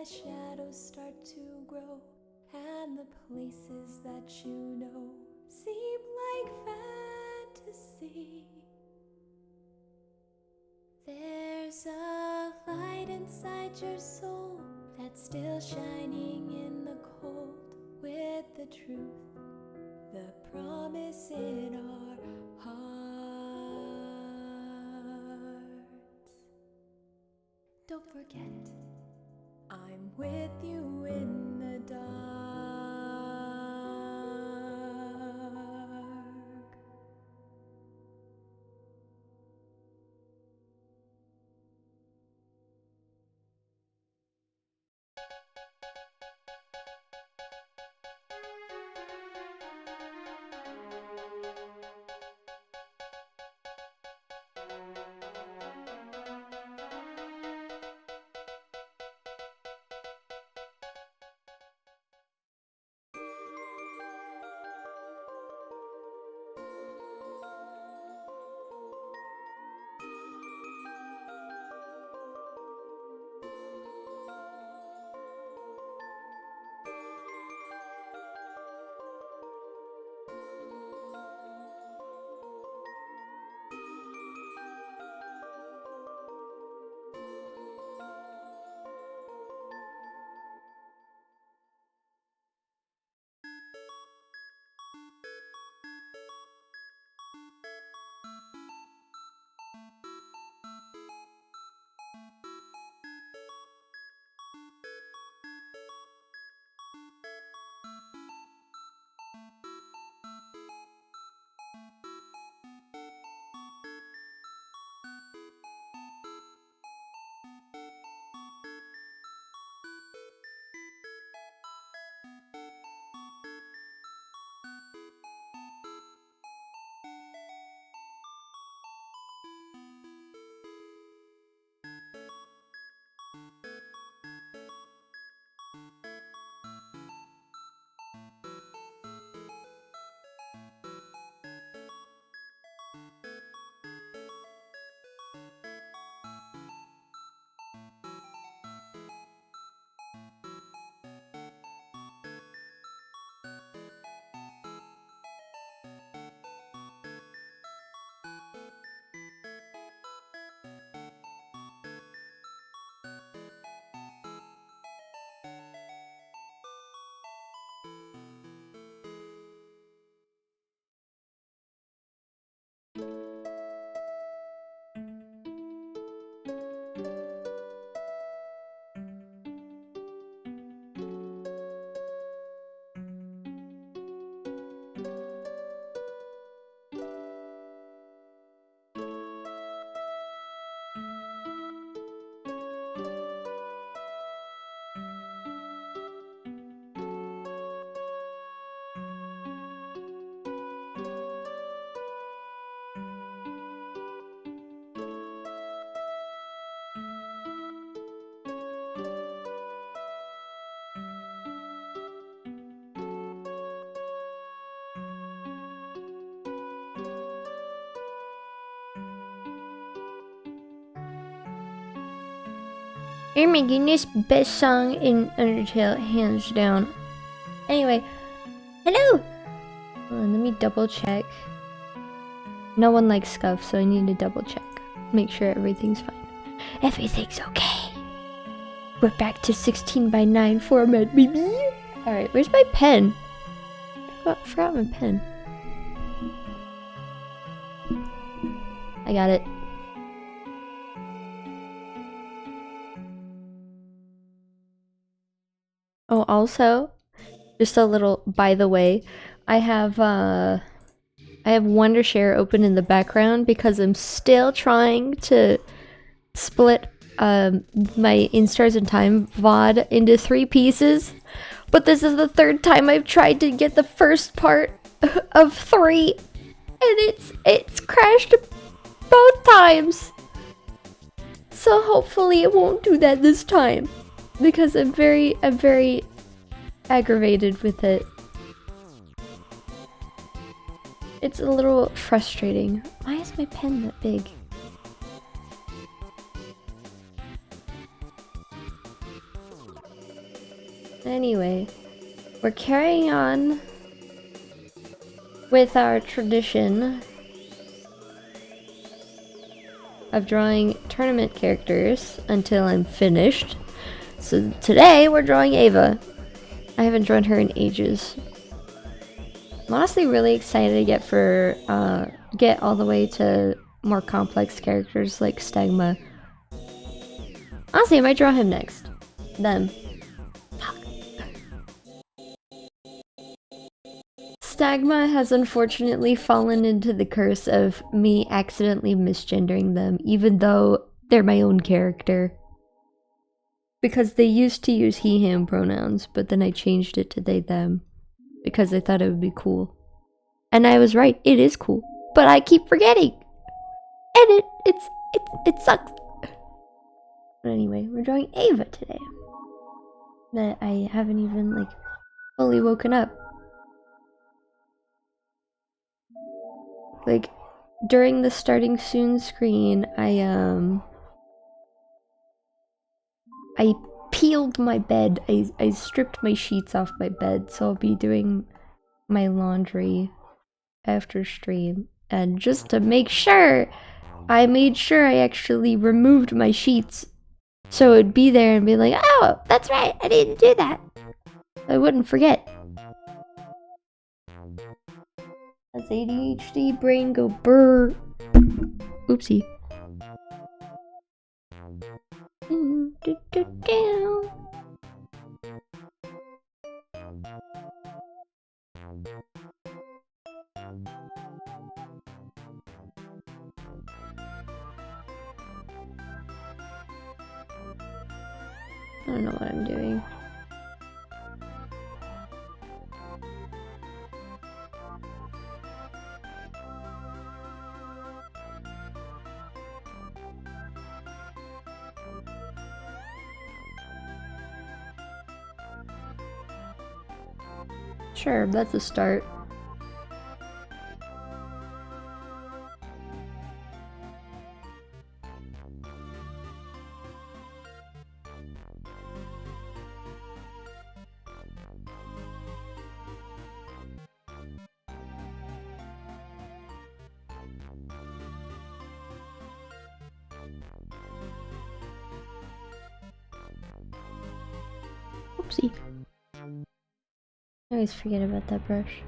shadows start to grow, and the places that you know seem like fantasy. There's a light inside your soul that's still shining in the cold, with the truth, the promise in our hearts. Don't forget, I'm with you in the dark. Oh my goodness, best song in Undertale, hands down. Anyway, hello! Hold on, let me double check. No one likes scuff, so I need to double check. Make sure everything's fine. Everything's okay. We're back to 16:9 format, baby! Alright, where's my pen? I forgot my pen. I got it. Oh, also, just a little by the way, I have Wondershare open in the background because I'm still trying to split my In Stars in Time VOD into 3 pieces. But this is the 3rd time I've tried to get the first part of 3, and it's crashed both times. So hopefully it won't do that this time, because I'm very aggravated with it. It's a little frustrating. Why is my pen that big? Anyway, we're carrying on with our tradition of drawing tournament characters until I'm finished. So today we're drawing Ava. I haven't drawn her in ages. I'm honestly really excited to get all the way to more complex characters like Stigma. Honestly, I might draw him next. Them. Fuck. Stigma has unfortunately fallen into the curse of me accidentally misgendering them, even though they're my own character. Because they used to use he, him pronouns, but then I changed it to they, them. Because I thought it would be cool. And I was right, it is cool. But I keep forgetting! And it sucks! But anyway, we're drawing Ava today. That I haven't even, like, fully woken up. Like, during the starting soon screen, I peeled my bed. I stripped my sheets off my bed, so I'll be doing my laundry after stream. And just to make sure, I made sure I actually removed my sheets. So it would be there and be like, oh, that's right, I didn't do that. I wouldn't forget. As ADHD brain go brr. Oopsie. I don't know what I'm doing. Sure, that's a start. Oopsie. I always forget about that brush.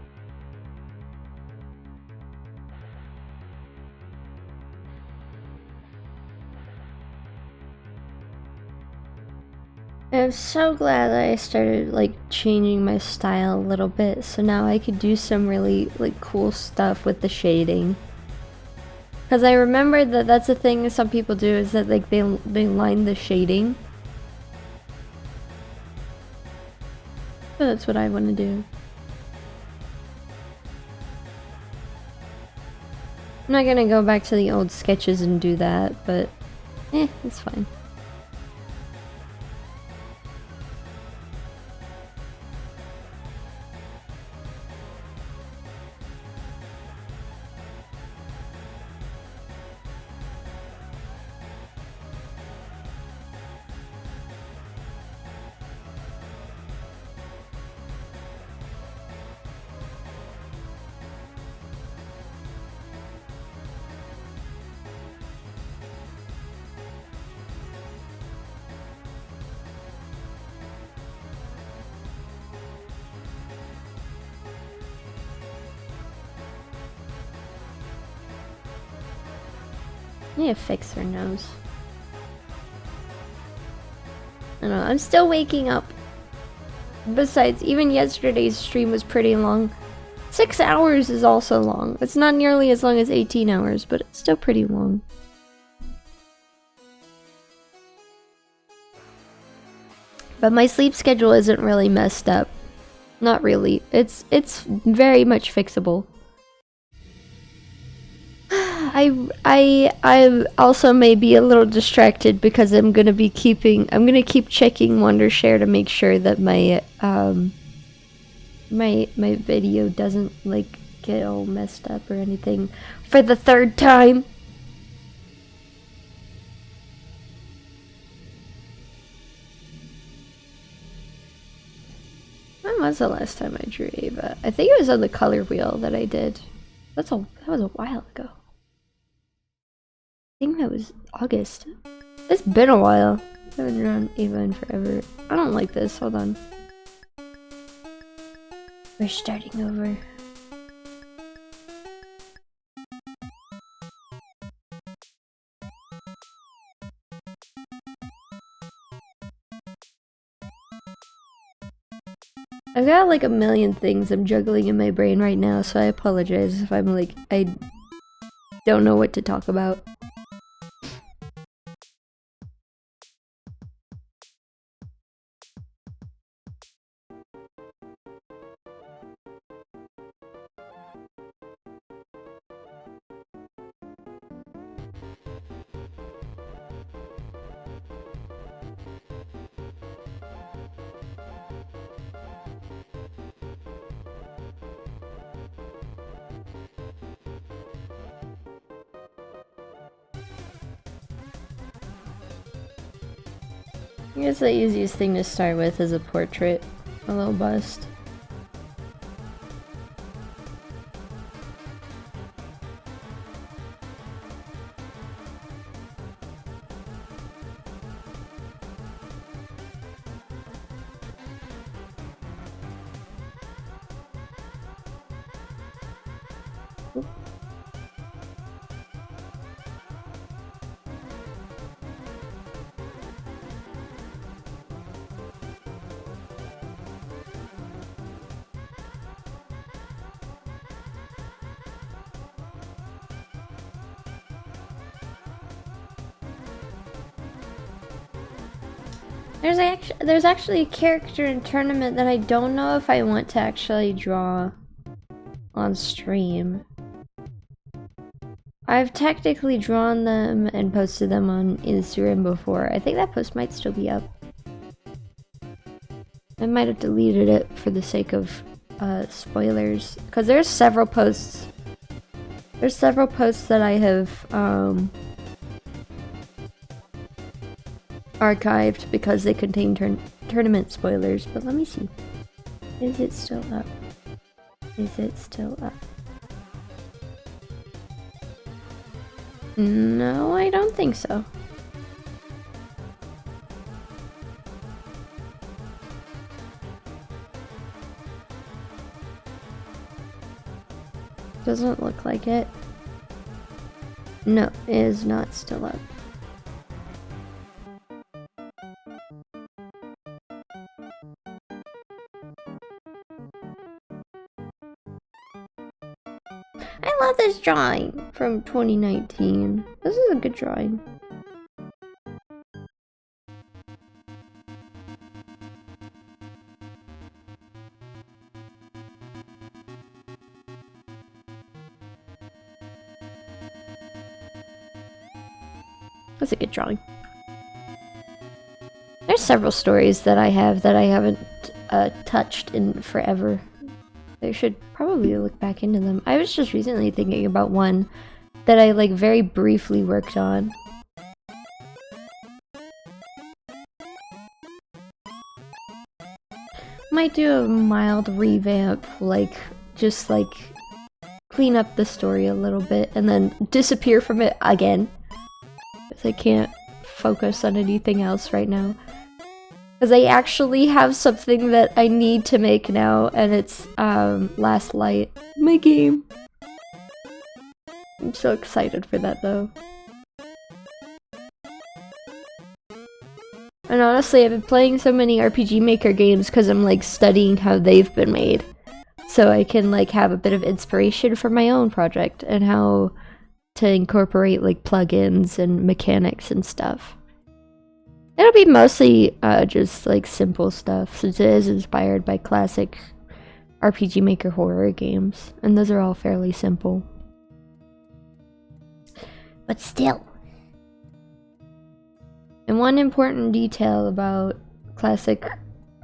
I'm so glad that I started like changing my style a little bit, so now I could do some really like cool stuff with the shading. Because I remember that that's a thing some people do, is that like they line the shading. So that's what I want to do. I'm not gonna go back to the old sketches and do that, but it's fine. I need to fix her nose. I don't know, I'm still waking up. Besides, even yesterday's stream was pretty long. 6 hours is also long. It's not nearly as long as 18 hours, but it's still pretty long. But my sleep schedule isn't really messed up. Not really. It's very much fixable. I also may be a little distracted because I'm gonna keep checking Wondershare to make sure that my my video doesn't like get all messed up or anything for the 3rd time. When was the last time I drew Ava? I think it was on the color wheel that I did. That was a while ago. I think that was August. It's been a while. I haven't drawn Ava in forever. I don't like this. Hold on. We're starting over. I've got like a million things I'm juggling in my brain right now, so I apologize if I'm like, I don't know what to talk about. I guess the easiest thing to start with is a portrait, a little bust. There's actually a character in tournament that I don't know if I want to actually draw on stream. I've technically drawn them and posted them on Instagram before. I think that post might still be up. I might have deleted it for the sake of spoilers, because there's several posts. There's several posts that I have archived because they contain tournament spoilers, but let me see. Is it still up? Is it still up? No, I don't think so. Doesn't look like it. No, it is not still up. I love this drawing from 2019. This is a good drawing. That's a good drawing. There's several stories that I have that I haven't touched in forever. I should probably look back into them. I was just recently thinking about one that I like very briefly worked on. Might do a mild revamp, like just like clean up the story a little bit and then disappear from it again. Because I can't focus on anything else right now. Because I actually have something that I need to make now, and it's Last Light, my game. I'm so excited for that though. And honestly, I've been playing so many RPG Maker games because I'm like studying how they've been made. So I can like have a bit of inspiration for my own project and how to incorporate like plugins and mechanics and stuff. It'll be mostly just like simple stuff since it is inspired by classic RPG Maker horror games, and those are all fairly simple. But still. And one important detail about classic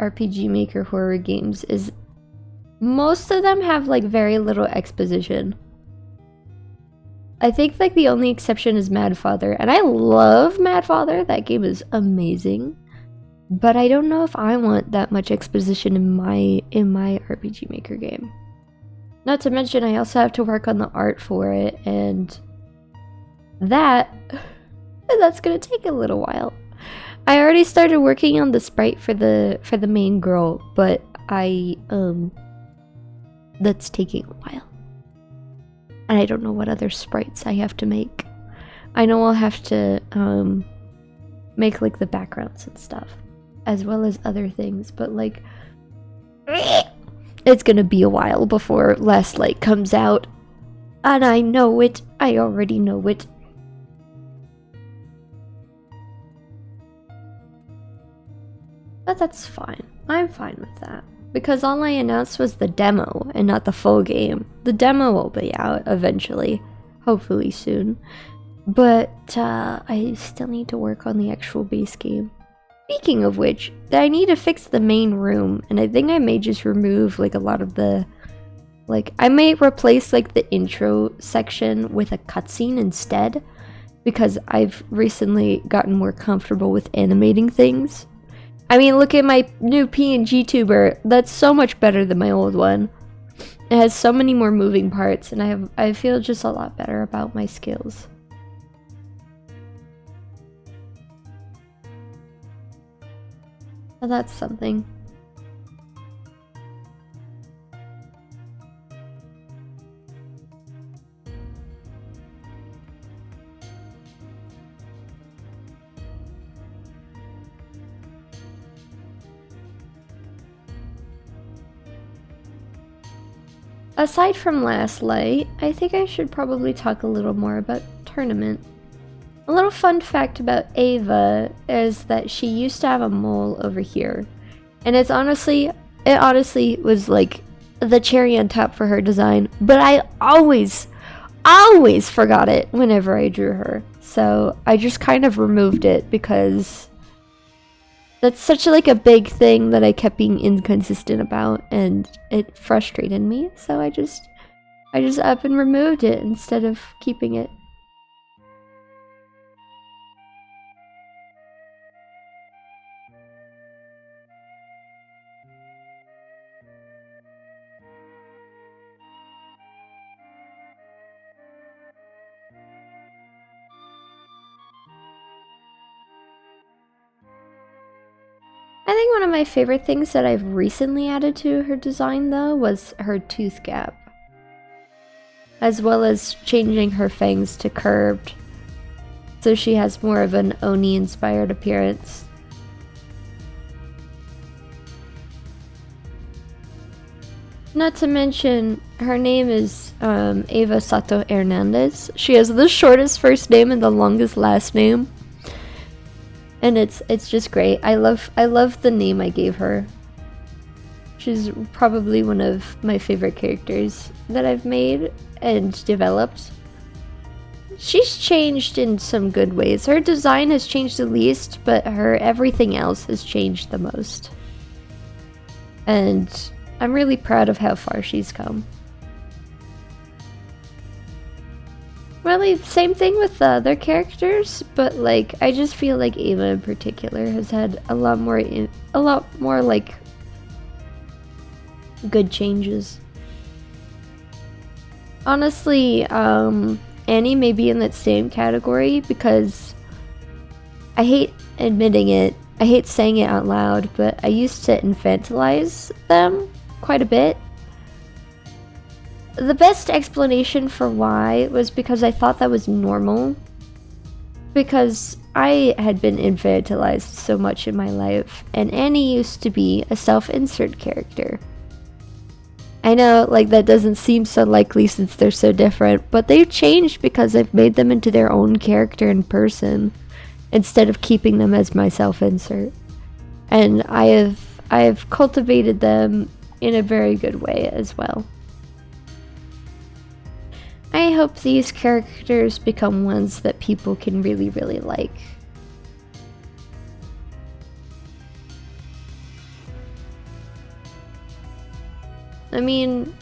RPG Maker horror games is most of them have like very little exposition. I think like the only exception is Mad Father, and I love Mad Father. That game is amazing. But I don't know if I want that much exposition in my RPG Maker game. Not to mention I also have to work on the art for it, and that's gonna take a little while. I already started working on the sprite for the main girl, but that's taking a while. And I don't know what other sprites I have to make. I know I'll have to make like the backgrounds and stuff, as well as other things, but like it's gonna be a while before Last Light comes out. And I know it. I already know it. But that's fine. I'm fine with that. Because all I announced was the demo and not the full game. The demo will be out eventually. Hopefully soon. But I still need to work on the actual base game. Speaking of which, I need to fix the main room. And I think I may just remove like a lot of the... Like, I may replace like the intro section with a cutscene instead. Because I've recently gotten more comfortable with animating things. I mean, look at my new PNG tuber. That's so much better than my old one. It has so many more moving parts, and I feel just a lot better about my skills. So that's something. Aside from Last Light, I think I should probably talk a little more about Tournament. A little fun fact about Ava is that she used to have a mole over here. And it honestly was like the cherry on top for her design. But I always forgot it whenever I drew her. So I just kind of removed it because that's such like a big thing that I kept being inconsistent about, and it frustrated me. So I just up and removed it instead of keeping it. I think one of my favorite things that I've recently added to her design, though, was her tooth gap. As well as changing her fangs to curved, so she has more of an Oni-inspired appearance. Not to mention, her name is Eva Sato Hernandez. She has the shortest first name and the longest last name. And it's just great. I love the name I gave her. She's probably one of my favorite characters that I've made and developed. She's changed in some good ways. Her design has changed the least, but her everything else has changed the most. And I'm really proud of how far she's come. Really, same thing with the other characters, but like I just feel like Ava in particular has had a lot more like good changes. Honestly, Annie may be in that same category because I hate admitting it. I hate saying it out loud, but I used to infantilize them quite a bit. The best explanation for why was because I thought that was normal. Because I had been infantilized so much in my life, and Annie used to be a self-insert character. I know, like, that doesn't seem so likely since they're so different, but they've changed because I've made them into their own character in person, instead of keeping them as my self-insert. And I have cultivated them in a very good way as well. I hope these characters become ones that people can really, really like. I mean,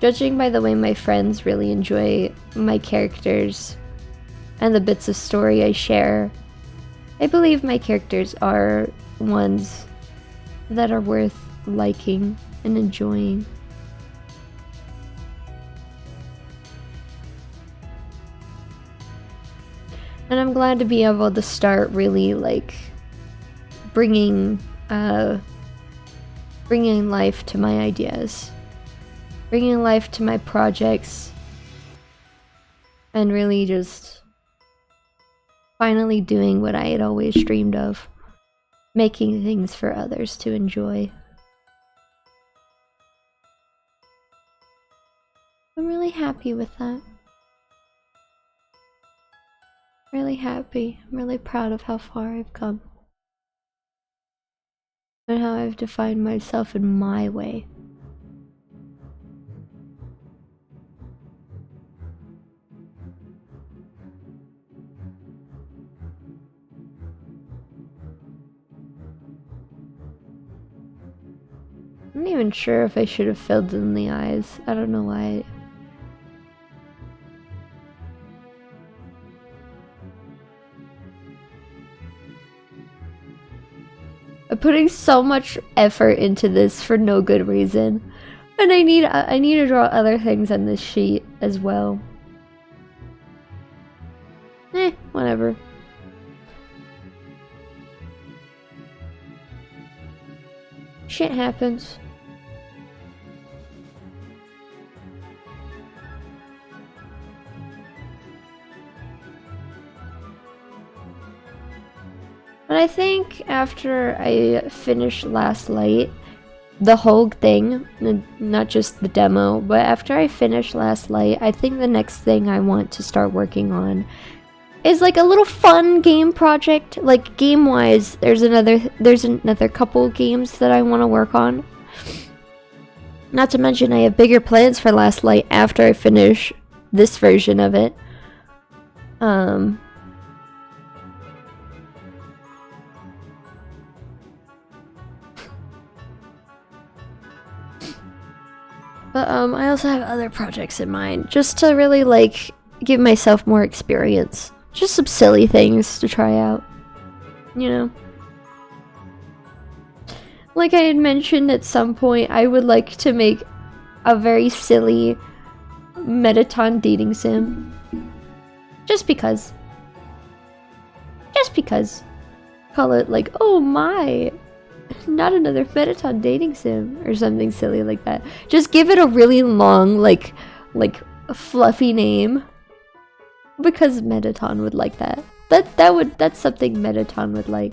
judging by the way my friends really enjoy my characters and the bits of story I share, I believe my characters are ones that are worth liking and enjoying. And I'm glad to be able to start really like bringing life to my ideas, bringing life to my projects, and really just finally doing what I had always dreamed of, making things for others to enjoy. I'm really happy with that. Really happy. I'm really proud of how far I've come. And how I've defined myself in my way. I'm not even sure if I should have filled in the eyes. I don't know why. I'm putting so much effort into this for no good reason. And I need to draw other things on this sheet as well. Whatever. Shit happens. But I think after I finish Last Light, the whole thing, not just the demo, but after I finish Last Light, I think the next thing I want to start working on is like a little fun game project. Like game-wise, there's another couple games that I want to work on. Not to mention I have bigger plans for Last Light after I finish this version of it. But I also have other projects in mind, just to really like give myself more experience. Just some silly things to try out, you know? Like I had mentioned at some point, I would like to make a very silly Metaton dating sim. Just because. Just because. Call it like, oh my, not another Metaton dating sim, or something silly like that. Just give it a really long, like a fluffy name. Because Metaton would like that. That's something Metaton would like.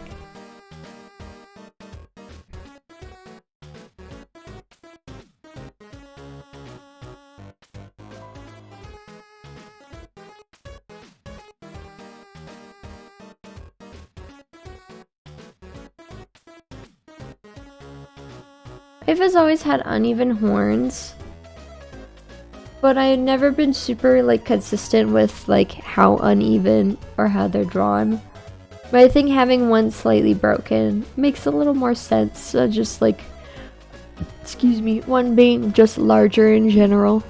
Ive has always had uneven horns, but I had never been super like consistent with like how uneven or how they're drawn. But I think having one slightly broken makes a little more sense. Just like, excuse me, one being just larger in general.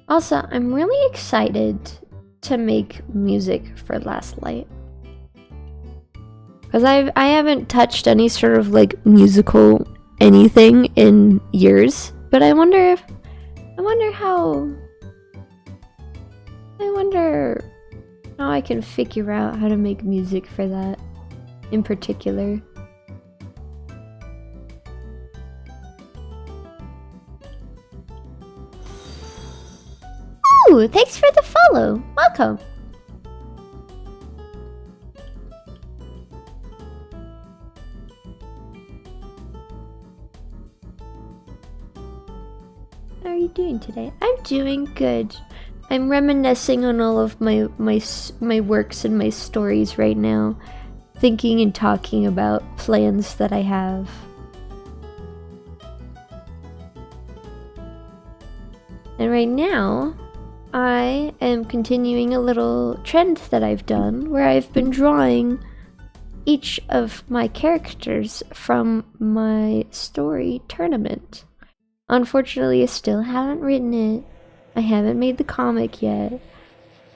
Also, I'm really excited to make music for Last Light. Because I haven't touched any sort of like musical anything in years. But I wonder how I can figure out how to make music for that in particular. Ooh, thanks for the follow. Welcome. How are you doing today? I'm doing good. I'm reminiscing on all of my works and my stories right now, thinking and talking about plans that I have. And right now, I am continuing a little trend that I've done where I've been drawing each of my characters from my story tournament. Unfortunately, I still haven't written it. I haven't made the comic yet.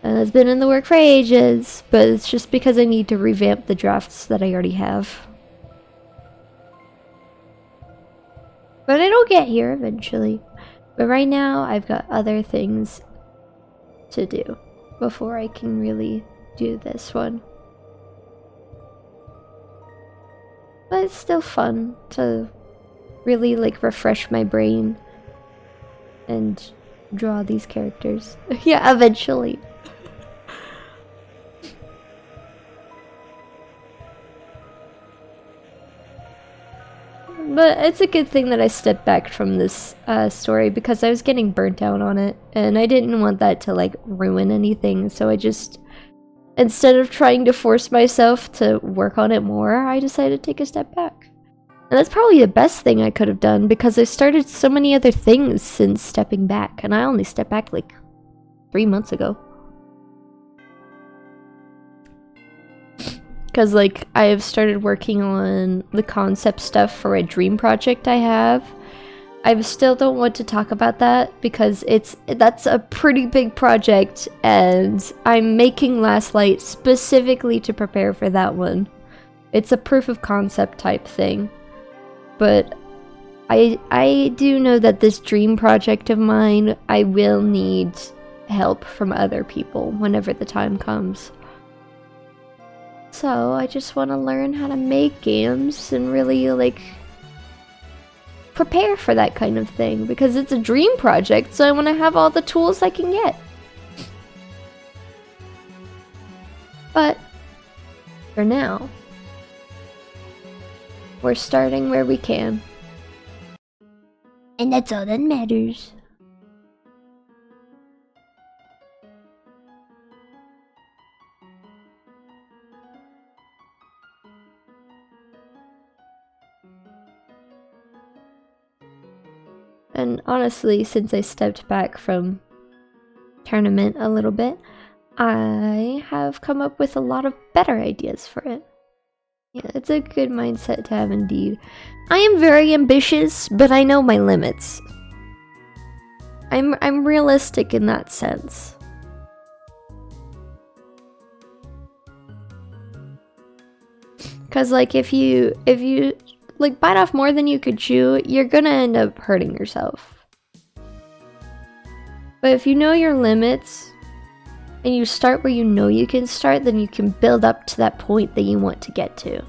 It's been in the work for ages, but it's just because I need to revamp the drafts that I already have. But it'll get here eventually. But right now, I've got other things to do before I can really do this one. But it's still fun to really like refresh my brain and draw these characters. Yeah, eventually. But it's a good thing that I stepped back from this story because I was getting burnt out on it and I didn't want that to like ruin anything, so I just, instead of trying to force myself to work on it more, I decided to take a step back. And that's probably the best thing I could have done because I started so many other things since stepping back, and I only stepped back like 3 months ago. Because like I have started working on the concept stuff for a dream project I have. I still don't want to talk about that because that's a pretty big project and I'm making Last Light specifically to prepare for that one. It's a proof of concept type thing. But I do know that this dream project of mine, I will need help from other people whenever the time comes. So I just want to learn how to make games and really like prepare for that kind of thing because it's a dream project, so I want to have all the tools I can get. But for now, we're starting where we can. And that's all that matters. And honestly, since I stepped back from tournament a little bit, I have come up with a lot of better ideas for it. Yeah, it's a good mindset to have indeed. I am very ambitious, but I know my limits. I'm realistic in that sense. Cause like if you like bite off more than you could chew, you're gonna end up hurting yourself. But if you know your limits and you start where you know you can start, then you can build up to that point that you want to get to.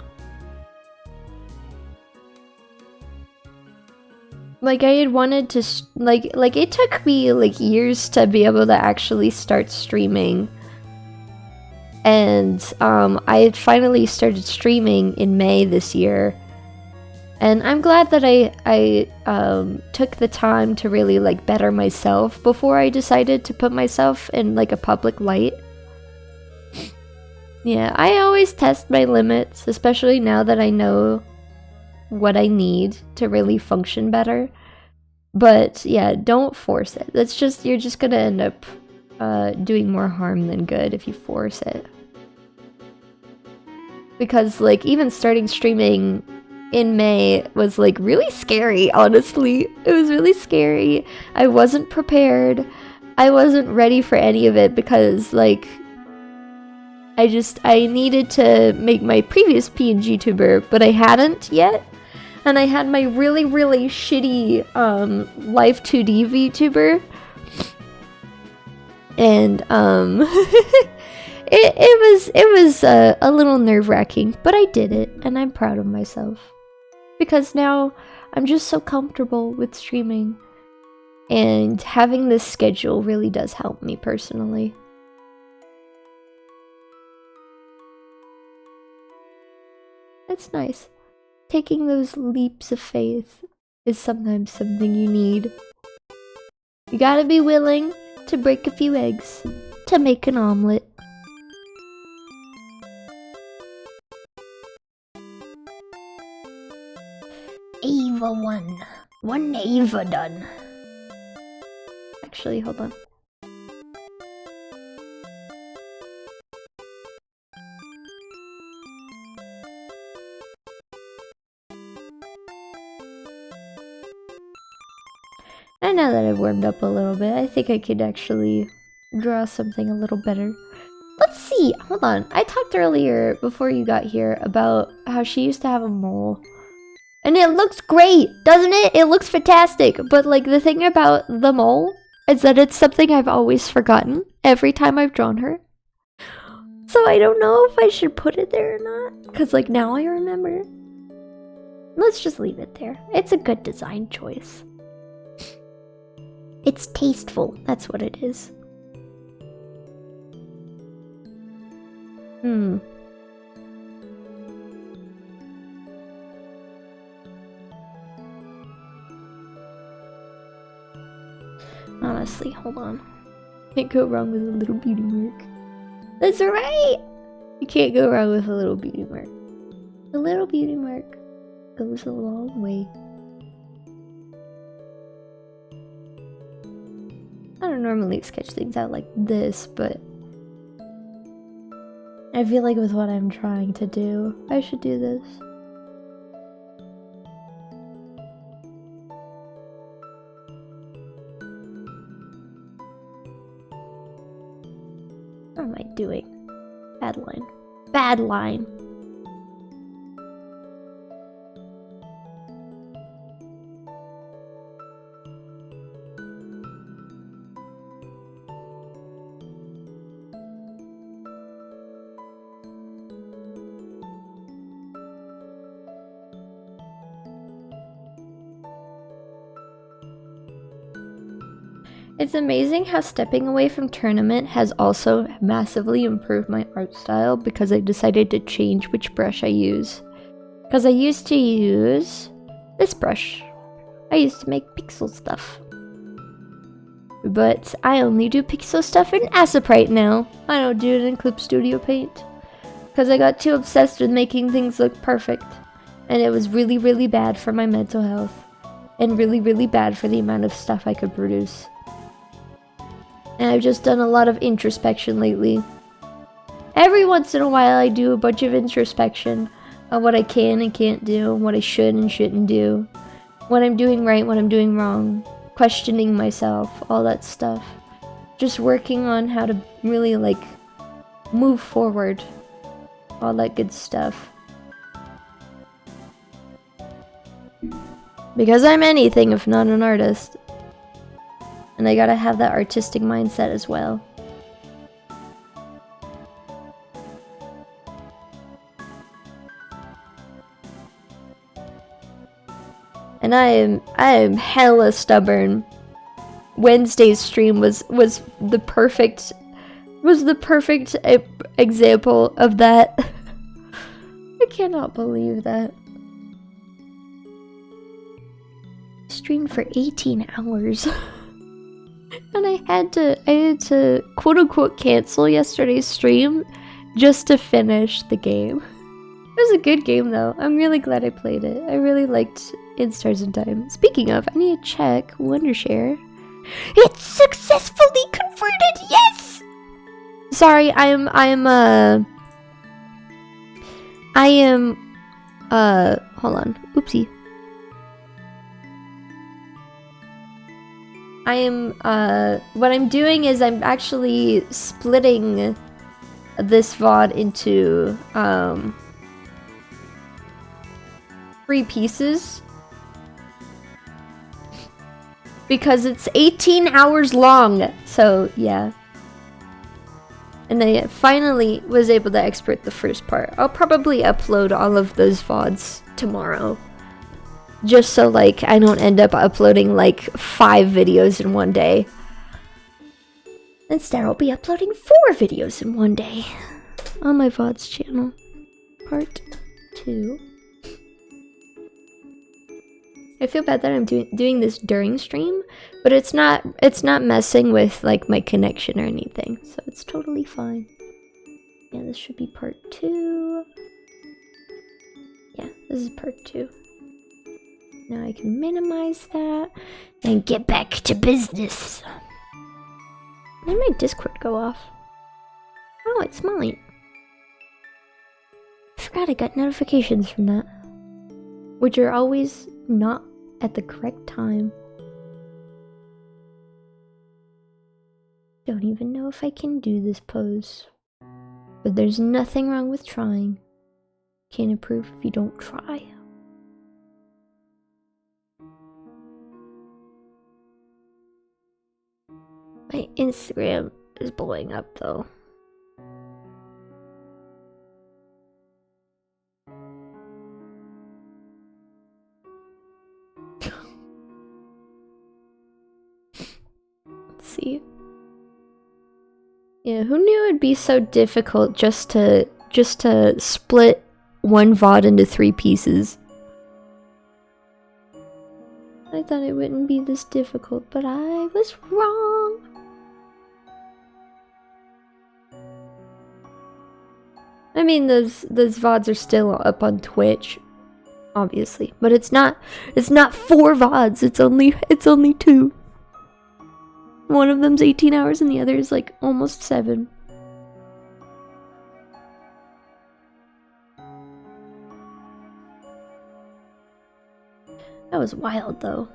Like I had wanted to like it took me like years to be able to actually start streaming. And I had finally started streaming in May this year. And I'm glad that I took the time to really like better myself before I decided to put myself in like a public light. Yeah, I always test my limits, especially now that I know what I need to really function better. But yeah, don't force it. That's just, you're just gonna end up doing more harm than good if you force it. Because like even starting streaming in May was like really scary, honestly. It was really scary. I wasn't prepared. I wasn't ready for any of it because like I needed to make my previous PNG tuber, but I hadn't yet. And I had my really shitty live 2D VTuber. And it was a little nerve-wracking, but I did it and I'm proud of myself. Because now I'm just so comfortable with streaming, and having this schedule really does help me personally. It's nice. Taking those leaps of faith is sometimes something you need. You gotta be willing to break a few eggs to make an omelet. Ava 1. One Ava done. actually. Hold on. And now that I've warmed up a little bit, I think I could actually draw something a little better. Let's see. Hold on. I talked earlier before you got here about how she used to have a mole. And it looks great, doesn't it? It looks fantastic. But like the thing about the mole is that it's something I've always forgotten every time I've drawn her. So I don't know if I should put it there or not. Because like now I remember. Let's just leave it there. It's a good design choice. It's tasteful. That's what it is. Honestly, hold on. Can't go wrong with a little beauty mark. That's right! You can't go wrong with a little beauty mark. A little beauty mark goes a long way. I don't normally sketch things out like this, but I feel like with what I'm trying to do, I should do this. What am I doing? Bad line. Bad line. It's amazing how stepping away from tournament has also massively improved my art style because I decided to change which brush I use. Because I used to use this brush. I used to make pixel stuff. But I only do pixel stuff in Aceprite now. I don't do it in Clip Studio Paint. Because I got too obsessed with making things look perfect. And it was really, really bad for my mental health. And really, really bad for the amount of stuff I could produce. And I've just done a lot of introspection lately. Every once in a while I do a bunch of introspection on what I can and can't do, what I should and shouldn't do, what I'm doing right, what I'm doing wrong, questioning myself, all that stuff. Just working on how to really like move forward, all that good stuff. Because I'm anything if not an artist. And I gotta have that artistic mindset as well. And I am hella stubborn. Wednesday's stream was the perfect example of that. I cannot believe that. Streamed for 18 hours. And I had to quote unquote cancel yesterday's stream just to finish the game. It was a good game though. I'm really glad I played it. I really liked In Stars and Time. Speaking of, I need to check Wondershare. It's successfully converted. Yes. Sorry, I am hold on. Oopsie. What I'm doing is I'm actually splitting this VOD into 3 pieces because it's 18 hours long. So yeah. And I finally was able to export the first part. I'll probably upload all of those VODs tomorrow. Just so like I don't end up uploading like 5 videos in one day. Instead I'll be uploading 4 videos in one day on my VODs channel. Part 2. I feel bad that I'm doing this during stream, but it's not messing with like my connection or anything, so it's totally fine. Yeah, this should be part 2. Yeah, this is part 2. Now I can minimize that and get back to business. Did my Discord go off? Oh, it's mine. I forgot I got notifications from that. Which are always not at the correct time. Don't even know if I can do this pose. But there's nothing wrong with trying. Can't improve if you don't try. My Instagram is blowing up though. Let's see. Yeah, who knew it'd be so difficult just to split one VOD into 3 pieces? I thought it wouldn't be this difficult, but I was wrong. I mean, those VODs are still up on Twitch, obviously, but it's not 4 VODs. It's only 2. One of them's 18 hours and the other is like almost 7. That was wild though.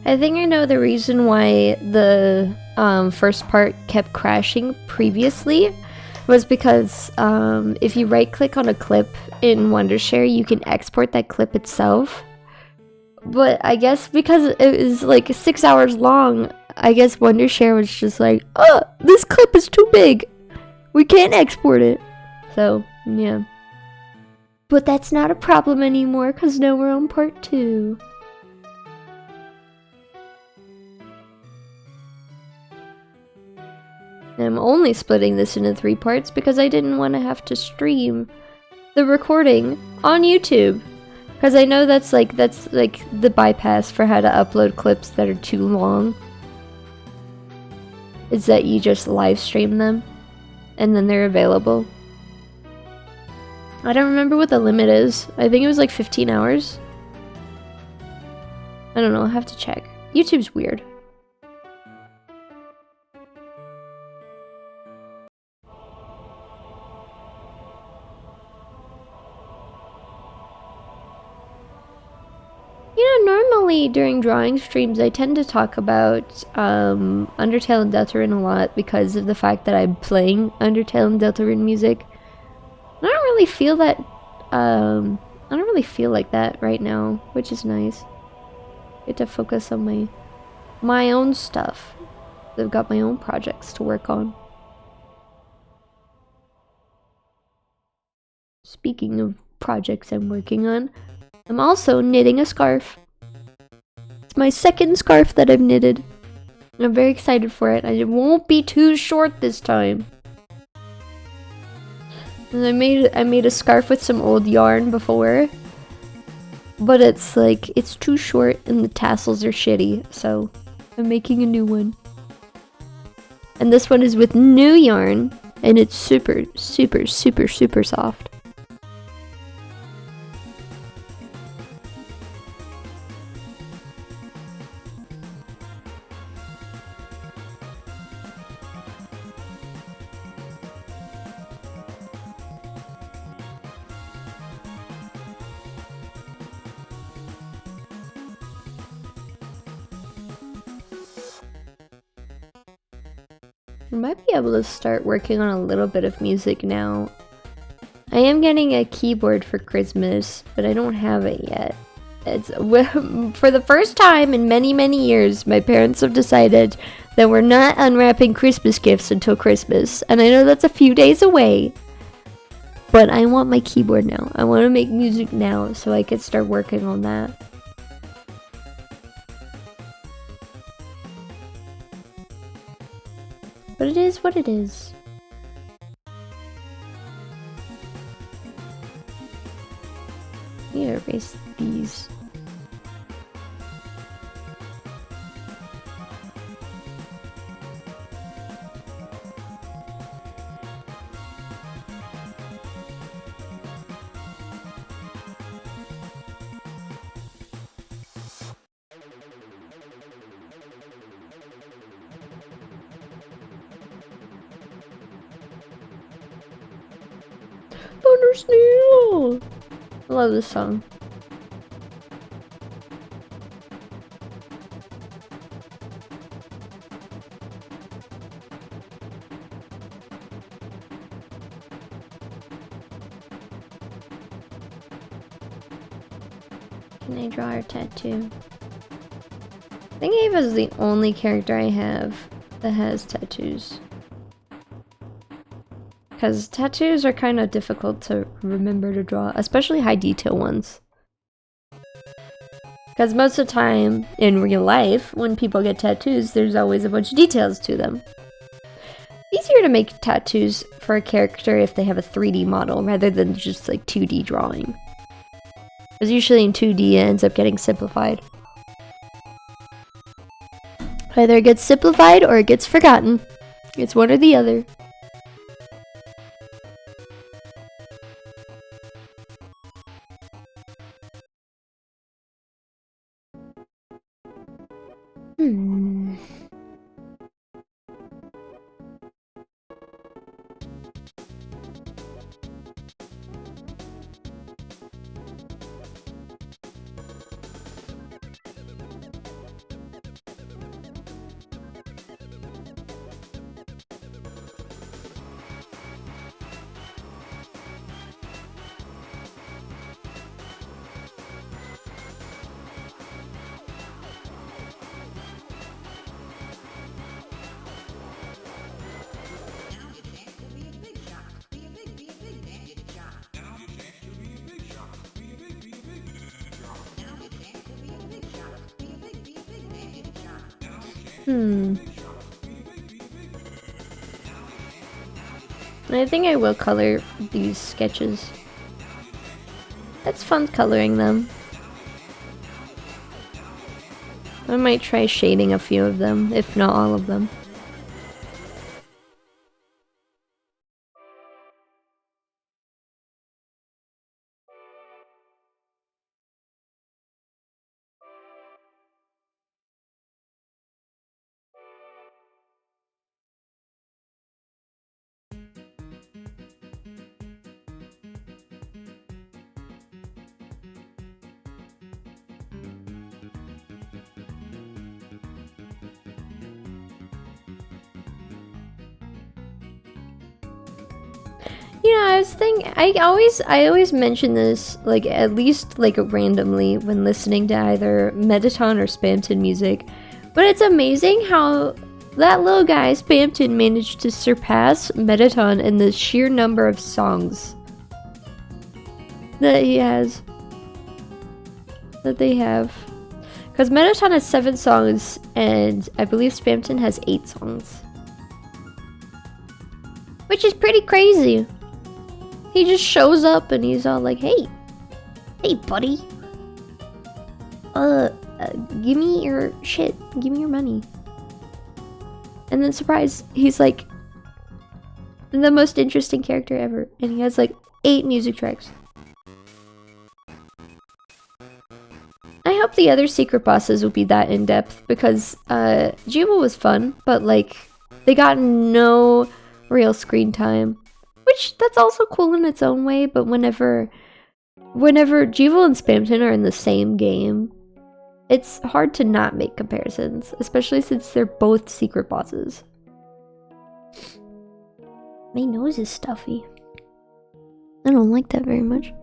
I think I know the reason why the first part kept crashing previously was because if you right click on a clip in Wondershare, you can export that clip itself. But I guess because it was like 6 hours long, I guess Wondershare was just like, oh, this clip is too big. We can't export it. So, yeah. But that's not a problem anymore because now we're on part 2. I'm only splitting this into 3 parts because I didn't want to have to stream the recording on YouTube. Because I know that's like the bypass for how to upload clips that are too long. Is that you just live stream them and then they're available. I don't remember what the limit is. I think it was like 15 hours. I don't know, I'll have to check. YouTube's weird. You know, normally during drawing streams, I tend to talk about Undertale and Deltarune a lot because of the fact that I'm playing Undertale and Deltarune music. I don't really feel that. I don't really feel like that right now, which is nice. I get to focus on my own stuff. I've got my own projects to work on. Speaking of projects I'm working on, I'm also knitting a scarf. It's my second scarf that I've knitted. I'm very excited for it. It won't be too short this time. And I made a scarf with some old yarn before, but it's like it's too short and the tassels are shitty, so I'm making a new one. And this one is with new yarn, and it's super, super, super, super soft. I might be able to start working on a little bit of music now. I am getting a keyboard for Christmas, but I don't have it yet. It's for the first time in many, many years, my parents have decided that we're not unwrapping Christmas gifts until Christmas. And I know that's a few days away, but I want my keyboard now. I want to make music now so I can start working on that. But it is what it is. Yeah, erase these. Thundersnake! I love this song. Can I draw her tattoo? I think Ava is the only character I have that has tattoos. Because tattoos are kind of difficult to remember to draw, especially high detail ones. Because most of the time, in real life, when people get tattoos, there's always a bunch of details to them. Easier to make tattoos for a character if they have a 3D model, rather than just like 2D drawing. Because usually in 2D it ends up getting simplified. Either it gets simplified or it gets forgotten. It's one or the other. I think I will color these sketches. It's fun coloring them. I might try shading a few of them, if not all of them. You know, I was thinking, I always mention this, like, at least, like, randomly when listening to either Mettaton or Spamton music, but it's amazing how that little guy, Spamton, managed to surpass Mettaton in the sheer number of songs that he has, that they have. Because Mettaton has 7 songs, and I believe Spamton has 8 songs. Which is pretty crazy. He just shows up and he's all like, hey buddy, give me your shit, give me your money. And then surprise, he's like the most interesting character ever, and he has like 8 music tracks. I hope the other secret bosses will be that in-depth, because Jubal was fun, but like they got no real screen time. Which, that's also cool in its own way, but whenever Jubal and Spamton are in the same game, it's hard to not make comparisons, especially since they're both secret bosses. My nose is stuffy. I don't like that very much.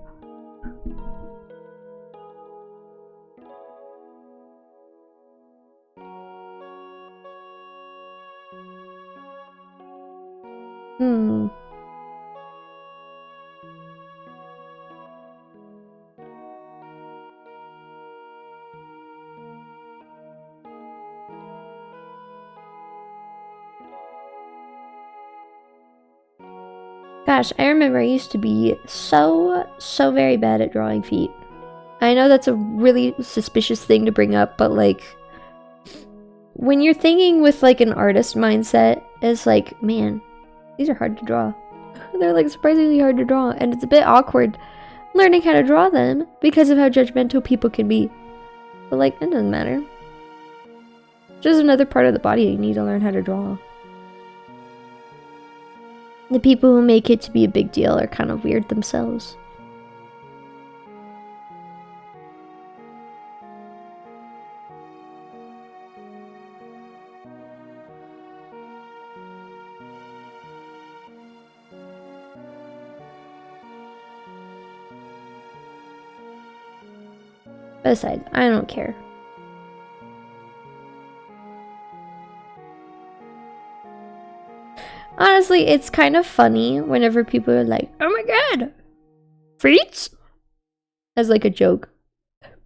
Gosh, I remember I used to be so very bad at drawing feet. I know that's a really suspicious thing to bring up, but like, when you're thinking with like an artist mindset, it's like, man, these are hard to draw. They're like surprisingly hard to draw, and it's a bit awkward learning how to draw them because of how judgmental people can be. But like, it doesn't matter. Just another part of the body you need to learn how to draw. The people who make it to be a big deal are kind of weird themselves. Besides, I don't care. Honestly, it's kind of funny whenever people are like, oh my god, feet? As like a joke.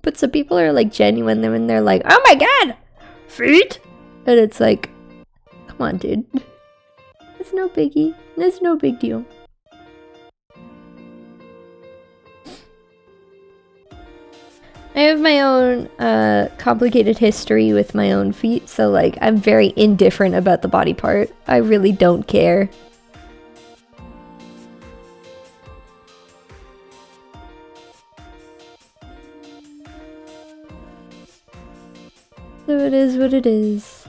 But some people are like genuine when they're like, oh my god, feet? And it's like, come on, dude. It's no biggie. It's no big deal. I have my own complicated history with my own feet, so like I'm very indifferent about the body part. I really don't care. So it is what it is.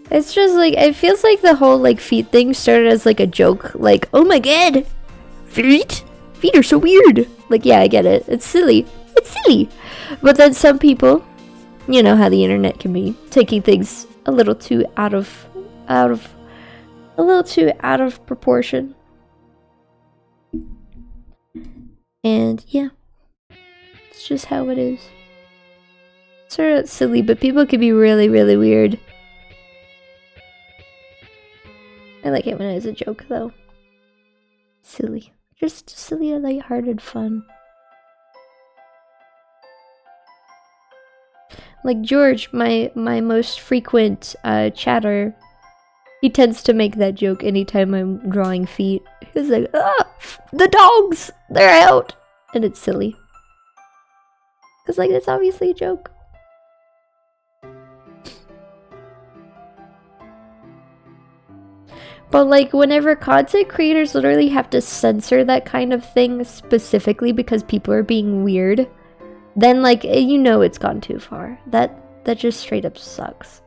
It's just like, it feels like the whole like feet thing started as like a joke, like, oh my god, feet? Feet are so weird. Like, yeah, I get it. It's silly. It's silly. But then some people, you know how the internet can be, taking things a little too out of proportion. And yeah, it's just how it is. Sort of silly, but people can be really, really weird. I like it when it's a joke, though. Silly. Just silly, lighthearted fun. Like George, my most frequent chatter, he tends to make that joke anytime I'm drawing feet. He's like, ah, the dogs! They're out! And it's silly. Because, like, it's obviously a joke. But like, whenever content creators literally have to censor that kind of thing specifically because people are being weird, then like, you know it's gone too far. That just straight up sucks.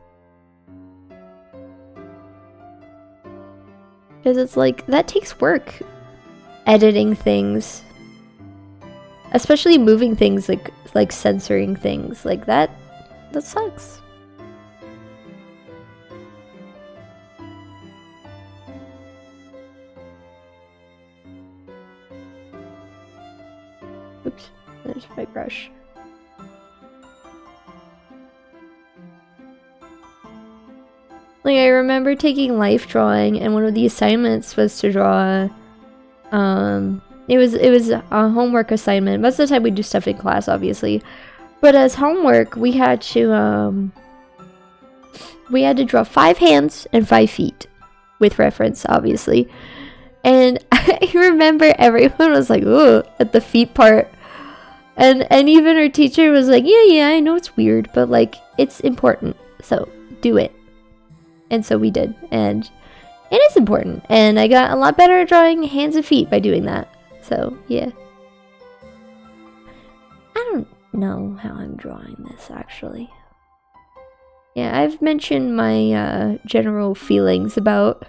Because it's like, that takes work. Editing things. Especially moving things, like censoring things. Like that sucks. Oops, there's my brush. Like, I remember taking life drawing, and one of the assignments was to draw, it was a homework assignment. Most of the time we do stuff in class, obviously. But as homework, we had to draw 5 hands and 5 feet. With reference, obviously. And I remember everyone was like, ooh, at the feet part. And even our teacher was like, yeah, I know it's weird, but like, it's important, so do it. And so we did, and it is important. And I got a lot better at drawing hands and feet by doing that. So, yeah. I don't know how I'm drawing this, actually. Yeah, I've mentioned my general feelings about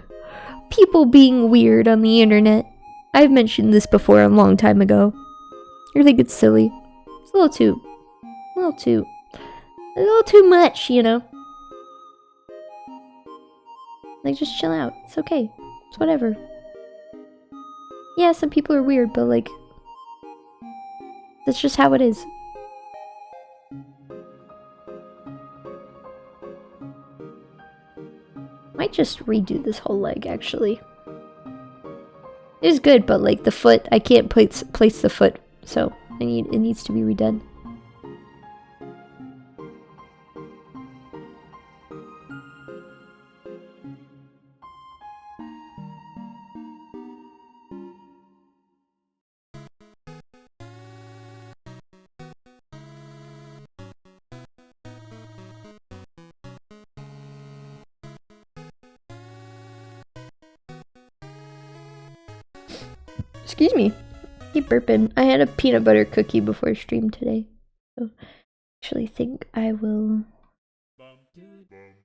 people being weird on the internet. I've mentioned this before a long time ago. I think it's silly. It's a little too much, you know? Like, just chill out. It's okay. It's whatever. Yeah, some people are weird, but like, that's just how it is. Might just redo this whole leg, actually. It's good, but like the foot, I can't place the foot, so it needs to be redone. Excuse me. Keep burping. I had a peanut butter cookie before stream today. So I actually think I will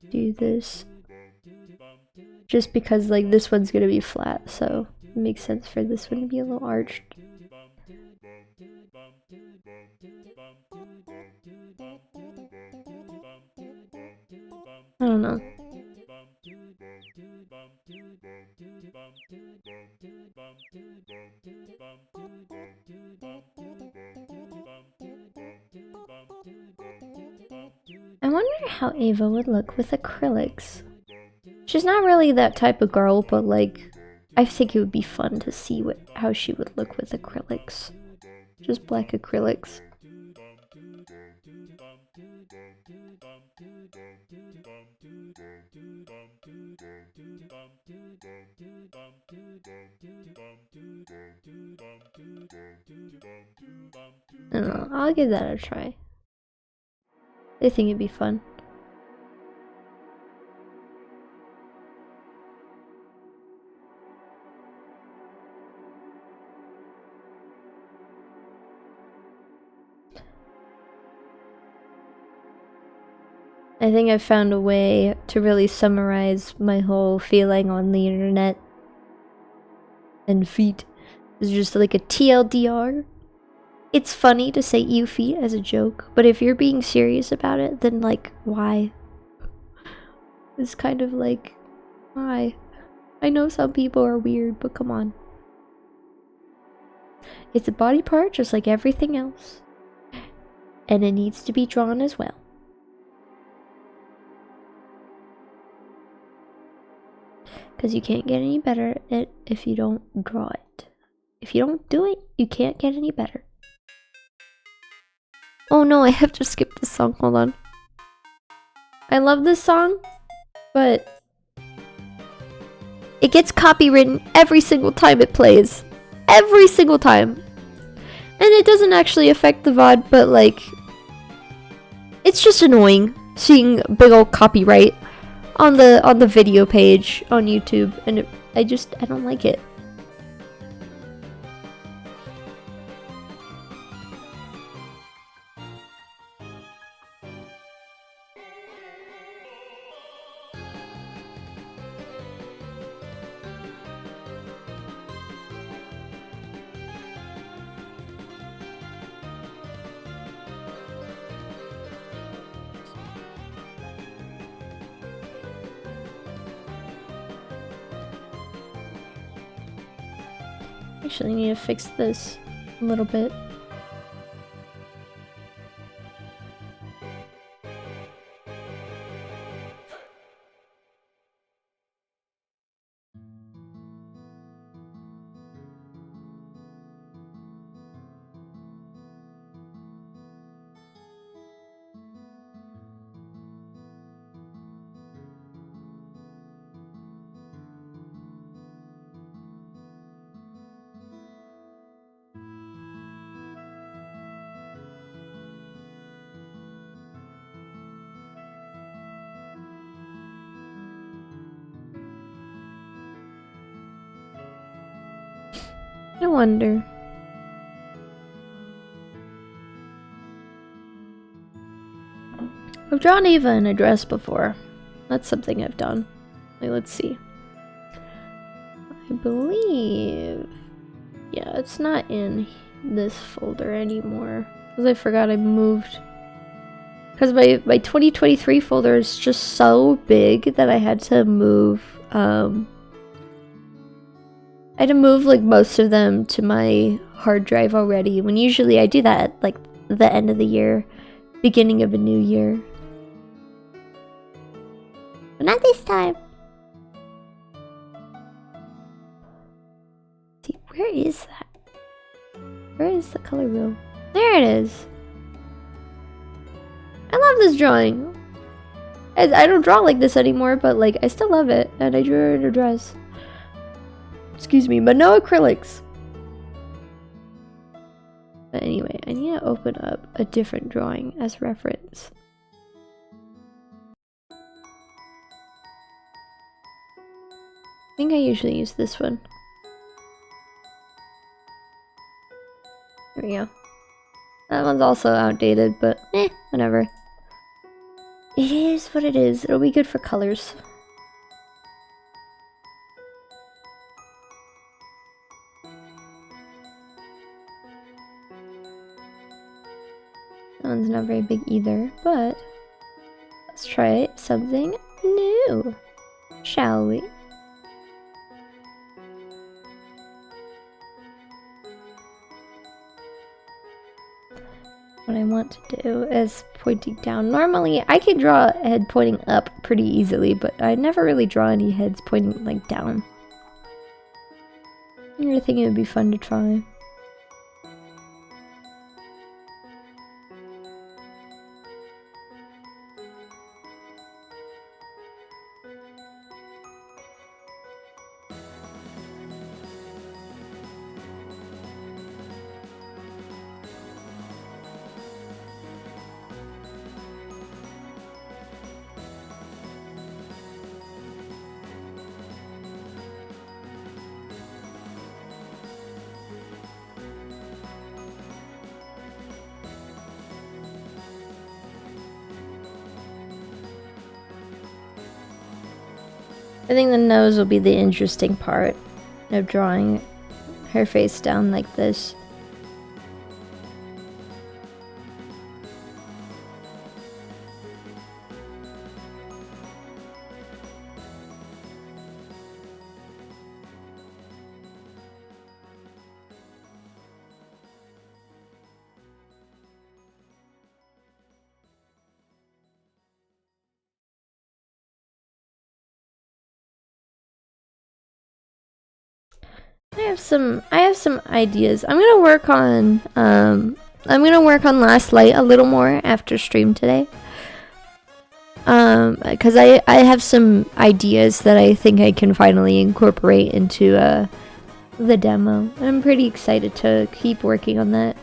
do this. Just because like this one's gonna be flat, so it makes sense for this one to be a little arched. I don't know. I wonder how Ava would look with acrylics. She's not really that type of girl, but like, I think it would be fun to see how she would look with acrylics. Just black acrylics. I don't know, I'll give that a try. I think it'd be fun. I think I've found a way to really summarize my whole feeling on the internet and feet. It's just like a TLDR. It's funny to say ew feet as a joke, but if you're being serious about it, then like, why? It's kind of like, why? I know some people are weird, but come on. It's a body part just like everything else. And it needs to be drawn as well. Because you can't get any better at it if you don't draw it. If you don't do it, you can't get any better. Oh no, I have to skip this song. Hold on. I love this song, but it gets copywritten every single time it plays. Every single time. And it doesn't actually affect the VOD, but like, it's just annoying seeing big old copyright on the video page on YouTube, and I don't like it. Actually need to fix this a little bit. I wonder. I've drawn Eva in a dress before. That's something I've done. Like, let's see. I believe... yeah, it's not in this folder anymore. Because I forgot I moved. Because my 2023 folder is just so big that I had to move I had to move like most of them to my hard drive already, when usually I do that at like the end of the year, beginning of a new year. But not this time. See, where is that? Where is the color wheel? There it is. I love this drawing. I don't draw like this anymore, but like I still love it, and I drew her in a dress. Excuse me, but no acrylics. But anyway, I need to open up a different drawing as reference. I think I usually use this one. There we go. That one's also outdated, but whatever. It is what it is. It'll be good for colors. That one's not very big either, but let's try something new, shall we? What I want to do is pointing down. Normally, I can draw a head pointing up pretty easily, but I never really draw any heads pointing like down. I think it would be fun to try. I think the nose will be the interesting part of drawing her face down like this. I have some ideas. I'm gonna work on Last Light a little more after stream today. Because I have some ideas that I think I can finally incorporate into the demo. I'm pretty excited to keep working on that.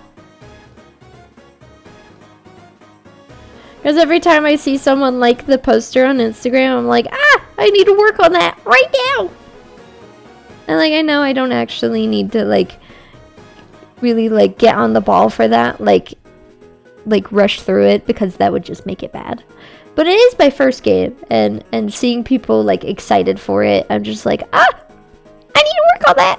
Because every time I see someone like the poster on Instagram, I'm like, I need to work on that right now. And like, I know I don't actually need to like really like get on the ball for that, like rush through it, because that would just make it bad. But it is my first game, and seeing people like excited for it, I'm just like, I need to work on that.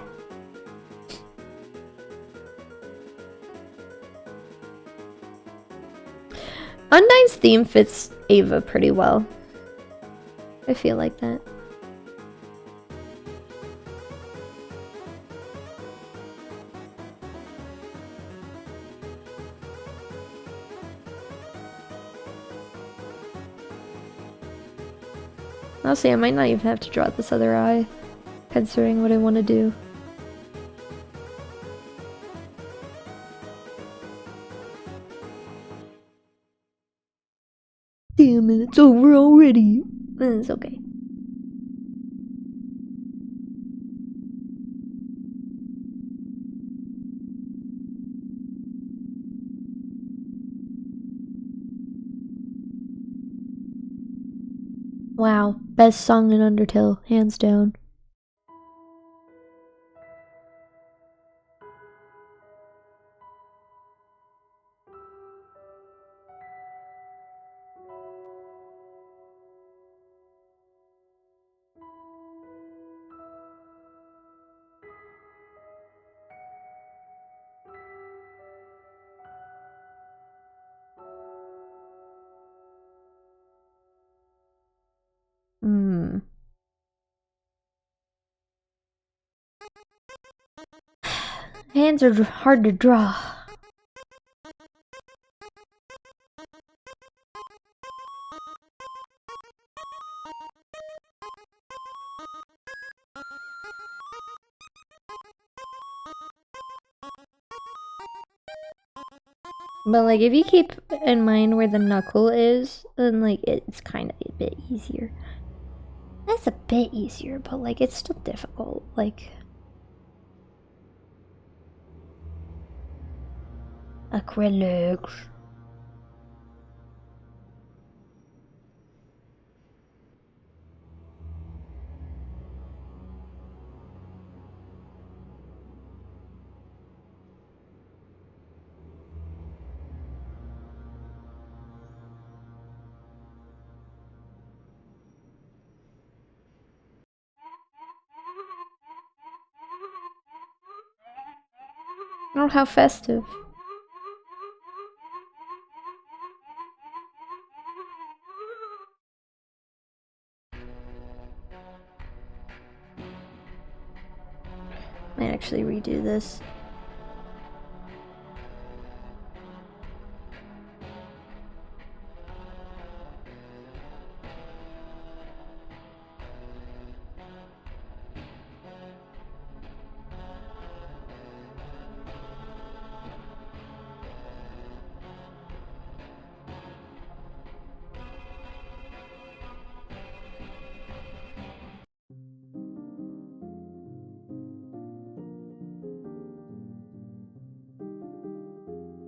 Undyne's theme fits Ava pretty well. I feel like that. Honestly, I might not even have to draw this other eye, considering what I want to do. Damn it, it's over already. It's okay. Wow, best song in Undertale, hands down. Hands are hard to draw. But like if you keep in mind where the knuckle is, then like it's kind of a bit easier. That's a bit easier, but like it's still difficult. Like acrylics. Oh, how festive. Might actually redo this.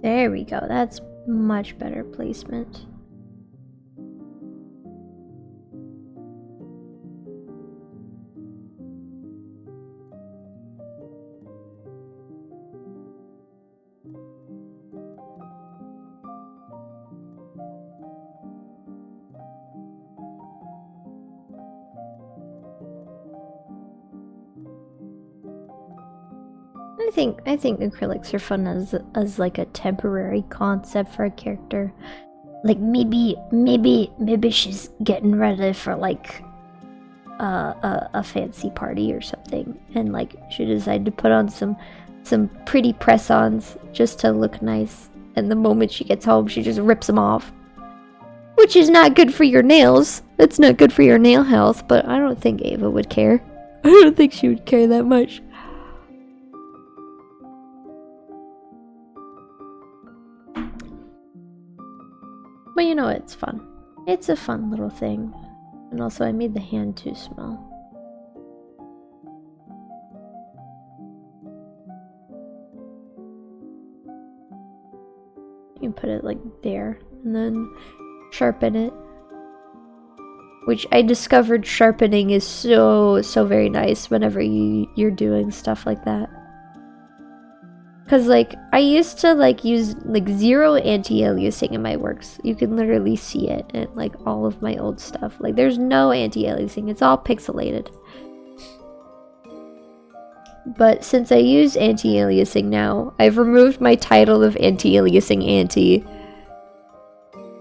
There we go. That's much better placement. I think acrylics are fun as like a temporary concept for a character. Like maybe she's getting ready for like a fancy party or something, and like she decided to put on some pretty press-ons just to look nice, and the moment she gets home she just rips them off, which is not good for your nails. It's not good for your nail health, but I don't think Ava would care. I don't think she would care that much. But you know, it's fun. It's a fun little thing. And also I made the hand too small. You can put it like there and then sharpen it. Which I discovered sharpening is so very nice whenever you're doing stuff like that. Cause like I used to like use like zero anti-aliasing in my works. You can literally see it in like all of my old stuff. Like there's no anti-aliasing, it's all pixelated. But since I use anti-aliasing now, I've removed my title of anti-aliasing auntie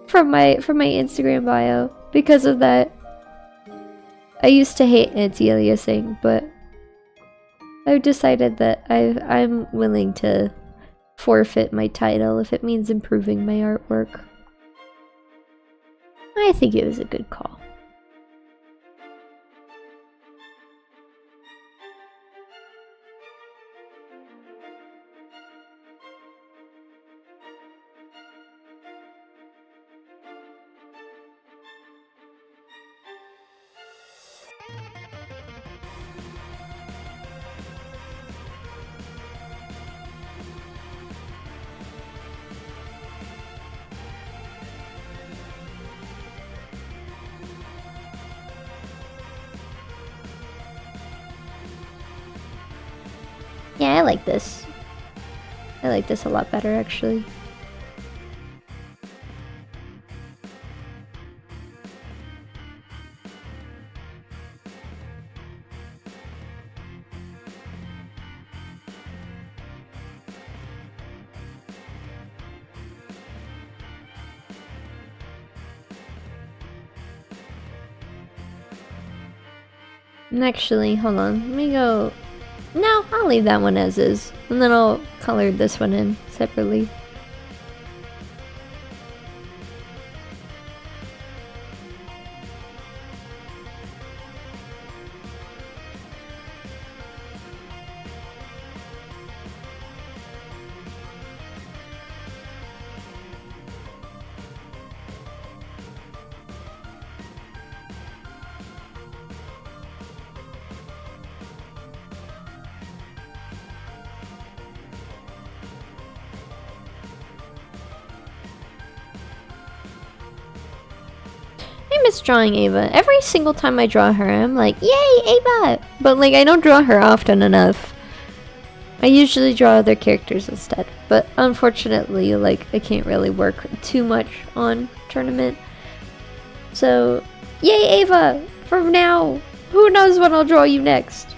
from my Instagram bio because of that. I used to hate anti-aliasing, but I've decided that I'm willing to forfeit my title if it means improving my artwork. I think it was a good call. Yeah, I like this. I like this a lot better, actually. And actually, hold on. Let me go No, I'll leave that one as is. And then I'll color this one in separately. I miss drawing Ava. Every single time I draw her, I'm like, yay, Ava! But like, I don't draw her often enough. I usually draw other characters instead. But unfortunately, like, I can't really work too much on tournament. So, yay, Ava! For now! Who knows when I'll draw you next?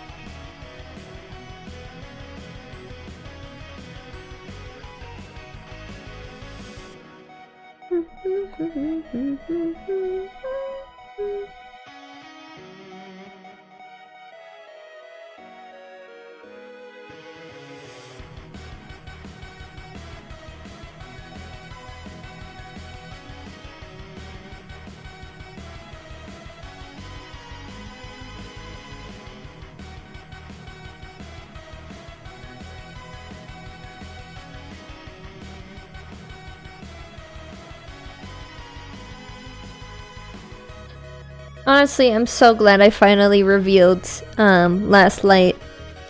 Honestly, I'm so glad I finally revealed Last Light.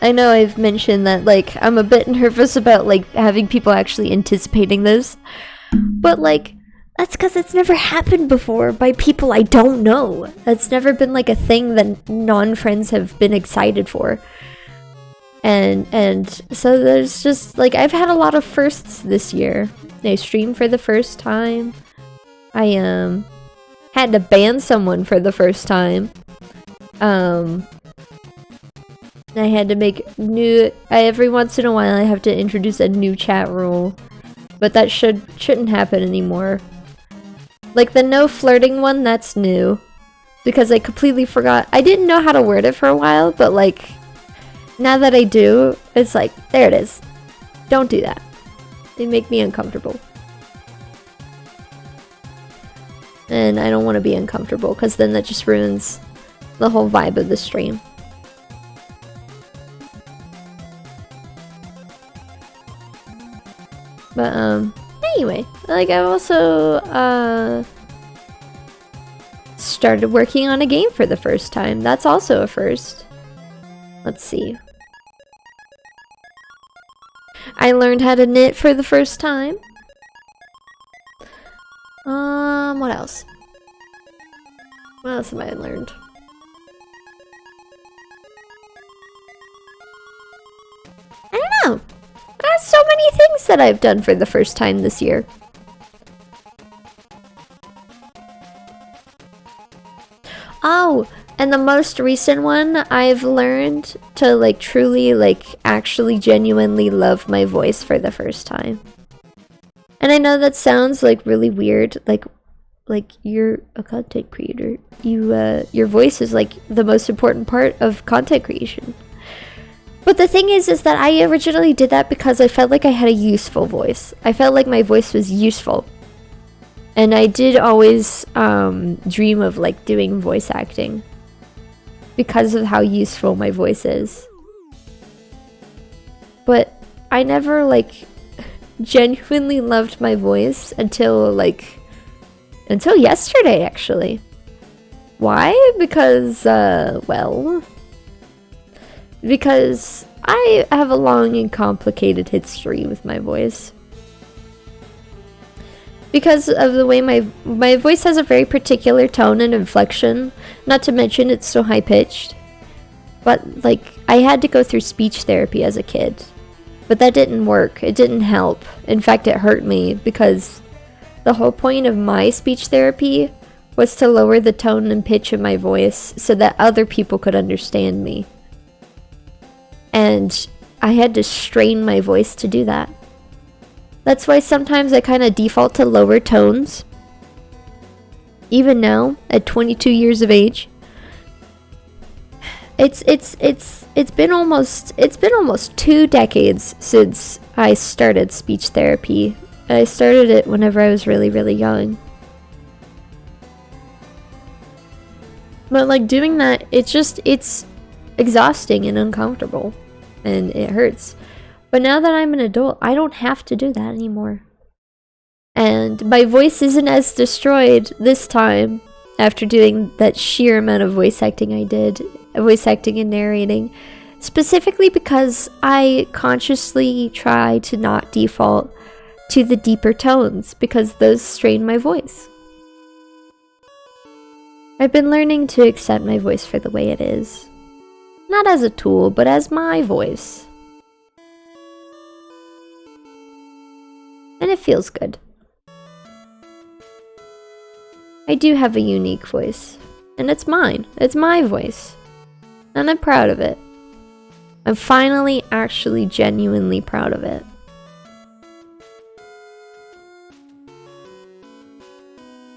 I know I've mentioned that, like, I'm a bit nervous about, like, having people actually anticipating this. But, like, that's because it's never happened before by people I don't know. That's never been, like, a thing that non-friends have been excited for. And so there's just, like, I've had a lot of firsts this year. I streamed for the first time. I, had to ban someone for the first time. I had to make new... every once in a while I have to introduce a new chat rule. But that shouldn't happen anymore. Like the no flirting one, that's new. Because I completely forgot. I didn't know how to word it for a while, but like... now that I do, it's like, there it is. Don't do that. They make me uncomfortable. And I don't want to be uncomfortable because then that just ruins the whole vibe of the stream. But anyway, like I also started working on a game for the first time. That's also a first. Let's see. I learned how to knit for the first time. What else? What else have I learned? I don't know. There's so many things that I've done for the first time this year. Oh, and the most recent one, I've learned to like truly like actually genuinely love my voice for the first time. And I know that sounds like really weird, like you're a content creator. Your voice is like the most important part of content creation. But the thing is that I originally did that because I felt like I had a useful voice. I felt like my voice was useful. And I did always dream of like doing voice acting because of how useful my voice is. But I never like genuinely loved my voice until yesterday actually. Why? Because because I have a long and complicated history with my voice. Because of the way my voice has a very particular tone and inflection, not to mention it's so high-pitched. But like I had to go through speech therapy as a kid. But that didn't work. It didn't help. In fact, it hurt me because the whole point of my speech therapy was to lower the tone and pitch of my voice so that other people could understand me. And I had to strain my voice to do that. That's why sometimes I kind of default to lower tones. Even now, at 22 years of age. It's been almost 2 decades since I started speech therapy. I started it whenever I was really, really young. But like doing that, it's exhausting and uncomfortable, and it hurts. But now that I'm an adult, I don't have to do that anymore. And my voice isn't as destroyed this time after doing that sheer amount of voice acting I did, voice acting and narrating, specifically because I consciously try to not default to the deeper tones because those strain my voice. I've been learning to accept my voice for the way it is. Not as a tool, but as my voice. And it feels good. I do have a unique voice, and it's mine. It's my voice. And I'm proud of it. I'm finally actually genuinely proud of it.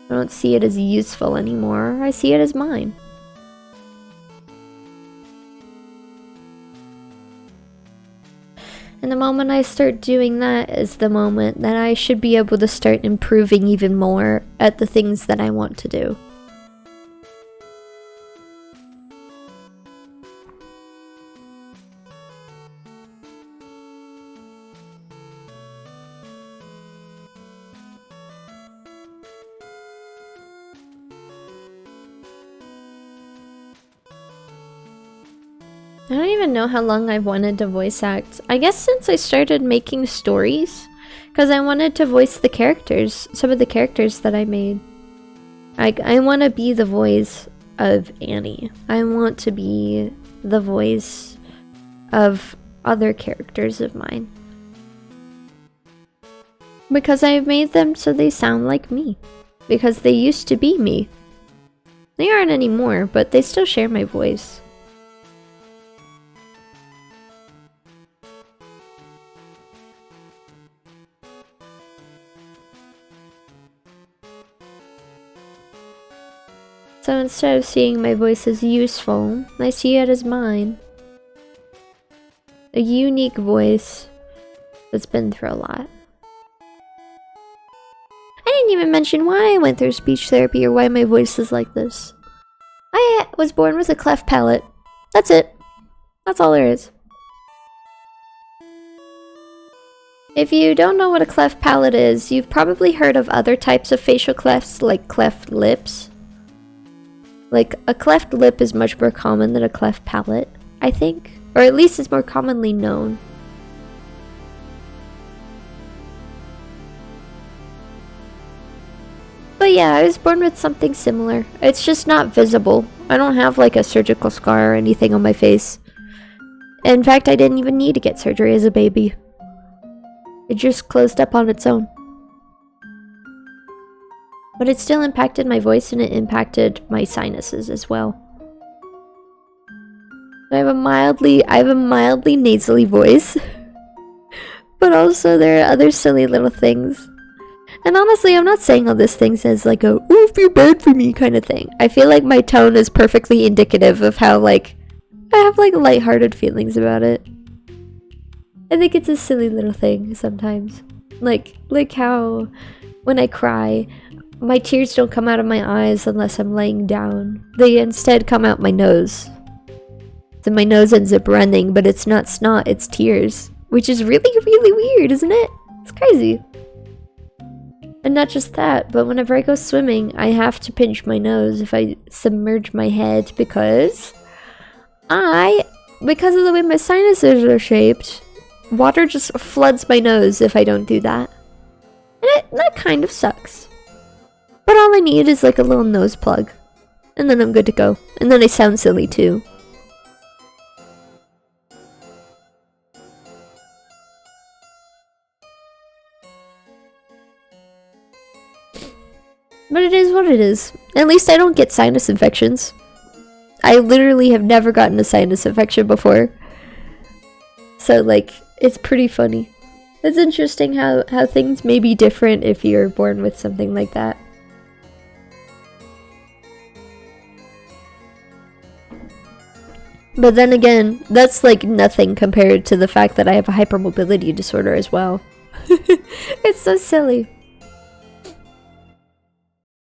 I don't see it as useful anymore. I see it as mine. And the moment I start doing that is the moment that I should be able to start improving even more at the things that I want to do. I don't even know how long I've wanted to voice act. I guess since I started making stories, because I wanted to voice the characters, some of the characters that I made. I want to be the voice of Annie. I want to be the voice of other characters of mine. Because I've made them so they sound like me. Because they used to be me. They aren't anymore, but they still share my voice. So instead of seeing my voice as useful, I see it as mine. A unique voice that's been through a lot. I didn't even mention why I went through speech therapy or why my voice is like this. I was born with a cleft palate. That's it. That's all there is. If you don't know what a cleft palate is, you've probably heard of other types of facial clefts like cleft lips. Like, a cleft lip is much more common than a cleft palate, I think. Or at least it's more commonly known. But yeah, I was born with something similar. It's just not visible. I don't have like a surgical scar or anything on my face. In fact, I didn't even need to get surgery as a baby. It just closed up on its own. But it still impacted my voice and it impacted my sinuses as well. I have a mildly nasally voice. But also there are other silly little things. And honestly, I'm not saying all these things as like a, oh, feel bad for me kind of thing. I feel like my tone is perfectly indicative of how like, I have like lighthearted feelings about it. I think it's a silly little thing sometimes. Like how when I cry, my tears don't come out of my eyes unless I'm laying down. They instead come out my nose. So my nose ends up running, but it's not snot, it's tears. Which is really, really weird, isn't it? It's crazy. And not just that, but whenever I go swimming, I have to pinch my nose if I submerge my head because of the way my sinuses are shaped, water just floods my nose if I don't do that. And that kind of sucks. But all I need is like a little nose plug. And then I'm good to go. And then I sound silly too. But it is what it is. At least I don't get sinus infections. I literally have never gotten a sinus infection before. So like, it's pretty funny. It's interesting how things may be different if you're born with something like that. But then again, that's like nothing compared to the fact that I have a hypermobility disorder as well. It's so silly.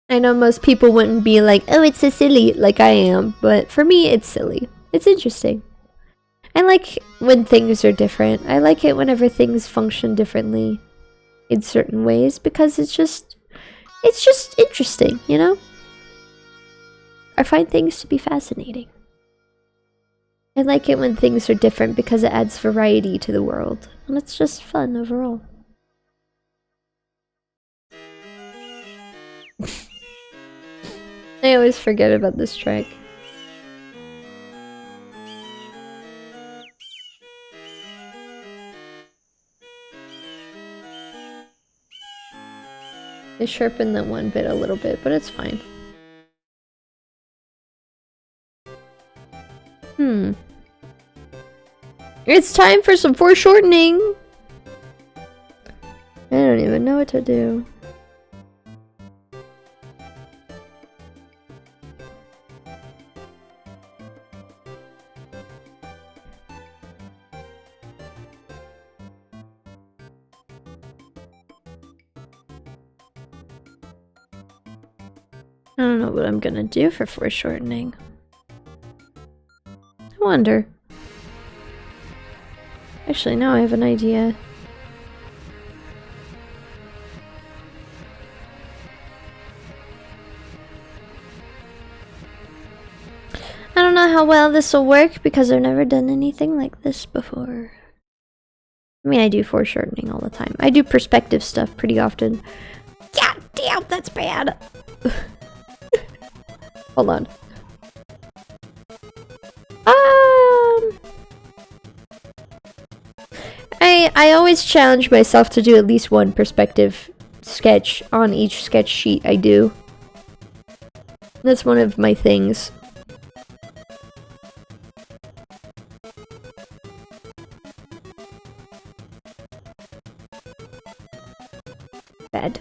I know most people wouldn't be like, oh, it's so silly, like I am, but for me, it's silly. It's interesting. I like when things are different. I like it whenever things function differently in certain ways because it's just interesting, you know? I find things to be fascinating. I like it when things are different because it adds variety to the world, and it's just fun overall. I always forget about this track. I sharpened that one bit a little bit, but it's fine. It's time for some foreshortening! I don't even know what to do. I don't know what I'm gonna do for foreshortening. I wonder. Actually, now I have an idea. I don't know how well this will work because I've never done anything like this before. I mean, I do foreshortening all the time. I do perspective stuff pretty often. God damn, that's bad! Hold on. I always challenge myself to do at least one perspective sketch on each sketch sheet I do. That's one of my things. Bad.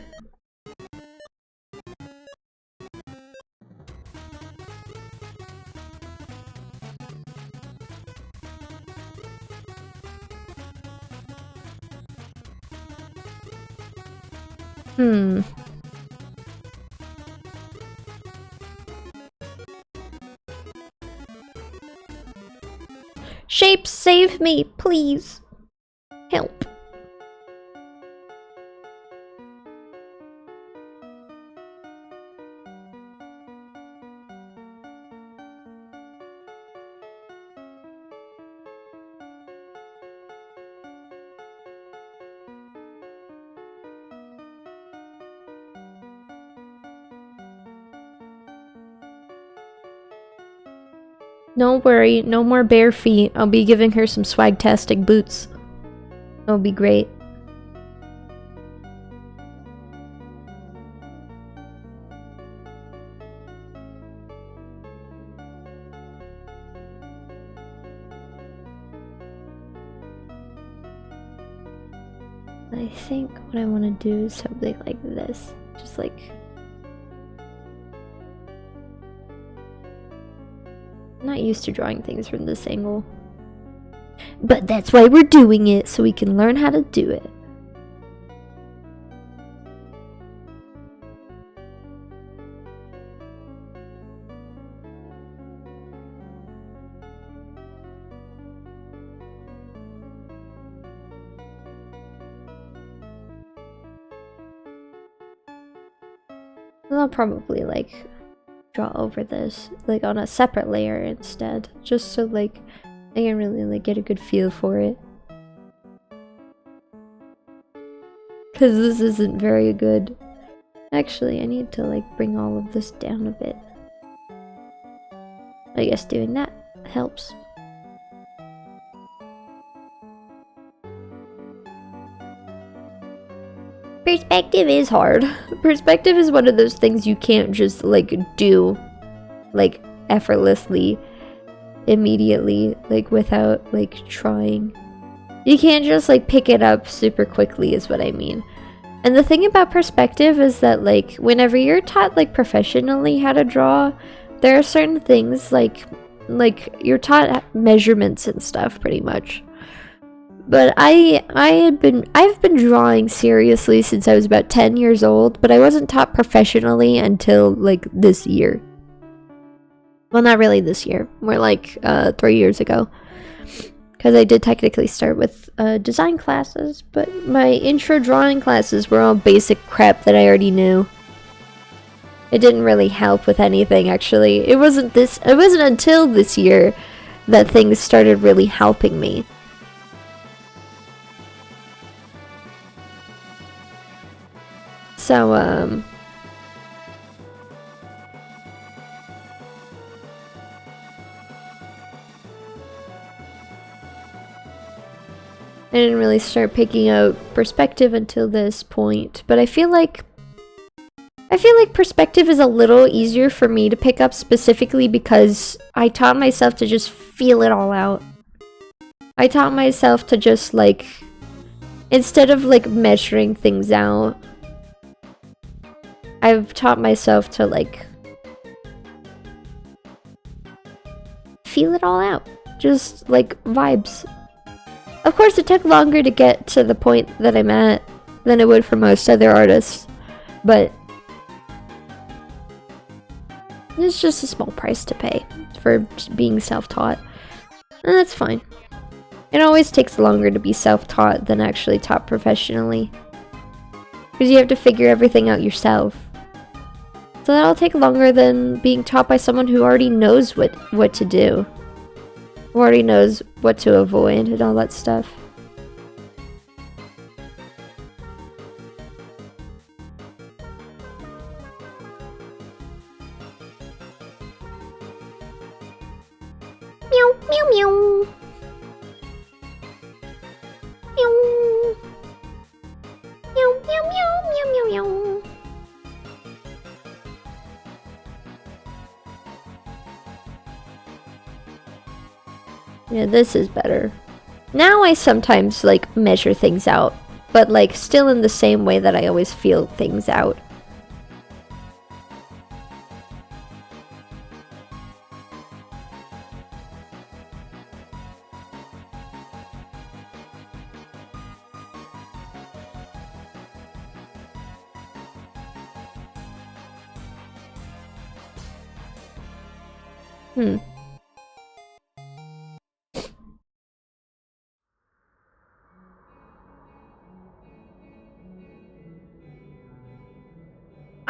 Shapes, save me, please. Help. Don't worry, no more bare feet. I'll be giving her some swagtastic boots. It'll be great. I think what I want to do is something like this. Just like... I'm not used to drawing things from this angle. But that's why we're doing it, so we can learn how to do it. I'll probably like draw over this like on a separate layer instead, just so like I can really like get a good feel for it, because this isn't very good. Actually, I need to like bring all of this down a bit. I guess doing that helps. Perspective is hard. Perspective is one of those things you can't just like do like effortlessly immediately, like without like trying. You can't just like pick it up super quickly is what I mean. And the thing about perspective is that like whenever you're taught like professionally how to draw, there are certain things like like, you're taught measurements and stuff pretty much. But I've been drawing seriously since I was about 10 years old, but I wasn't taught professionally until like this year. Well, not really this year, more like 3 years ago. Because I did technically start with design classes, but my intro drawing classes were all basic crap that I already knew. It didn't really help with anything, actually. It wasn't until this year that things started really helping me. So, I didn't really start picking out perspective until this point, but I feel like perspective is a little easier for me to pick up specifically because I taught myself to just feel it all out. I taught myself to just like, instead of like measuring things out, I've taught myself to like feel it all out. Just like vibes. Of course, it took longer to get to the point that I'm at than it would for most other artists, but it's just a small price to pay for being self-taught, and that's fine. It always takes longer to be self-taught than actually taught professionally, because you have to figure everything out yourself. So that'll take longer than being taught by someone who already knows what to do. Who already knows what to avoid and all that stuff. Meow, meow, meow. Meow. Meow, meow, meow, meow, meow, meow. Yeah, this is better. Now I sometimes, like, measure things out, but, like, still in the same way that I always feel things out.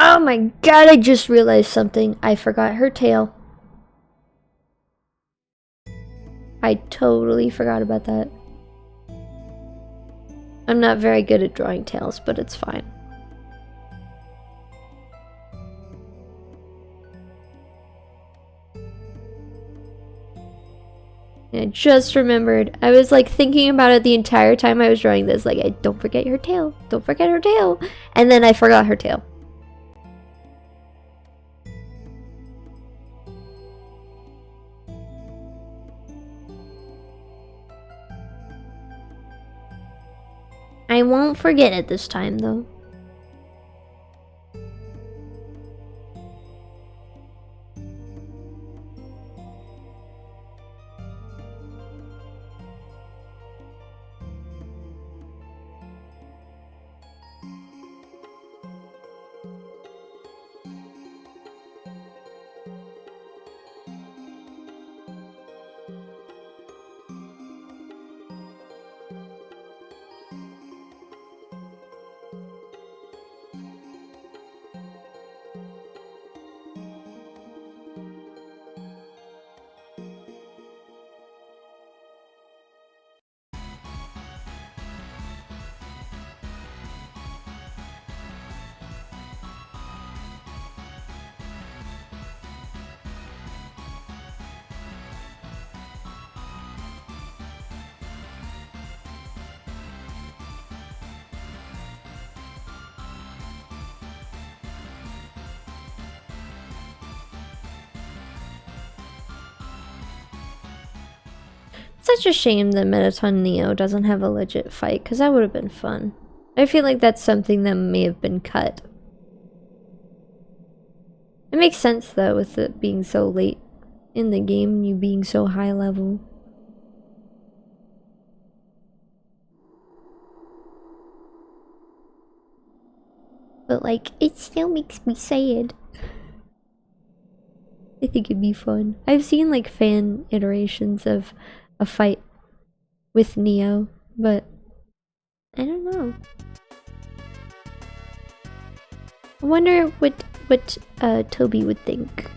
Oh my god, I just realized something. I forgot her tail. I totally forgot about that. I'm not very good at drawing tails, but it's fine. I just remembered. I was like thinking about it the entire time I was drawing this. Like, don't forget her tail. Don't forget her tail. And then I forgot her tail. I won't forget it this time, though. Such a shame that Mettaton Neo doesn't have a legit fight, because that would have been fun. I feel like that's something that may have been cut. It makes sense, though, with it being so late. in the game, you being so high level. But like, it still makes me sad. I think it'd be fun. I've seen like fan iterations of a fight with Neo, but I don't know. I wonder what Toby would think.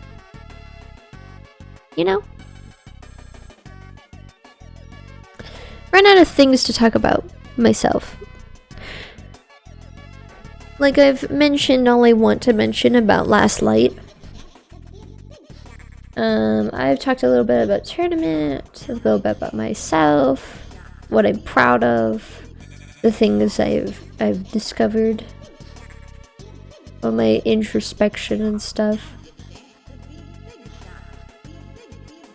You know? Run out of things to talk about myself. Like I've mentioned all I want to mention about Last Light. I've talked a little bit about tournament, a little bit about myself, what I'm proud of, the things I've discovered, all my introspection and stuff.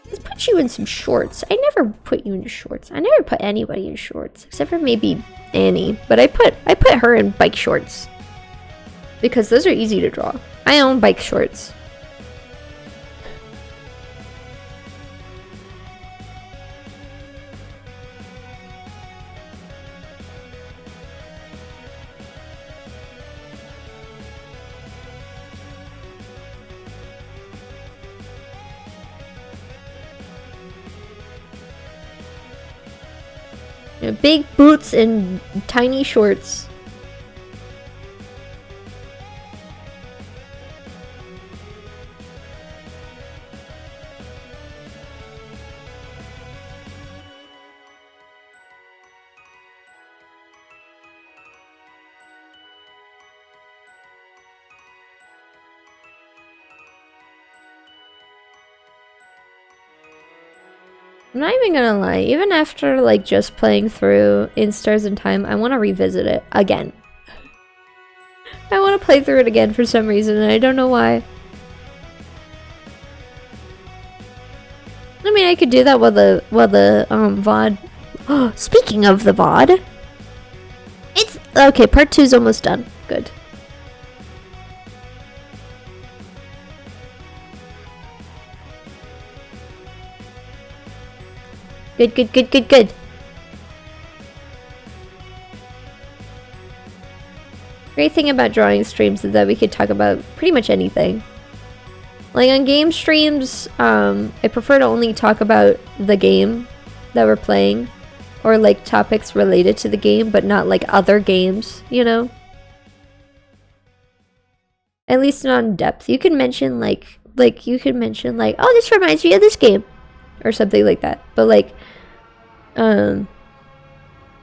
Let's put you in some shorts. I never put you in shorts. I never put anybody in shorts, except for maybe Annie. But I put her in bike shorts because those are easy to draw. I own bike shorts. You know, big boots and tiny shorts. I'm not even gonna lie, even after like just playing through In Stars in Time, I want to revisit it again. I want to play through it again for some reason, and I don't know why. I mean, I could do that while the VOD. Oh, speaking of the VOD, it's okay. Part 2 is almost done. Good. Good. Great thing about drawing streams is that we could talk about pretty much anything. Like on game streams, I prefer to only talk about the game that we're playing, or like topics related to the game, but not like other games, you know? At least not in depth. You can mention like you could mention like, oh, this reminds me of this game, or something like that. But like, no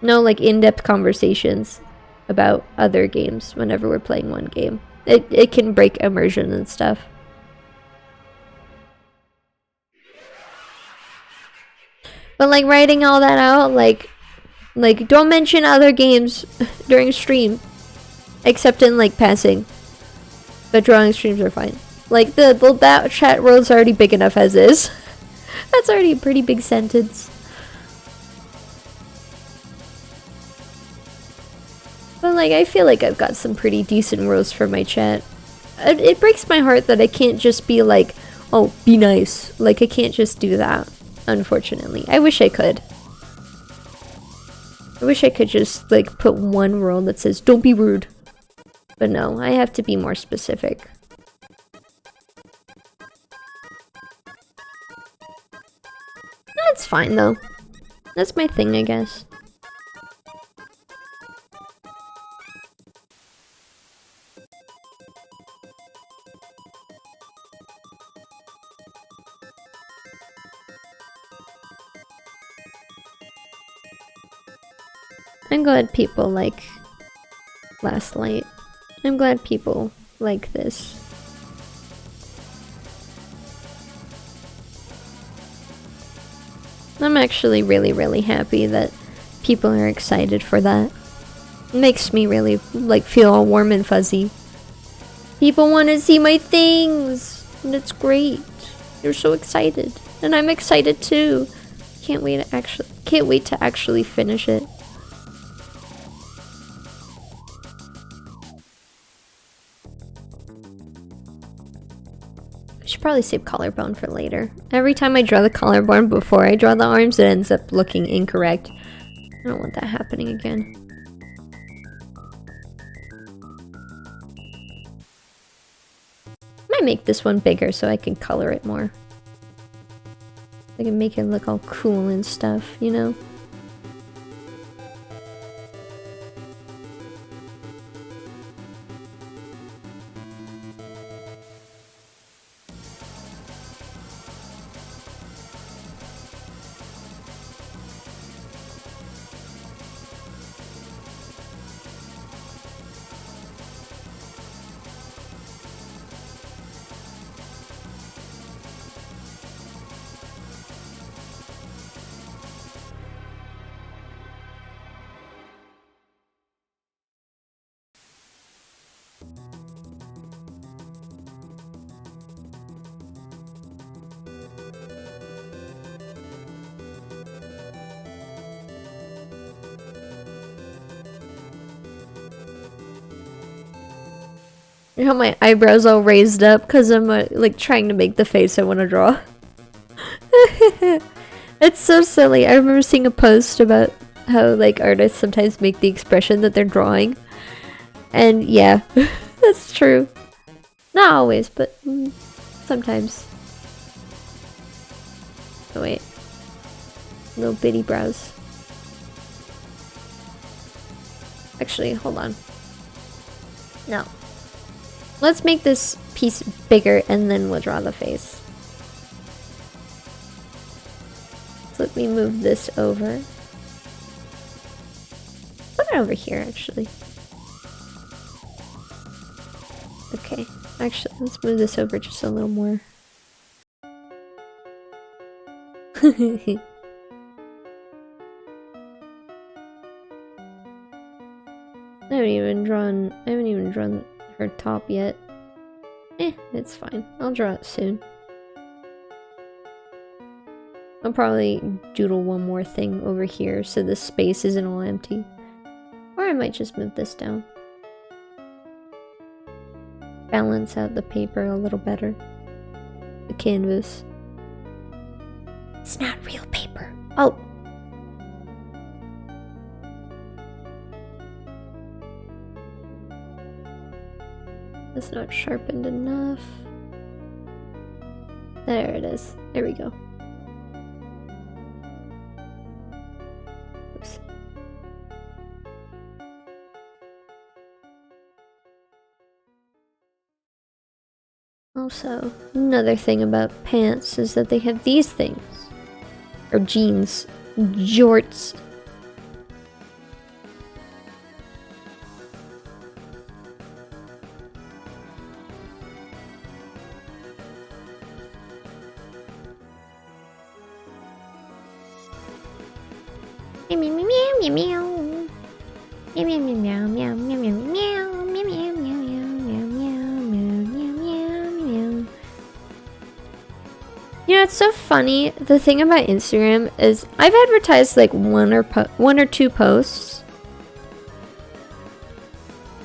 like in-depth conversations about other games whenever we're playing one game. It can break immersion and stuff. But like writing all that out, like don't mention other games during stream, except in like passing. But drawing streams are fine. Like that chat world's already big enough as is. That's already a pretty big sentence. But like I feel like I've got some pretty decent rules for my chat. It breaks my heart that I can't just be like, oh, be nice. Like I can't just do that, unfortunately. I wish I could. I wish I could just like put one rule that says don't be rude. But no, I have to be more specific. That's fine though. That's my thing, I guess. I'm glad people like Last Light. I'm glad people like this. I'm actually really happy that people are excited for that. It makes me really like feel all warm and fuzzy. People want to see my things, and it's great. They're so excited, and I'm excited too. Can't wait to actually finish it. should probably save collarbone for later. Every time I draw the collarbone before I draw the arms, it ends up looking incorrect. I don't want that happening again. Might make this one bigger so I can color it more. I can make it look all cool and stuff, you know? You know, my eyebrows all raised up because I'm like trying to make the face I want to draw. It's so silly. I remember seeing a post about how like artists sometimes make the expression that they're drawing. And yeah, that's true. Not always, but sometimes. Oh wait. Little bitty brows. Actually, hold on. No. Let's make this piece bigger and then we'll draw the face. So let me move this over. Put it over here, actually. Okay. Actually, let's move this over just a little more. I haven't even drawn her top yet. It's fine. I'll draw it soon. I'll probably doodle one more thing over here so the space isn't all empty. Or I might just move this down. Balance out the paper a little better. The canvas. It's not real paper. Oh! It's not sharpened enough. There it is. There we go. Oops. Also, another thing about pants is that they have these things. Or jeans. Jorts. You know, it's so funny. The thing about Instagram is I've advertised like one or two posts,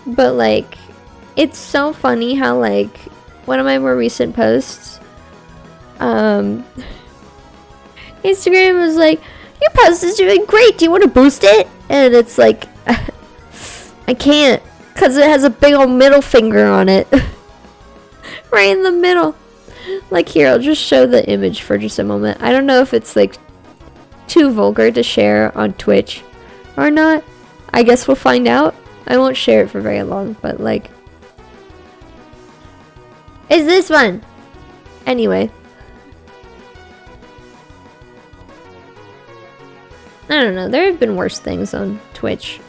but like it's so funny how like one of my more recent posts, Instagram was like, "Your post is doing great. Do you want to boost it?" And it's like, I can't, because it has a big old middle finger on it. Right in the middle. Like here, I'll just show the image for just a moment. I don't know if it's like too vulgar to share on Twitch or not. I guess we'll find out. I won't share it for very long, but like... Is this one? Anyway. I don't know, there have been worse things on Twitch.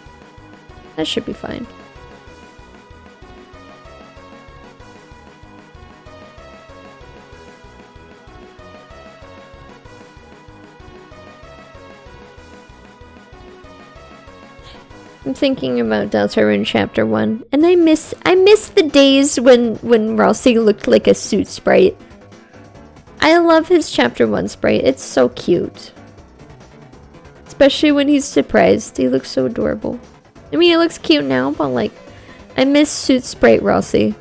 That should be fine. I'm thinking about Deltarune Chapter 1, and I miss the days when Ralsei looked like a suit sprite. I love his Chapter 1 sprite, it's so cute. Especially when he's surprised, he looks so adorable. I mean, he looks cute now, but like, I miss suit sprite Ralsei.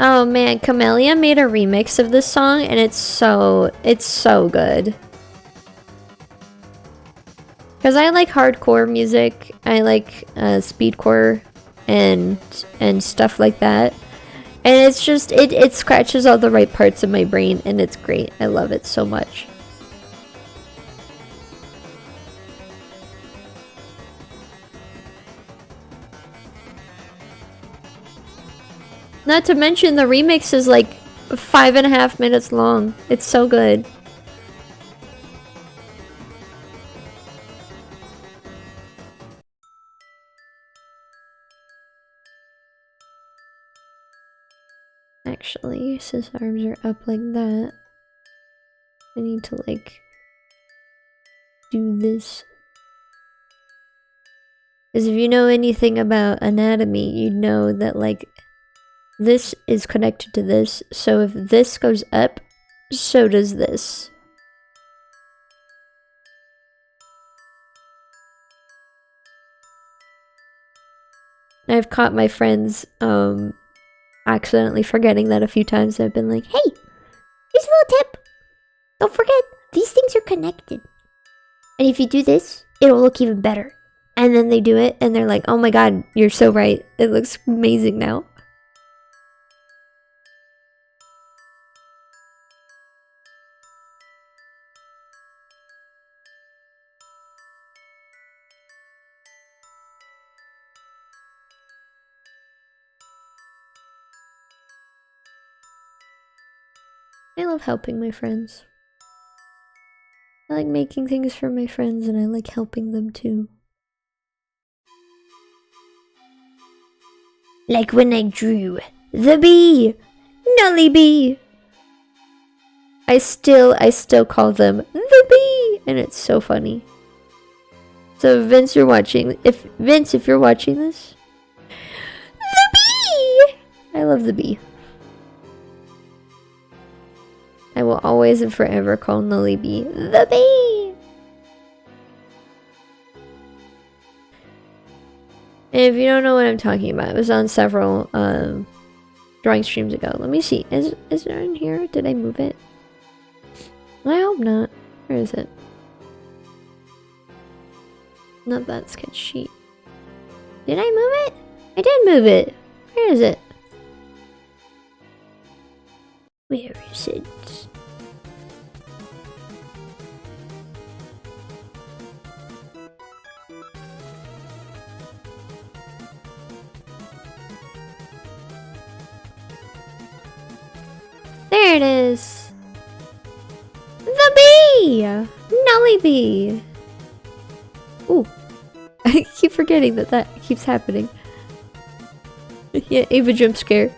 Oh man, Camellia made a remix of this song and it's so good. Cause I like hardcore music, I like speedcore and stuff like that. And it's just, it scratches all the right parts of my brain and it's great. I love it so much. Not to mention the remix is like 5.5 minutes long. It's so good. Actually, since arms are up like that, I need to like do this. Because if you know anything about anatomy, you'd know that like this is connected to this. So if this goes up, so does this. I've caught my friends accidentally forgetting that a few times. I've been like, hey, here's a little tip. Don't forget, these things are connected. And if you do this, it'll look even better. And then they do it and they're like, oh my god, you're so right. It looks amazing now. I love helping my friends. I like making things for my friends and I like helping them too. Like when I drew the bee! Nully bee! I still call them the bee! And it's so funny. So Vince, you're watching. If you're watching this, the bee! I love the bee. I will always and forever call Nully Bee the bee! And if you don't know what I'm talking about, it was on several drawing streams ago. Let me see. Is it in here? Did I move it? I hope not. Where is it? Not that sketch sheet. Did I move it? I did move it. Where is it? Where is it? There it is! The bee! Nully bee! Ooh. I keep forgetting that keeps happening. Yeah, Ava jump scare.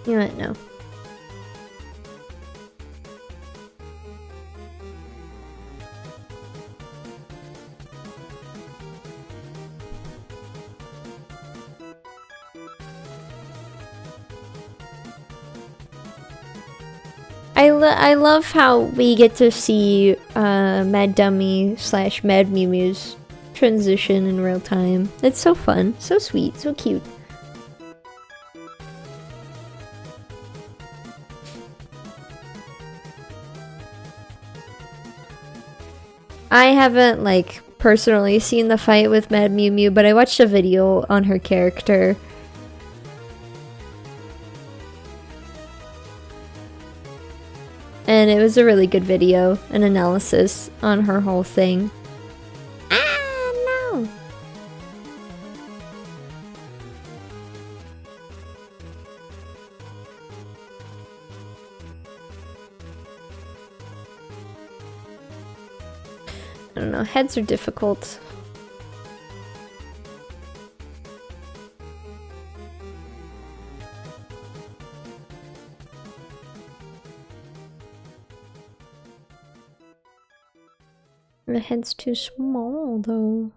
You might know. I love how we get to see Mad Dummy / Mad Mew Mew's transition in real time. It's so fun, so sweet, so cute. I haven't like personally seen the fight with Mad Mew Mew, but I watched a video on her character. And it was a really good video, an analysis on her whole thing. Ah, no! I don't know, heads are difficult. The head's too small though.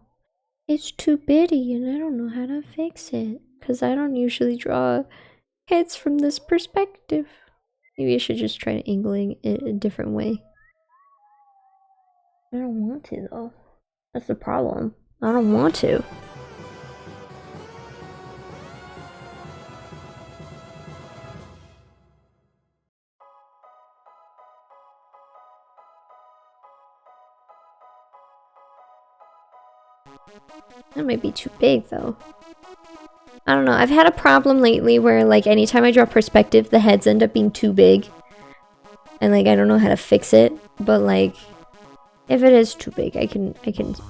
It's too bitty and I don't know how to fix it. Because I don't usually draw heads from this perspective. Maybe I should just try angling it a different way. I don't want to though. That's the problem. I don't want to. That might be too big though. I don't know. I've had a problem lately where like anytime I draw perspective, the heads end up being too big. And like I don't know how to fix it, but like if it is too big, I can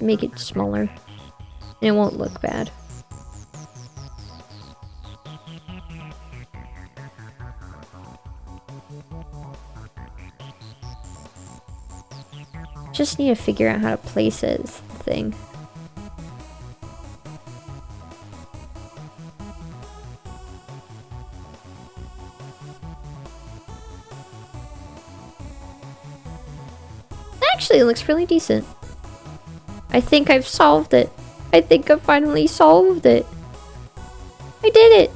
make it smaller. And it won't look bad. Just need to figure out how to place it is the thing. Actually, it looks really decent. I think I've solved it. I think I finally solved it. I did it!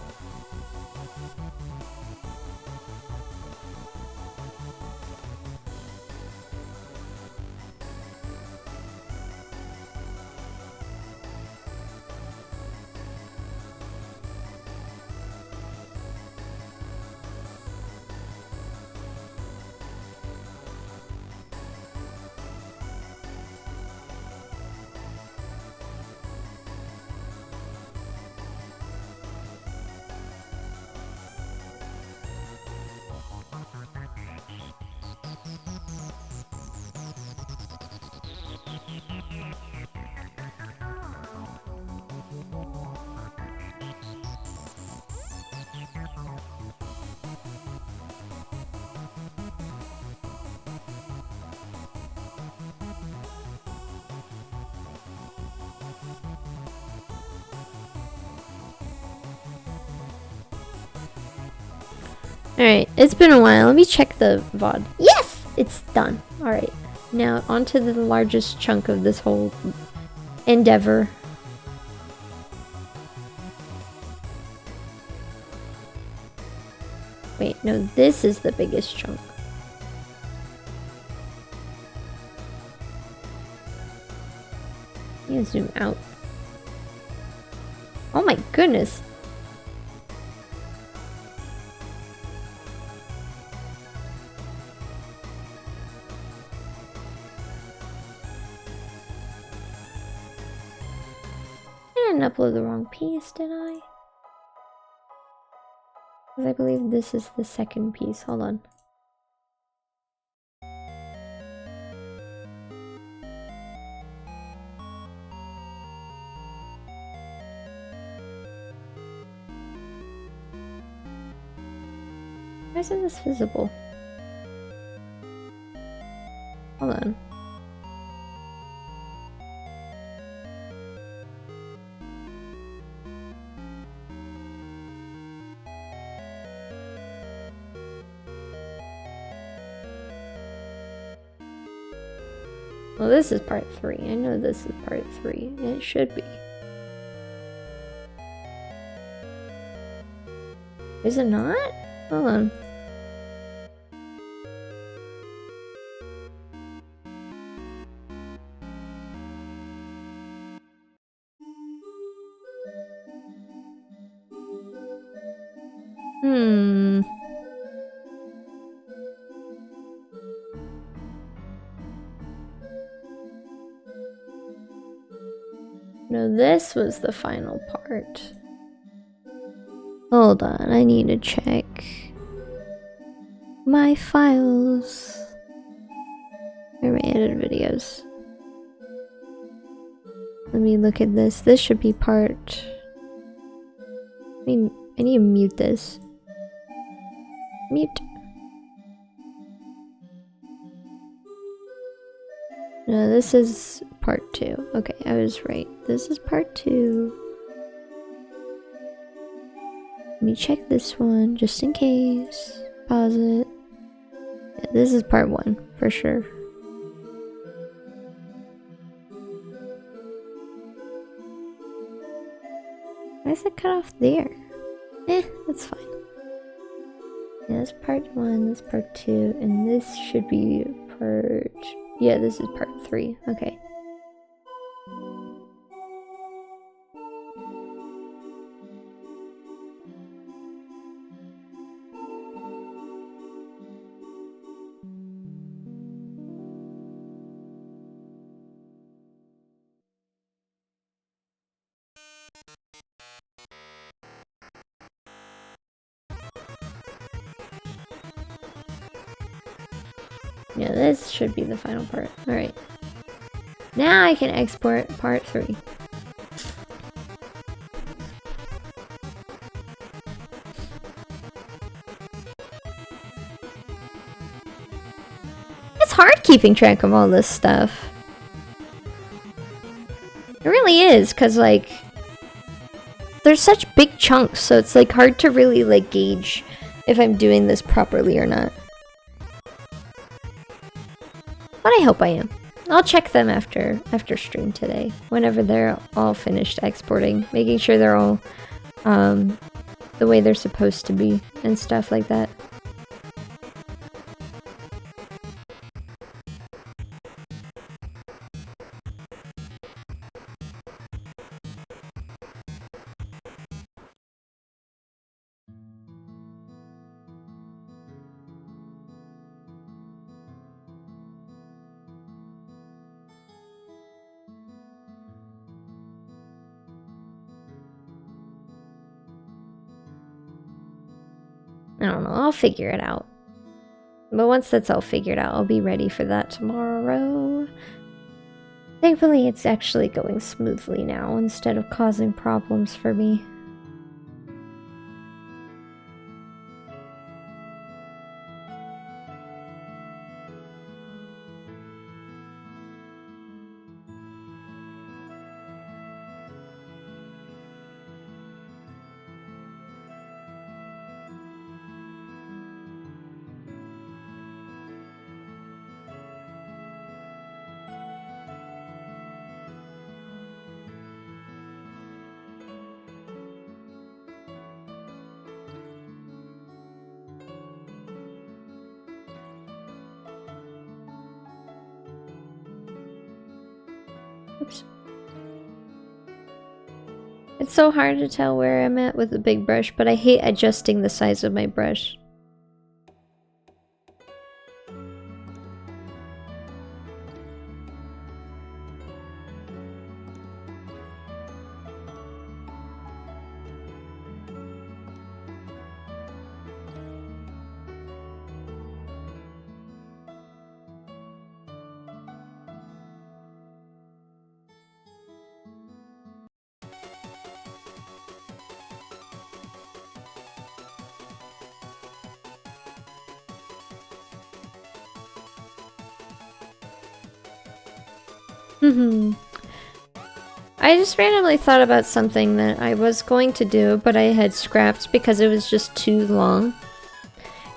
Alright, it's been a while. Let me check the VOD. Yes! It's done. Alright. Now, onto the largest chunk of this whole endeavor. Wait, no, this is the biggest chunk. I'm gonna zoom out. Oh my goodness! I didn't upload the wrong piece, did I? Because I believe this is the second piece. Hold on. Why isn't this visible? Hold on. Well, this is part 3. I know this is part 3. It should be. Is it not? Hold on. No, this was the final part. Hold on, I need to check my files. Where are my edited videos? Let me look at this. This should be part... I need to mute this. Mute. No, this is part 2. Okay, I was right. This is part 2. Let me check this one just in case. Pause it. Yeah, this is part 1 for sure. Why is it cut off there? That's fine. Yeah, that's part 1, this part 2, and this should be part... Yeah, this is part 3. Okay. Yeah, this should be the final part. Alright. Now I can export part 3. It's hard keeping track of all this stuff. It really is, because, like, there's such big chunks, so it's, like, hard to really, like, gauge if I'm doing this properly or not. But I hope I am. I'll check them after stream today, whenever they're all finished exporting, making sure they're all the way they're supposed to be and stuff like that. I don't know, I'll figure it out. But once that's all figured out, I'll be ready for that tomorrow. Thankfully, it's actually going smoothly now instead of causing problems for me. Oops. It's so hard to tell where I'm at with the big brush, but I hate adjusting the size of my brush. I just randomly thought about something that I was going to do, but I had scrapped because it was just too long.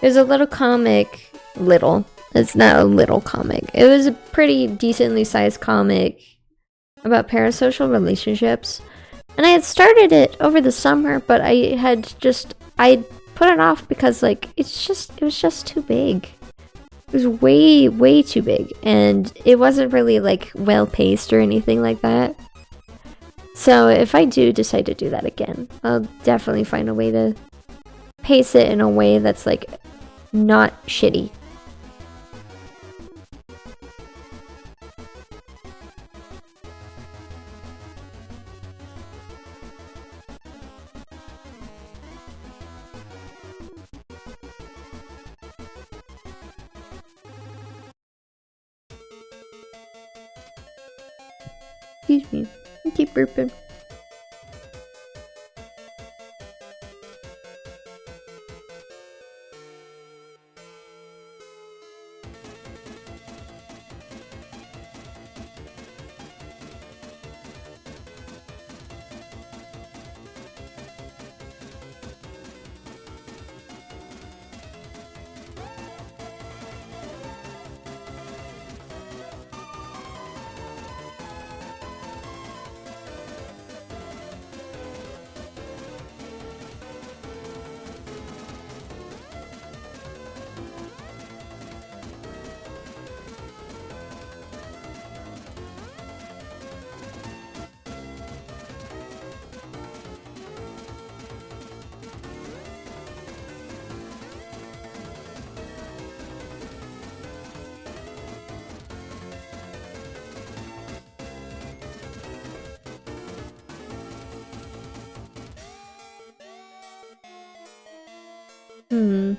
It was a little comic. Little. It's not a little comic. It was a pretty decently sized comic about parasocial relationships. And I had started it over the summer, but I put it off because, like, it was just too big. It was way too big, and it wasn't really, like, well paced or anything like that. So if I do decide to do that again, I'll definitely find a way to pace it in a way that's, like, not shitty. Excuse me. I keep burping. Hmm.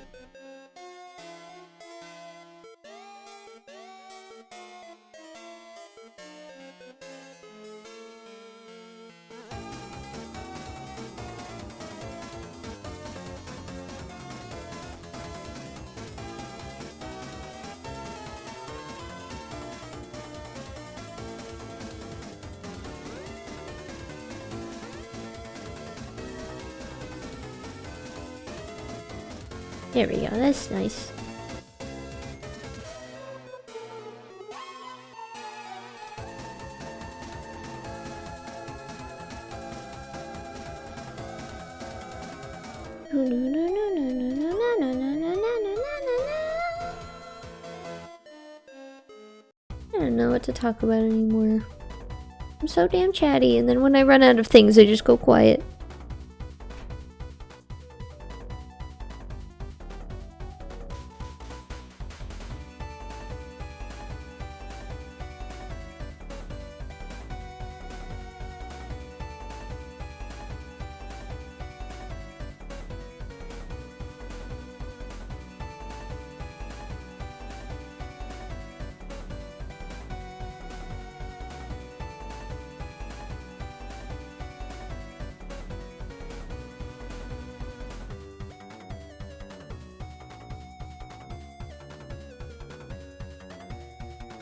There we go, that's nice. I don't know what to talk about anymore. I'm so damn chatty, and then when I run out of things, I just go quiet.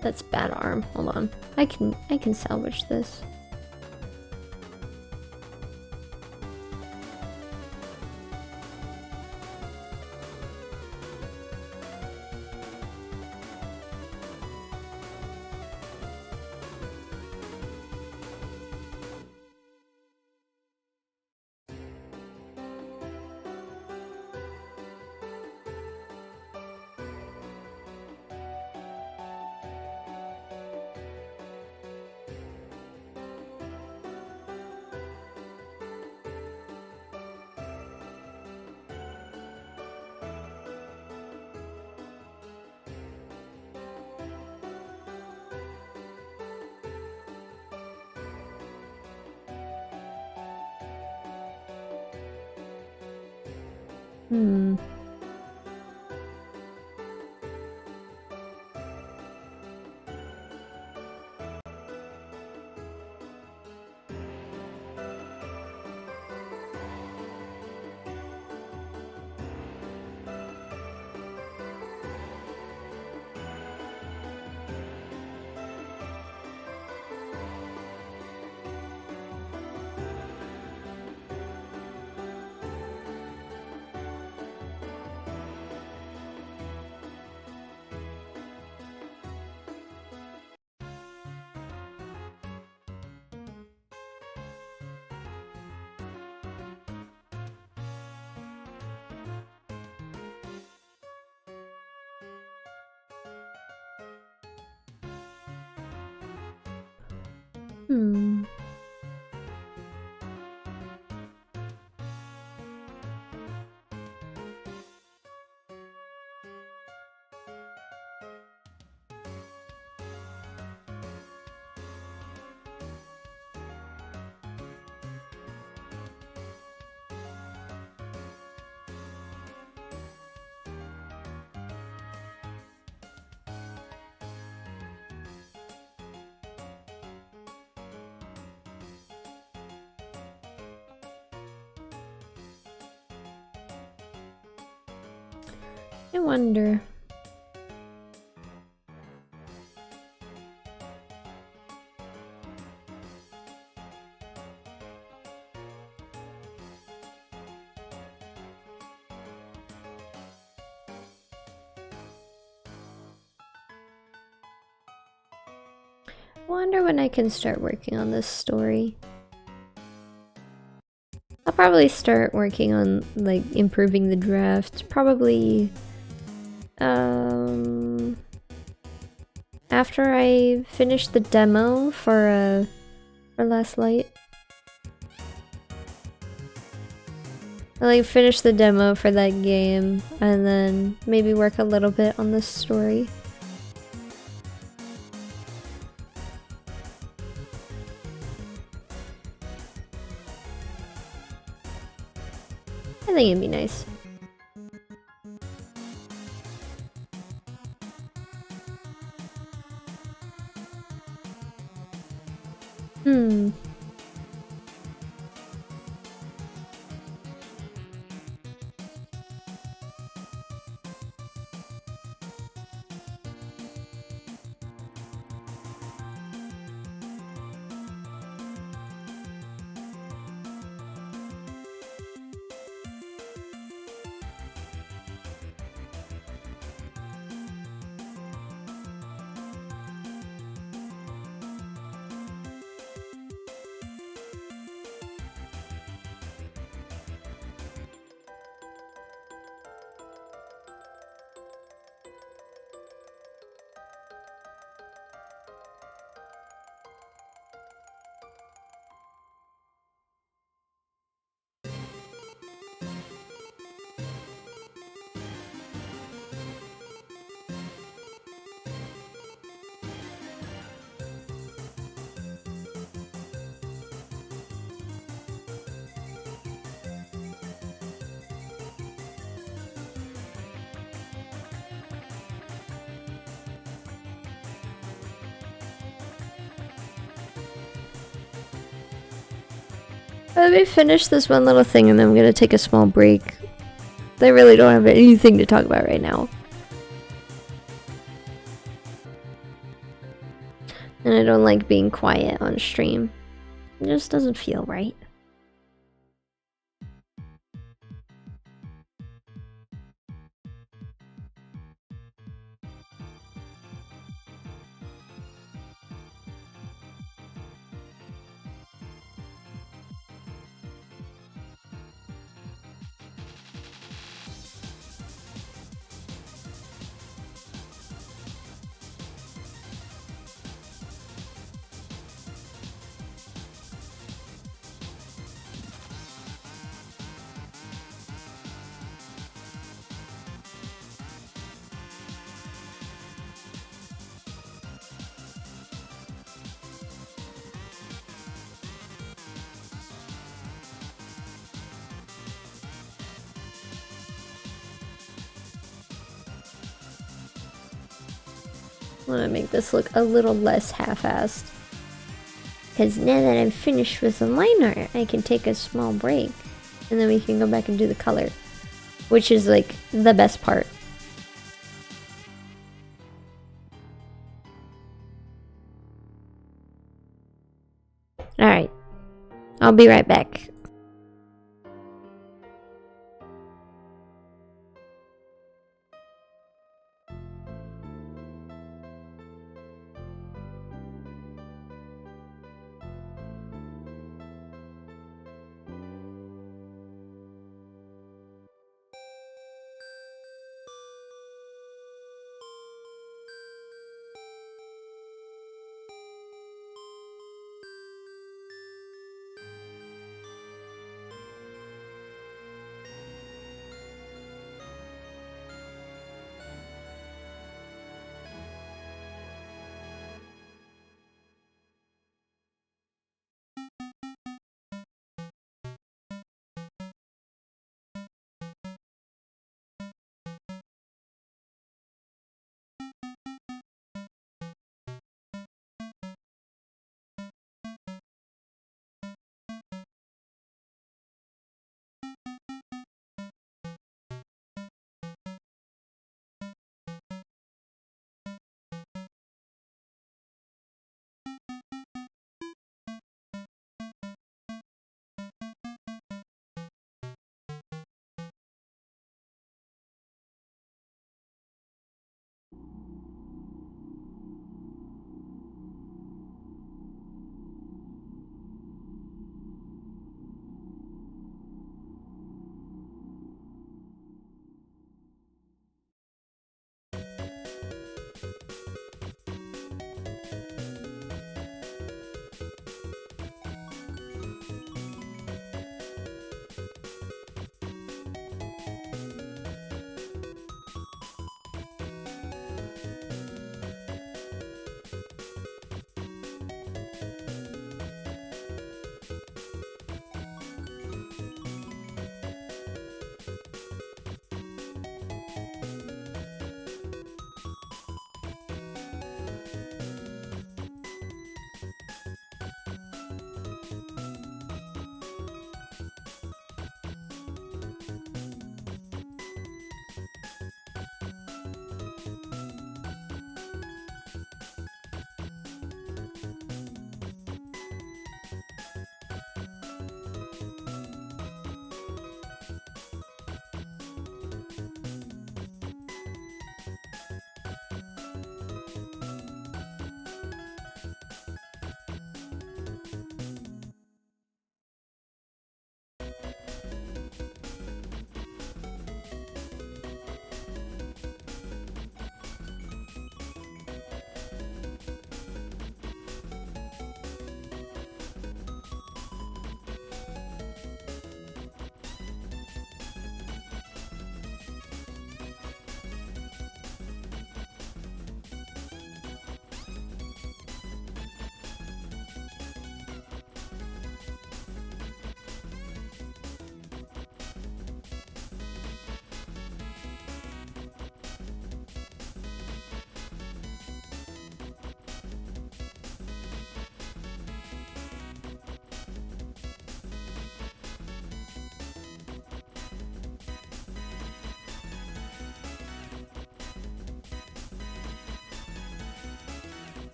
That's bad arm. Hold on. I can salvage this. Hmm. Hmm. I wonder. Wonder when I can start working on this story. I'll probably start working on like improving the draft. Probably after I finish the demo for Last Light. I'll like finish the demo for that game and then maybe work a little bit on this story. I think it'd be nice. Hmm. Let me finish this one little thing and then I'm gonna take a small break. I really don't have anything to talk about right now. And I don't like being quiet on stream. It just doesn't feel right. I want to make this look a little less half-assed. Because now that I'm finished with the line art, I can take a small break. And then we can go back and do the color. Which is like the best part. Alright. I'll be right back.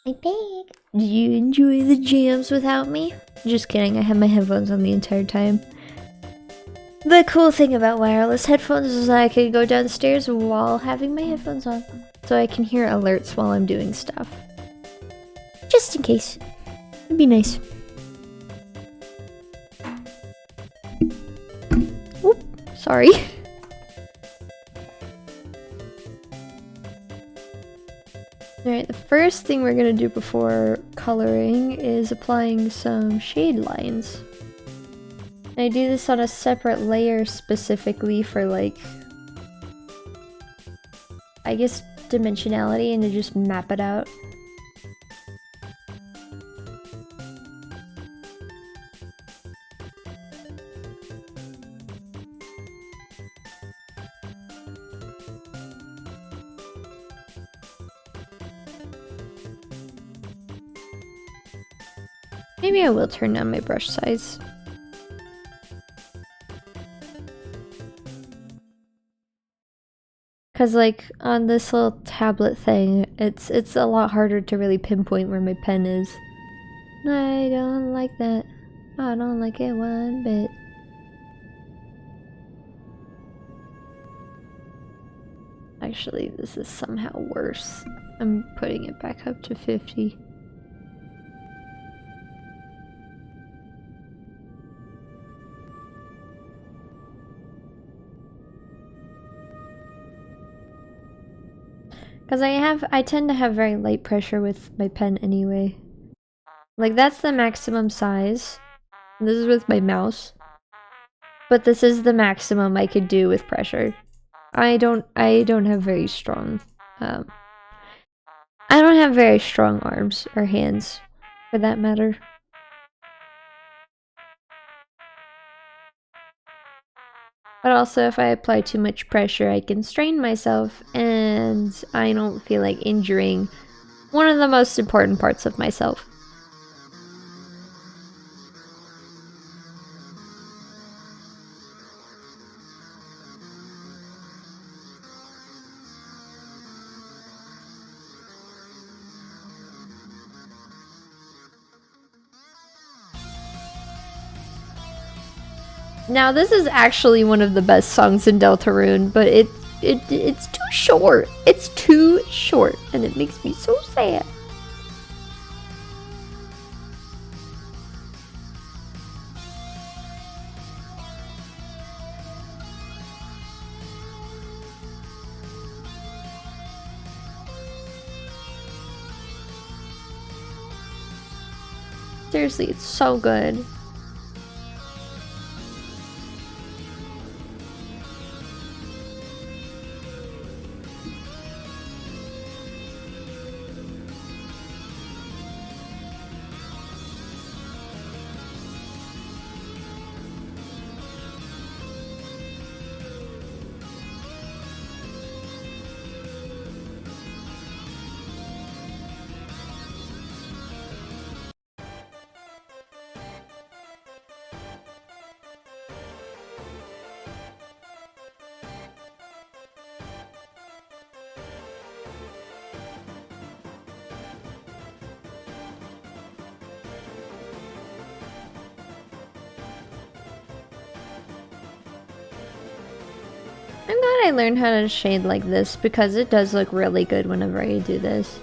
I beg. Do you enjoy the jams without me? Just kidding, I have my headphones on the entire time. The cool thing about wireless headphones is that I can go downstairs while having my headphones on. So I can hear alerts while I'm doing stuff. Just in case. It'd be nice. Oop, sorry. Alright, the first thing we're gonna do before coloring is applying some shade lines. I do this on a separate layer specifically for, like, I guess dimensionality, and to just map it out. Maybe I will turn down my brush size. Cause like on this little tablet thing, it's a lot harder to really pinpoint where my pen is. I don't like that. I don't like it one bit. Actually, this is somehow worse. I'm putting it back up to 50. Because I tend to have very light pressure with my pen anyway. Like, that's the maximum size. This is with my mouse. But this is the maximum I could do with pressure. I don't have very strong, I don't have very strong arms or hands, for that matter. But also, if I apply too much pressure, I can strain myself, and I don't feel like injuring one of the most important parts of myself. Now, this is actually one of the best songs in Deltarune, but it's too short. It's too short, and it makes me so sad. Seriously, it's so good. I'm glad I learned how to shade like this because it does look really good whenever I do this.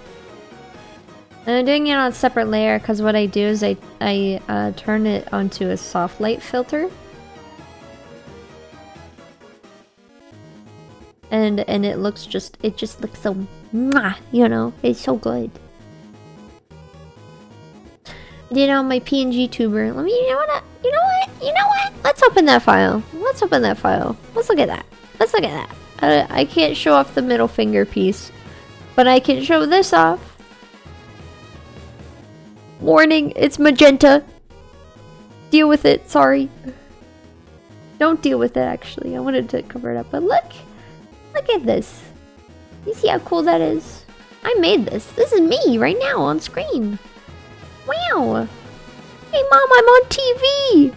And I'm doing it on a separate layer because what I do is I turn it onto a soft light filter. And it just looks so mwah, you know, it's so good. I did it on my PNG tuber. Let me, you know what? Let's open that file. Let's open that file. Let's look at that. Let's look at that. I can't show off the middle finger piece, but I can show this off. Warning, it's magenta. Deal with it, sorry. Don't deal with it, actually. I wanted to cover it up, but look at this. You see how cool that is? I made this. This is me right now on screen. Wow. Hey mom, I'm on TV.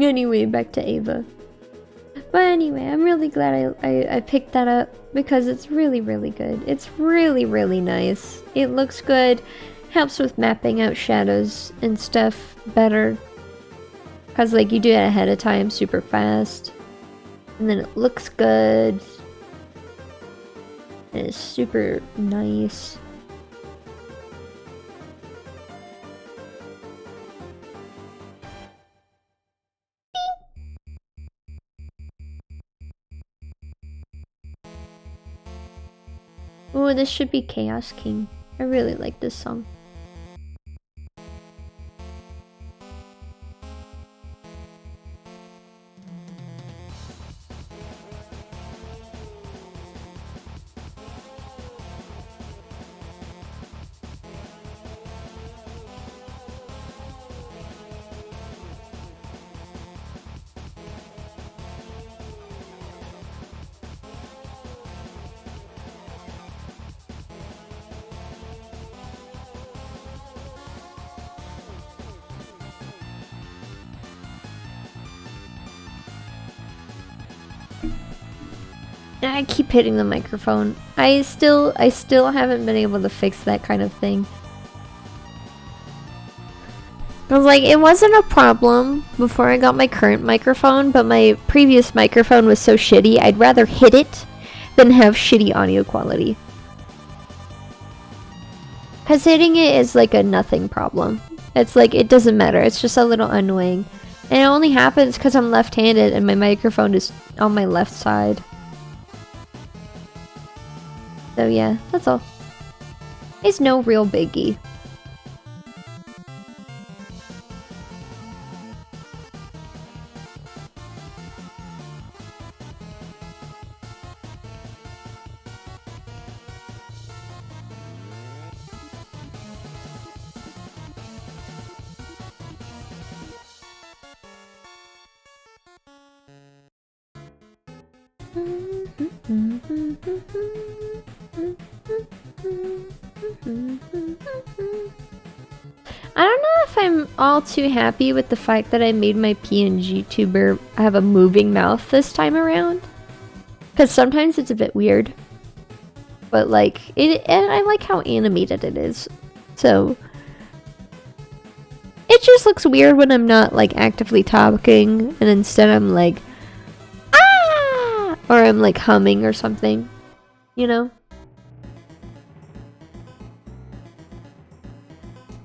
Anyway, back to Ava. But anyway, I'm really glad I picked that up because it's really, really good. It's really, really nice. It looks good. Helps with mapping out shadows and stuff better. Because, like, you do it ahead of time super fast. And then it looks good. And it's super nice. Oh, this should be Chaos King. I really like this song. I keep hitting the microphone. I still haven't been able to fix that kind of thing. I was like, it wasn't a problem before I got my current microphone, but my previous microphone was so shitty, I'd rather hit it than have shitty audio quality. Because hitting it is like a nothing problem. It's like, it doesn't matter, it's just a little annoying. And it only happens because I'm left-handed and my microphone is on my left side. So yeah, that's all. It's no real biggie. I don't know if I'm all too happy with the fact that I made my PNG tuber have a moving mouth this time around. Because sometimes it's a bit weird. But like, and I like how animated it is. So, it just looks weird when I'm not like actively talking and instead I'm like, ah! Or I'm like humming or something. You know?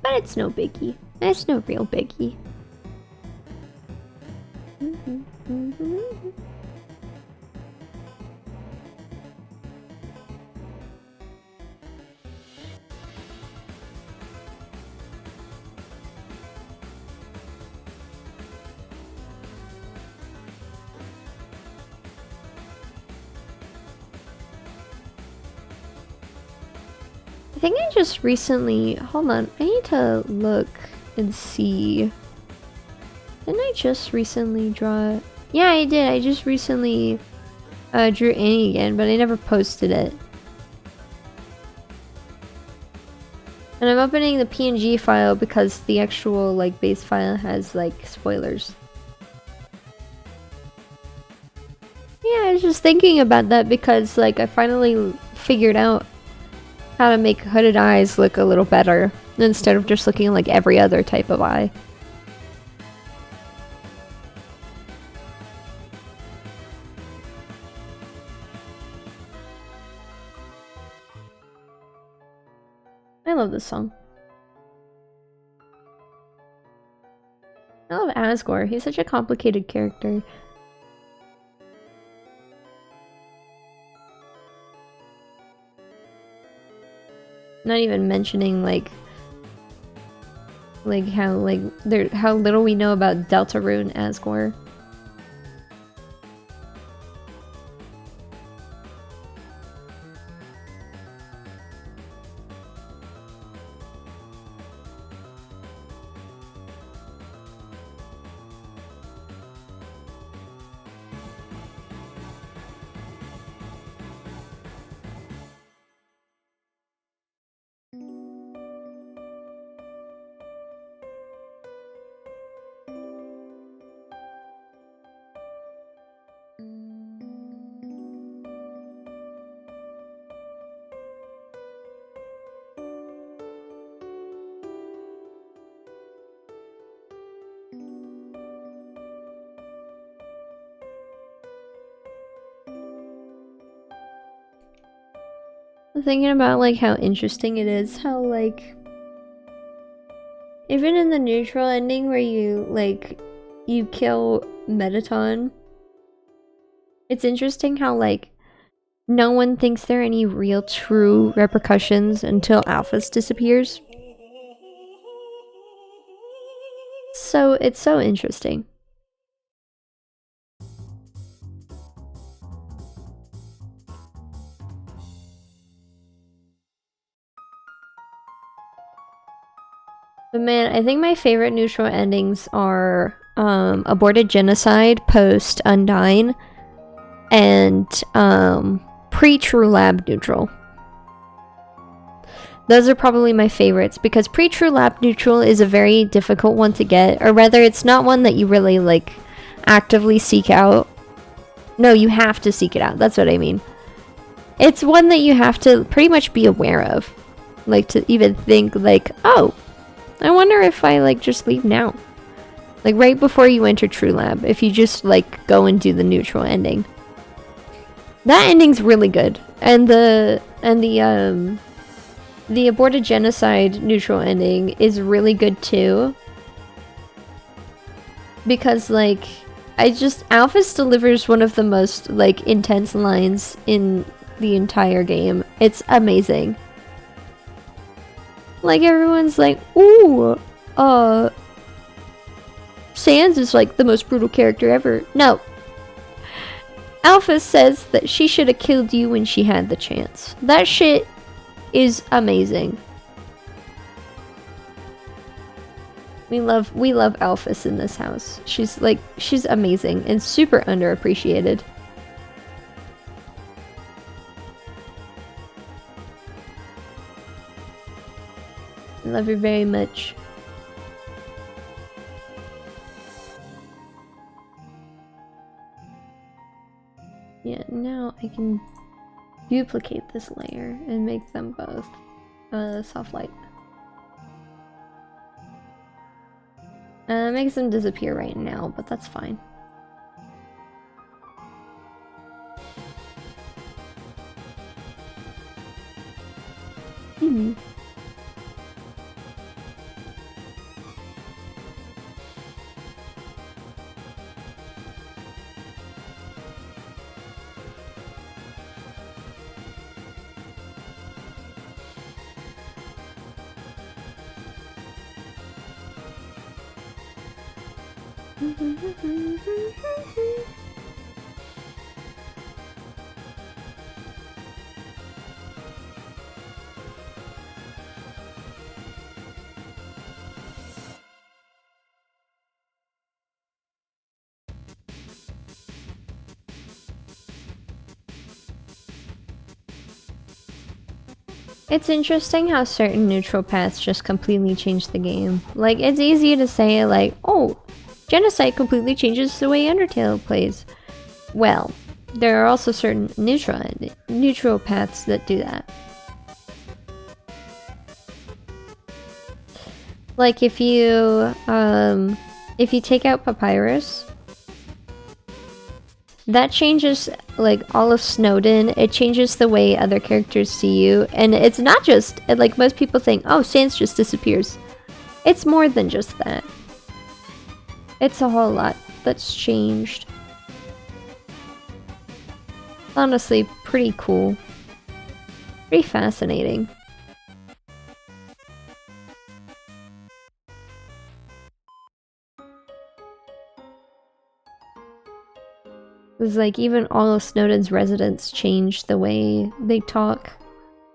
But it's no biggie. It's no real biggie. I think I just recently, hold on, I need to look and see. Didn't I just recently draw? Yeah, I did. I just recently drew Annie again, but I never posted it. And I'm opening the PNG file because the actual like base file has like spoilers. Yeah, I was just thinking about that because like I finally figured out how to make hooded eyes look a little better instead of just looking like every other type of eye. I love this song. I love Asgore. He's such a complicated character. Not even mentioning like how little we know about Deltarune Asgore. Thinking about like how interesting it is, how like even in the neutral ending where you kill Metaton, it's interesting how like no one thinks there are any real true repercussions until Alphys disappears. So it's so interesting. But man, I think my favorite neutral endings are Aborted Genocide post Undyne and pre-True Lab neutral. Those are probably my favorites because pre-True Lab neutral is a very difficult one to get, or rather it's not one that you really like actively seek out. No, you have to seek it out. That's what I mean. It's one that you have to pretty much be aware of. Like to even think like, oh, I wonder if I like just leave now. Like right before you enter True Lab, if you just like go and do the neutral ending. That ending's really good. And the Aborted Genocide neutral ending is really good too. Because like Alphys delivers one of the most like intense lines in the entire game. It's amazing. Like everyone's like, ooh, Sans is like the most brutal character ever. No. Alphys says that she should have killed you when she had the chance. That shit is amazing. We love Alphys in this house. She's amazing and super underappreciated. I love her very much. Yeah, now I can duplicate this layer and make them both soft light. Makes them disappear right now, but that's fine. It's interesting how certain neutral paths just completely change the game. Like, it's easy to say, like, oh, Genocide completely changes the way Undertale plays. Well, there are also certain neutral paths that do that. Like, if you take out Papyrus, that changes, like, all of Snowdin. It changes the way other characters see you. And it's not just, like, most people think, oh, Sans just disappears. It's more than just that. It's a whole lot that's changed. Honestly, pretty cool. Pretty fascinating. It was like even all of Snowdin's residents changed the way they talk.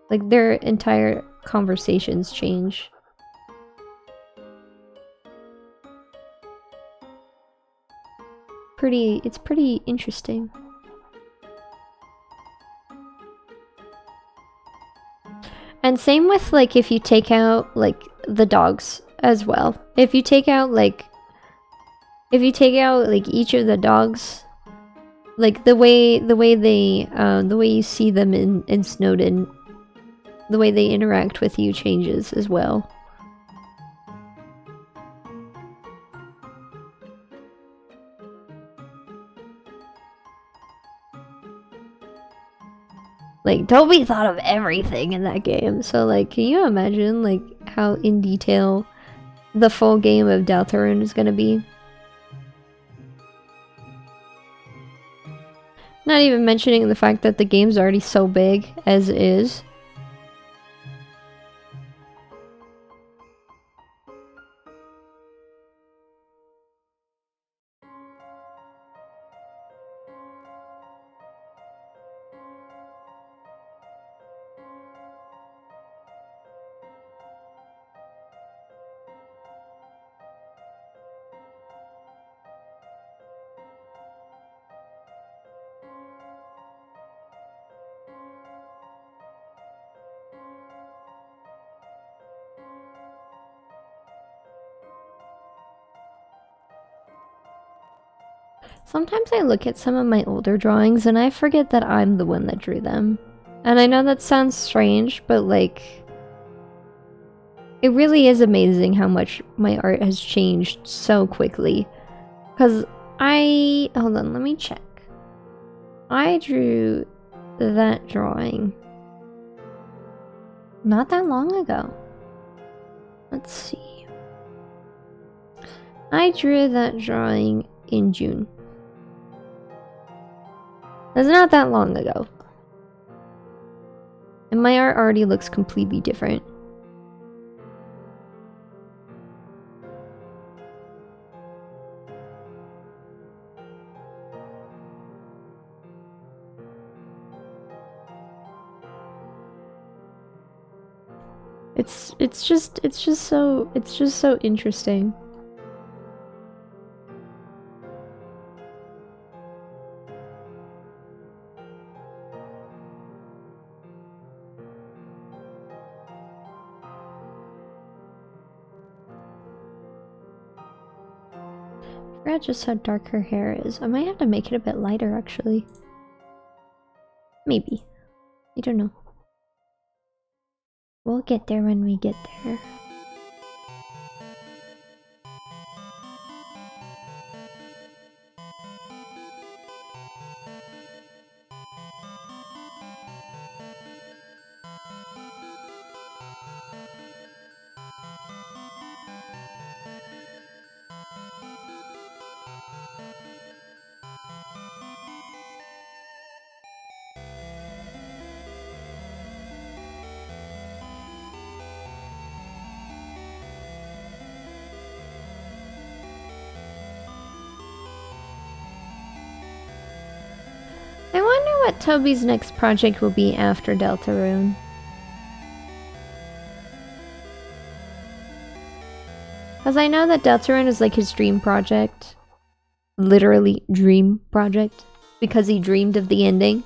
Like their entire conversations change. It's pretty interesting. And same with like if you take out like the dogs as well. If you take out like each of the dogs, like the way you see them in Snowdin, the way they interact with you changes as well. Like, Toby thought of everything in that game. So, like, can you imagine, like, how in detail the full game of Deltarune is gonna be? Not even mentioning the fact that the game's already so big as is. Sometimes I look at some of my older drawings and I forget that I'm the one that drew them. And I know that sounds strange, but like, it really is amazing how much my art has changed so quickly. Because hold on, let me check. I drew that drawing not that long ago. Let's see. I drew that drawing in June. That's not that long ago. And my art already looks completely different. It's just so interesting. I forgot just how dark her hair is. I might have to make it a bit lighter actually. Maybe. I don't know. We'll get there when we get there. I wonder what Toby's next project will be after Deltarune. Because I know that Deltarune is like his dream project. Literally dream project. Because he dreamed of the ending.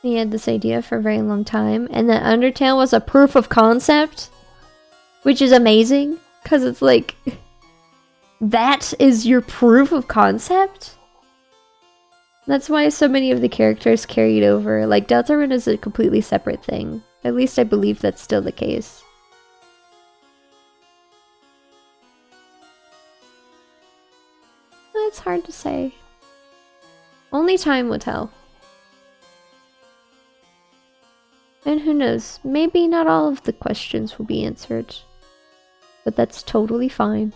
He had this idea for a very long time. And that Undertale was a proof of concept. Which is amazing. Because it's like... that is your proof of concept? That's why so many of the characters carried over. Like, Deltarune is a completely separate thing. At least I believe that's still the case. It's hard to say. Only time will tell. And who knows, maybe not all of the questions will be answered. But that's totally fine.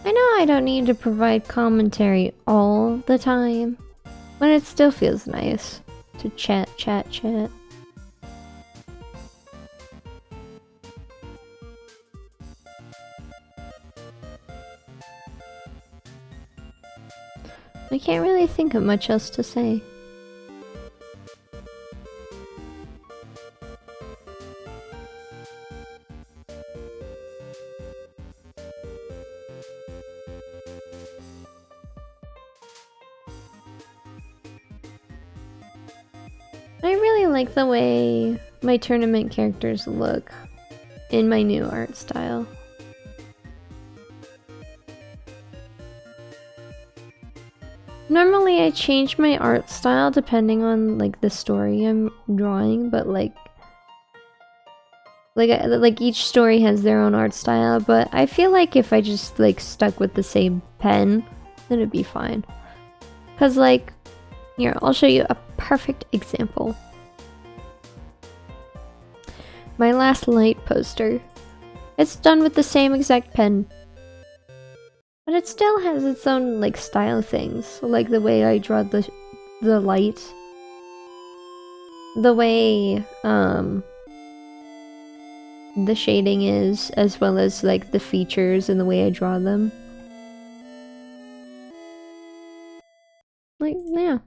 I know I don't need to provide commentary all the time, but it still feels nice to chat. I can't really think of much else to say. I really like the way my tournament characters look in my new art style. Normally I change my art style depending on like the story I'm drawing, but like each story has their own art style, but I feel like if I just like stuck with the same pen, then it'd be fine. Cause like, here, I'll show you a perfect example. My last light poster. It's done with the same exact pen. But it still has its own like style things. So, like the way I draw the light. The way the shading is, as well as like the features and the way I draw them. Like, yeah.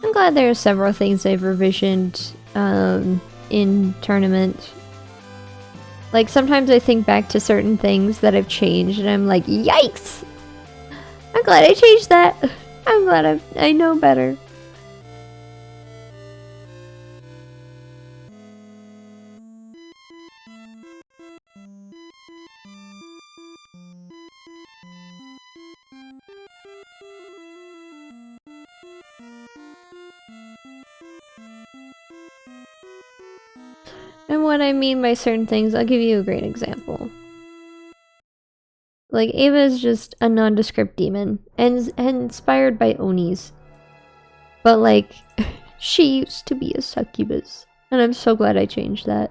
I'm glad there are several things I've revisioned in tournament. Like sometimes I think back to certain things that I've changed and I'm like, yikes! I'm glad I changed that. I'm glad I know better. And what I mean by certain things, I'll give you a great example. Like, Ava is just a nondescript demon, and inspired by Onis. But, like, she used to be a succubus, and I'm so glad I changed that.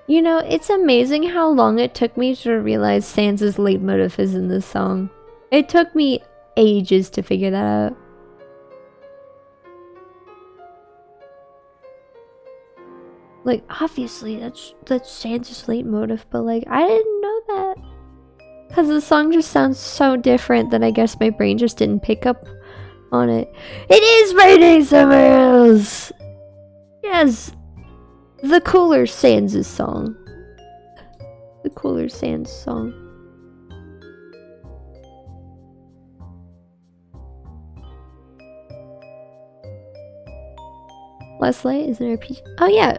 You know, it's amazing how long it took me to realize Sans' leitmotif is in this song. It took me ages to figure that out. Like, obviously, that's Sans' leitmotif, but like, I didn't know that. Because the song just sounds so different that I guess my brain just didn't pick up on it. It is raining somewhere else! Yes! The cooler Sans' song. The cooler Sans song. Last Light is an RPG. Oh yeah!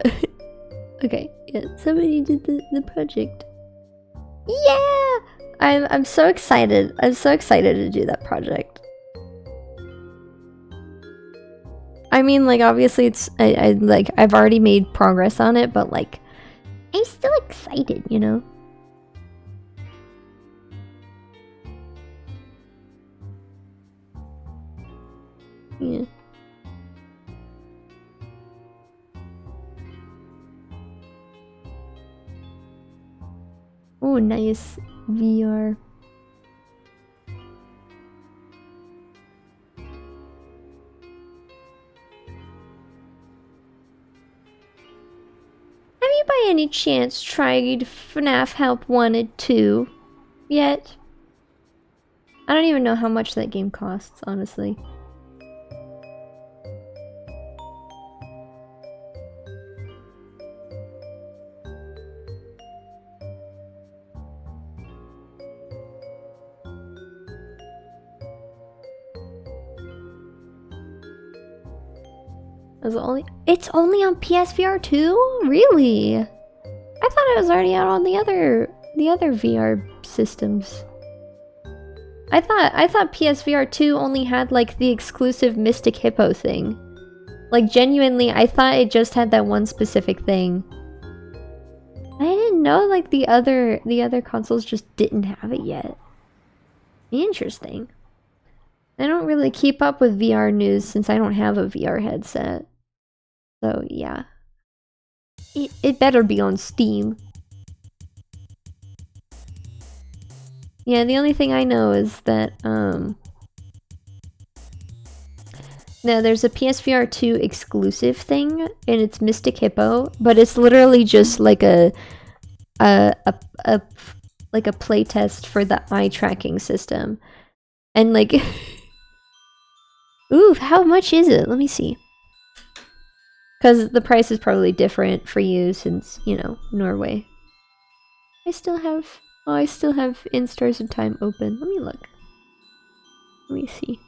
Okay, yeah, somebody did the project. Yeah! I'm so excited. I'm so excited to do that project. I mean, like, obviously it's, I've already made progress on it, but, like, I'm still excited, you know? Yeah. Oh, nice VR. Have you by any chance tried FNAF Help 1 and 2 yet? I don't even know how much that game costs, honestly. It's only on PSVR 2? Really? I thought it was already out on the other VR systems. I thought PSVR 2 only had like the exclusive Mystic Hippo thing. Like genuinely, I thought it just had that one specific thing. I didn't know like the other consoles just didn't have it yet. Interesting. I don't really keep up with VR news since I don't have a VR headset. So yeah. It better be on Steam. Yeah, the only thing I know is that no, there's a PSVR 2 exclusive thing and it's Mystic Hippo, but it's literally just like a playtest for the eye tracking system. And like ooh, how much is it? Let me see. Because the price is probably different for you since, you know, Norway. I still have In Stars and Time open. Let me look. Let me see.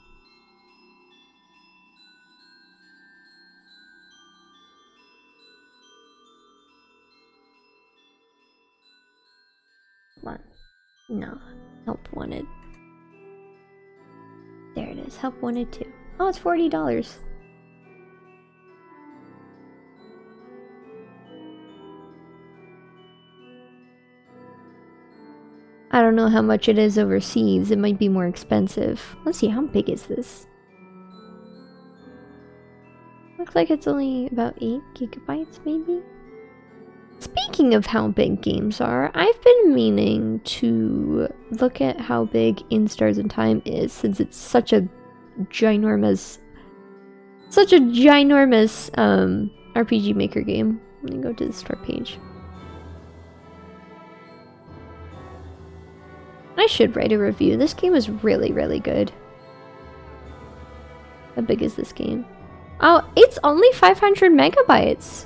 Come on. No. Help wanted. There it is. Help wanted too. Oh, it's $40. I don't know how much it is overseas. It might be more expensive. Let's see, how big is this? Looks like it's only about 8 gigabytes, maybe? Speaking of how big games are, I've been meaning to look at how big In Stars and Time is since it's such a ginormous RPG Maker game. Let me go to the store page. I should write a review. This game is really, really good. How big is this game? Oh, it's only 500 megabytes.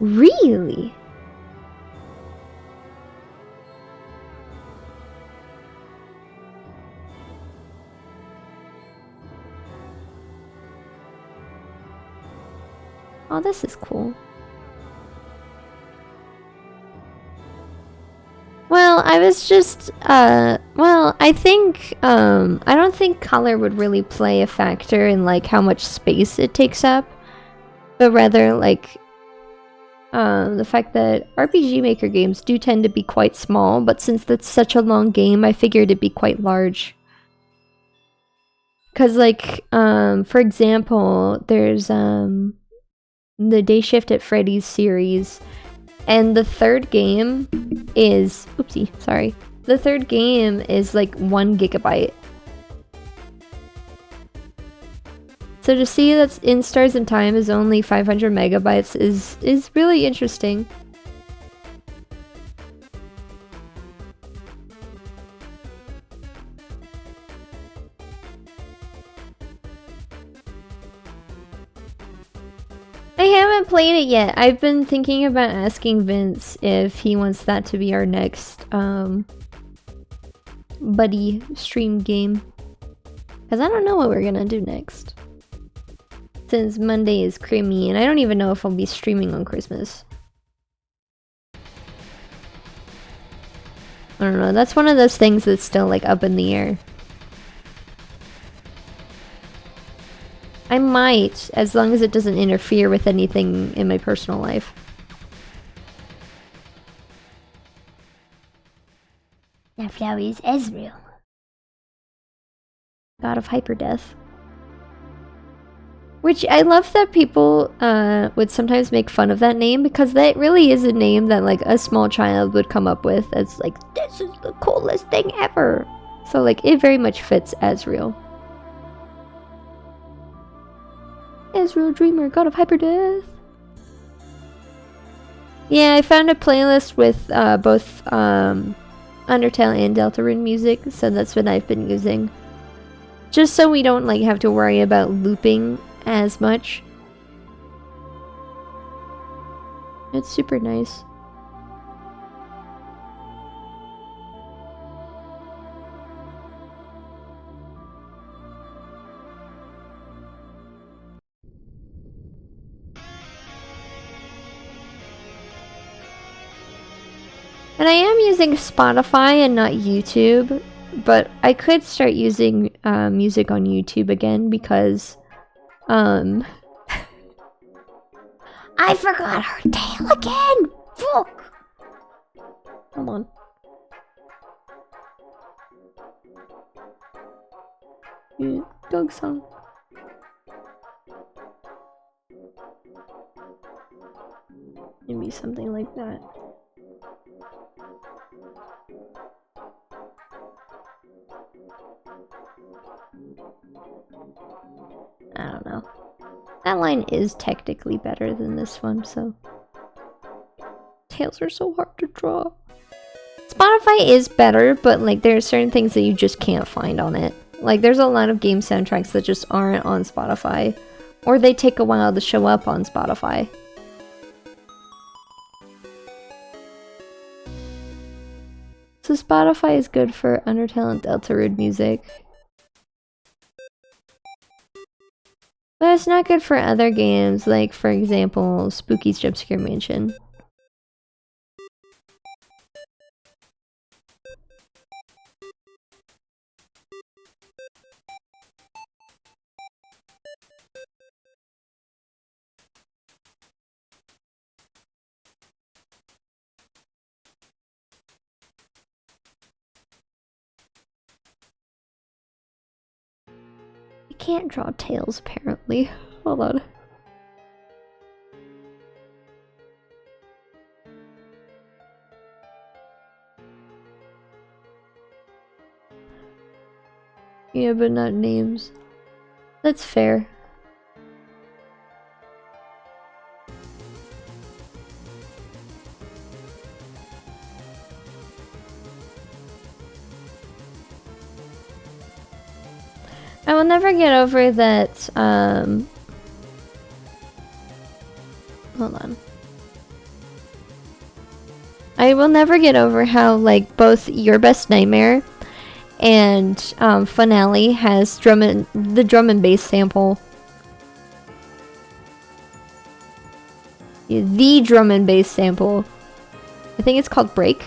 Really? Oh, this is cool. Well, I was just, well, I think, I don't think color would really play a factor in, like, how much space it takes up. But rather, like, the fact that RPG Maker games do tend to be quite small, but since that's such a long game, I figured it'd be quite large. Because, like, for example, there's, the Day Shift at Freddy's series, and the third game is... Oopsie, sorry. The third game is like 1 gigabyte. So to see that In Stars and Time is only 500 megabytes is really interesting. I haven't played it yet. I've been thinking about asking Vince if he wants that to be our next buddy stream game. Because I don't know what we're gonna do next. Since Monday is creamy and I don't even know if I'll be streaming on Christmas. I don't know, that's one of those things that's still like up in the air. I might, as long as it doesn't interfere with anything in my personal life. That flower is Ezreal, god of hyperdeath. Which I love that people would sometimes make fun of that name, because that really is a name that like a small child would come up with as like, this is the coolest thing ever. So like it very much fits Azrael. Azrael Dreamer, God of Hyperdeath. Yeah, I found a playlist with both Undertale and Deltarune music, so that's what I've been using. Just so we don't like have to worry about looping as much. It's super nice. And I am using Spotify and not YouTube, but I could start using music on YouTube again because I forgot her tail again! Fuck! Come on. Yeah, dog song. Maybe something like that. I don't know. That line is technically better than this one, so... Tails are so hard to draw. Spotify is better, but like there are certain things that you just can't find on it. Like there's a lot of game soundtracks that just aren't on Spotify. Or they take a while to show up on Spotify. So Spotify is good for Undertale and Deltarune music. But it's not good for other games, like for example, Spooky's Jumpscare Mansion. I can't draw tails apparently. Hold on. Yeah, but not names. That's fair. I will never get over that, hold on. I will never get over how, like, both Your Best Nightmare and Finale has the drum and bass sample. Yeah, the drum and bass sample. I think it's called Break.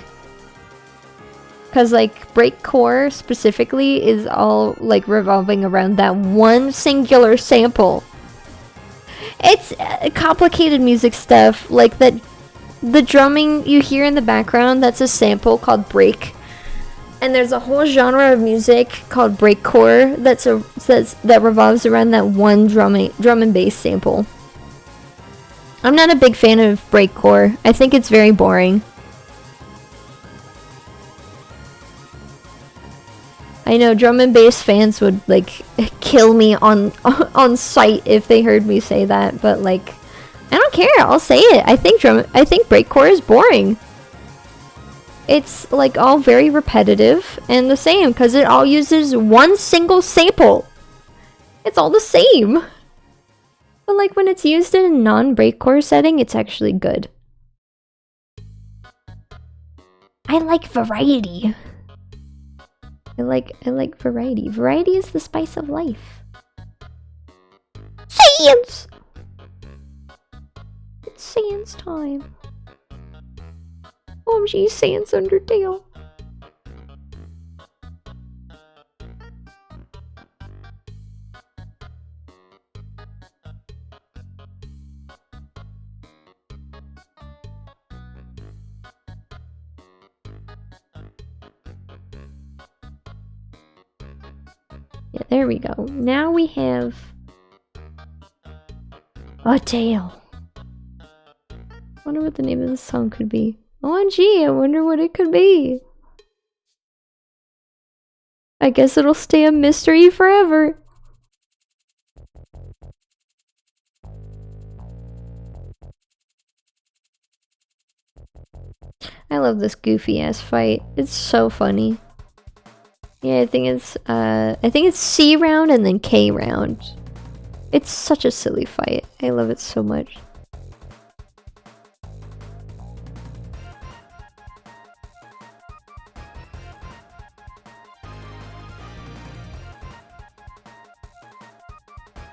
Because, like, Breakcore specifically is all, like, revolving around that one singular sample. It's complicated music stuff, like that. The drumming you hear in the background, that's a sample called Break. And there's a whole genre of music called Breakcore that revolves around that one drum and bass sample. I'm not a big fan of Breakcore. I think it's very boring. I know drum and bass fans would like kill me on sight if they heard me say that, but like I don't care. I'll say it. I think breakcore is boring. It's like all very repetitive and the same because it all uses one single sample. It's all the same. But like when it's used in a non-breakcore setting, it's actually good. I like variety. I like variety. Variety is the spice of life. Sans! It's Sans time. OMG, Sans Undertale. Yeah, there we go. Now we have A tale. Wonder what the name of this song could be. OMG, I wonder what it could be. I guess it'll stay a mystery forever. I love this goofy ass fight. It's so funny. Yeah, I think it's C round and then K round. It's such a silly fight. I love it so much.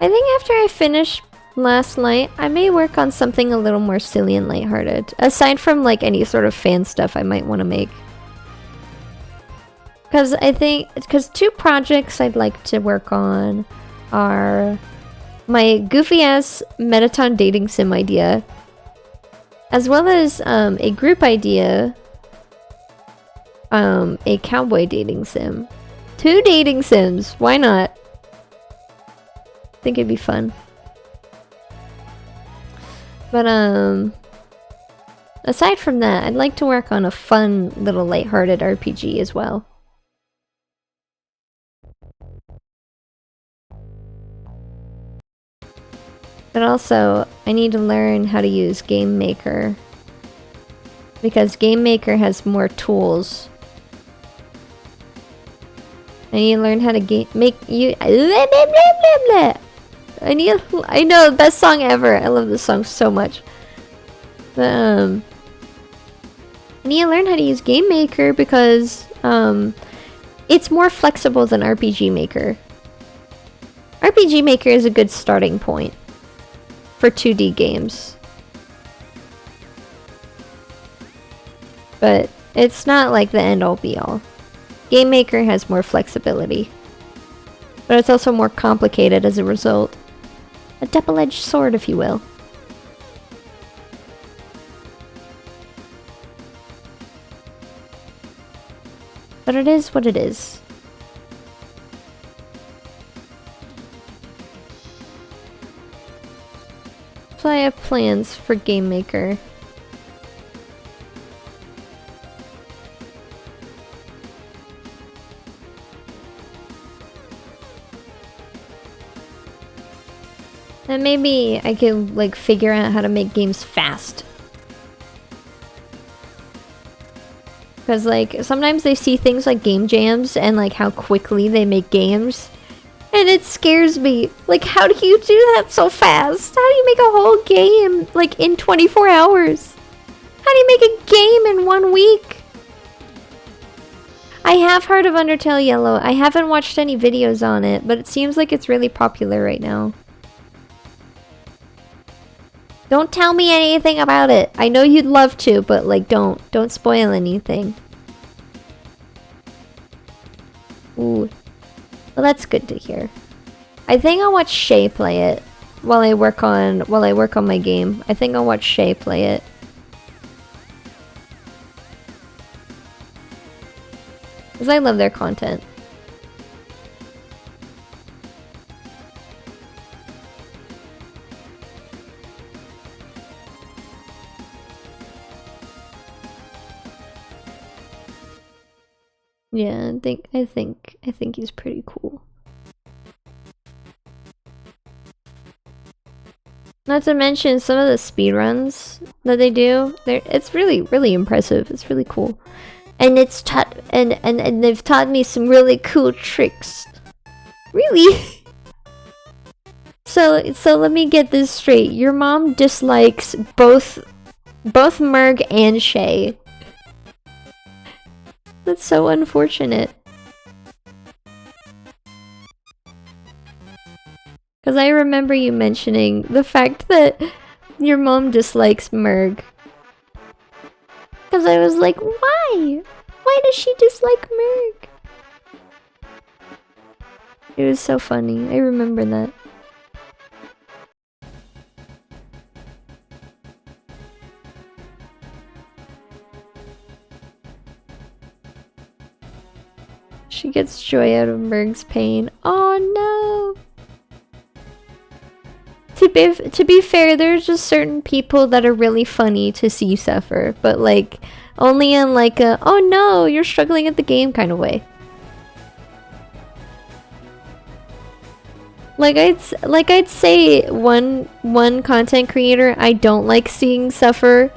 I think after I finish last night, I may work on something a little more silly and lighthearted. Aside from like any sort of fan stuff I might want to make. Because two projects I'd like to work on are my goofy ass Metaton dating sim idea, as well as a group idea, a cowboy dating sim. 2 dating sims, why not? I think it'd be fun. But aside from that, I'd like to work on a fun little lighthearted RPG as well. But also, I need to learn how to use Game Maker. Because Game Maker has more tools. I need to learn how to make you. I know, best song ever. I love this song so much. But I need to learn how to use Game Maker because it's more flexible than RPG Maker. RPG Maker is a good starting point for 2D games. But it's not like the end all be all. Game Maker has more flexibility. But it's also more complicated as a result. A double-edged sword, if you will. But it is what it is. So I have plans for Game Maker. And maybe I could like figure out how to make games fast. Because like sometimes they see things like game jams and like how quickly they make games. And it scares me. Like, how do you do that so fast? How do you make a whole game, like, in 24 hours? How do you make a game in 1 week? I have heard of Undertale Yellow. I haven't watched any videos on it, but it seems like it's really popular right now. Don't tell me anything about it. I know you'd love to, but, like, don't spoil anything. Ooh. Well, that's good to hear. I think I'll watch Shay play it while I work on my game. I think I'll watch Shay play it. Because I love their content. Yeah, I think he's pretty cool. Not to mention some of the speedruns that they do. It's really impressive. It's really cool. And it's and they've taught me some really cool tricks. Really? So let me get this straight. Your mom dislikes both Merg and Shay. That's so unfortunate. Because I remember you mentioning the fact that your mom dislikes Merg. Because I was like, why? Why does she dislike Merg? It was so funny. I remember that. She gets joy out of Merg's pain. Oh no! To to be fair, there's just certain people that are really funny to see suffer, but like only in like a oh no, you're struggling at the game kind of way. Like I'd say one content creator I don't like seeing suffer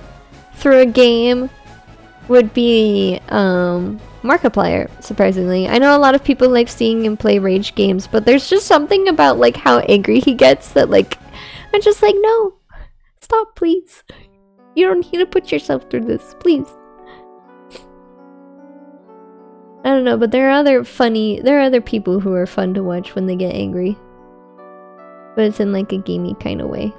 through a game would be Markiplier, surprisingly. I know a lot of people like seeing him play rage games, but there's just something about like how angry he gets that like I'm just like, no, stop, please. You don't need to put yourself through this, please. I don't know, but there are other people who are fun to watch when they get angry. But it's in like a gamey kind of way.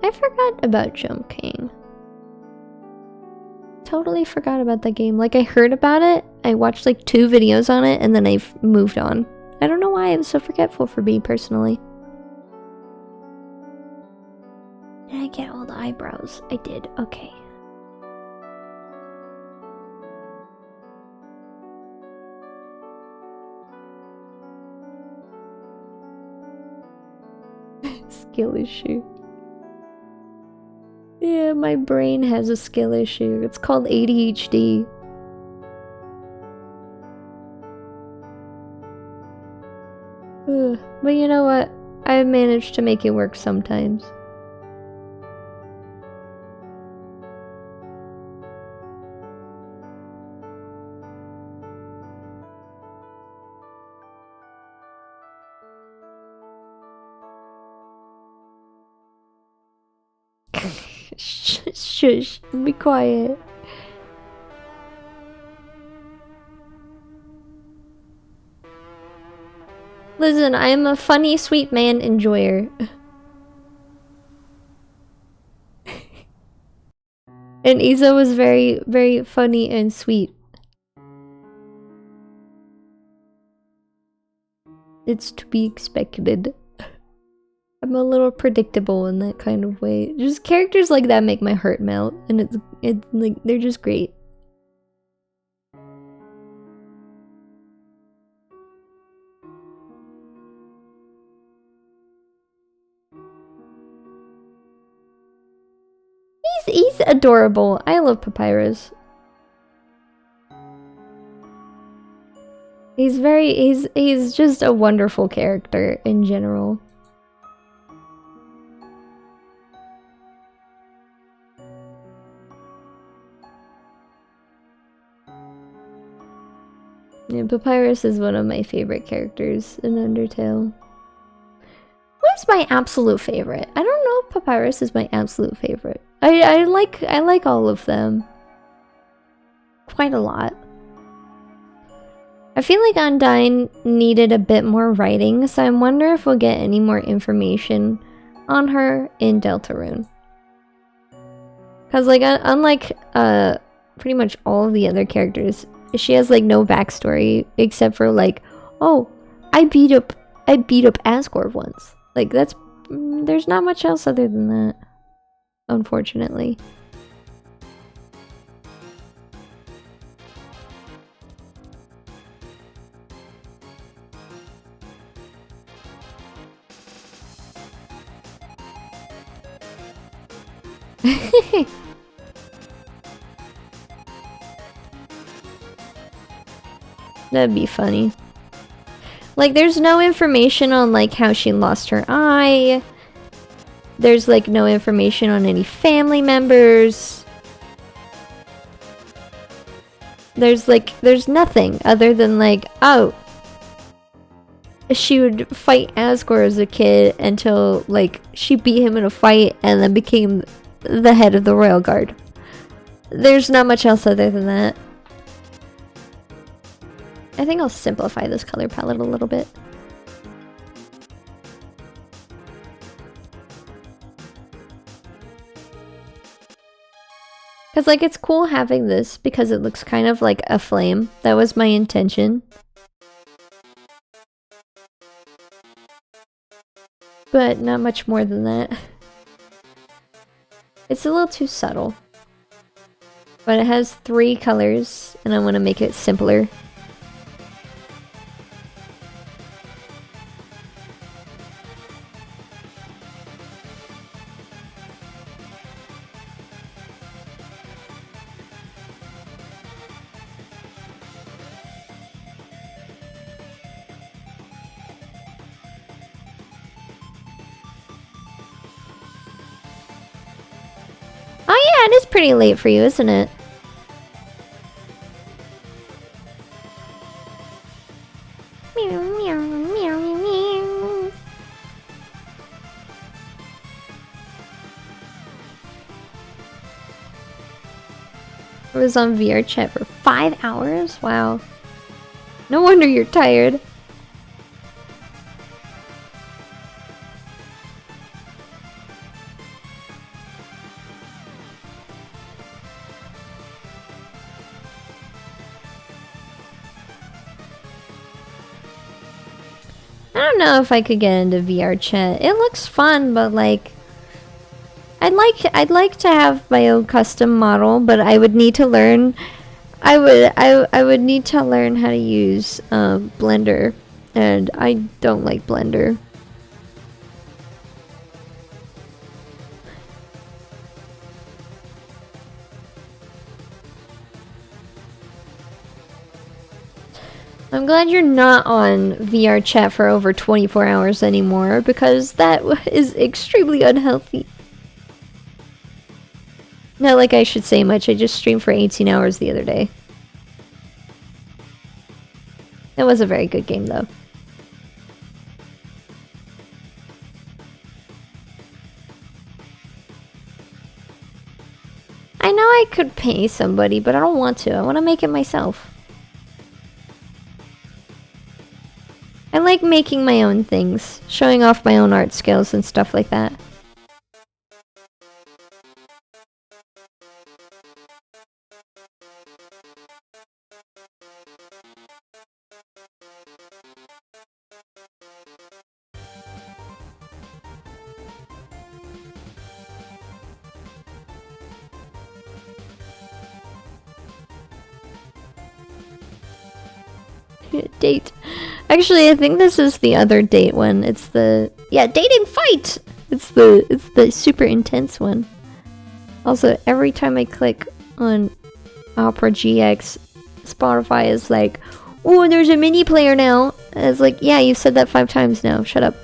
I forgot about Jump King. Totally forgot about that game. Like I heard about it, I watched like 2 videos on it, and then I've moved on. I don't know why I was so forgetful for me personally. Did I get all the eyebrows? I did. Okay. Skill issue. Yeah, my brain has a skill issue. It's called ADHD. Ugh. But you know what? I've managed to make it work sometimes. Shush, be quiet. Listen, I am a funny, sweet man enjoyer. And Isa was very, very funny and sweet. It's to be expected. I'm a little predictable in that kind of way. Just characters like that make my heart melt, and it's like they're just great. He's adorable. I love Papyrus. He's just a wonderful character in general. Yeah, Papyrus is one of my favorite characters in Undertale. What is my absolute favorite? I don't know if Papyrus is my absolute favorite. I like all of them. Quite a lot. I feel like Undyne needed a bit more writing, so I wonder if we'll get any more information on her in Deltarune. Cause like unlike pretty much all of the other characters, she has like no backstory except for like, oh, I beat up Asgore once. Like that's there's not much else other than that, unfortunately. That'd be funny. Like, there's no information on, like, how she lost her eye. There's, like, no information on any family members. There's nothing other than, like, oh, she would fight Asgore as a kid until, like, she beat him in a fight and then became the head of the Royal Guard. There's not much else other than that. I think I'll simplify this color palette a little bit. Because, like, it's cool having this because it looks kind of like a flame. That was my intention. But not much more than that. It's a little too subtle. But it has 3 colors, and I want to make it simpler. it is pretty late for you, isn't it? Meow, meow, meow, meow, meow. I was on VR chat for 5 hours? Wow. No wonder you're tired. I don't know if I could get into VR chat. It looks fun, but like I'd like to have my own custom model, but I would need to learn I would need to learn how to use Blender, and I don't like Blender. I'm glad you're not on VR chat for over 24 hours anymore, because that is extremely unhealthy. Not like I should say much, I just streamed for 18 hours the other day. That was a very good game though. I know I could pay somebody, but I don't want to. I want to make it myself. I like making my own things, showing off my own art skills and stuff like that. Date. Actually, I think this is the other date one. It's the date and fight. It's the super intense one. Also, every time I click on Opera GX, Spotify is like, "Oh, there's a mini player now." And it's like, "Yeah, you've said that 5 times now. Shut up."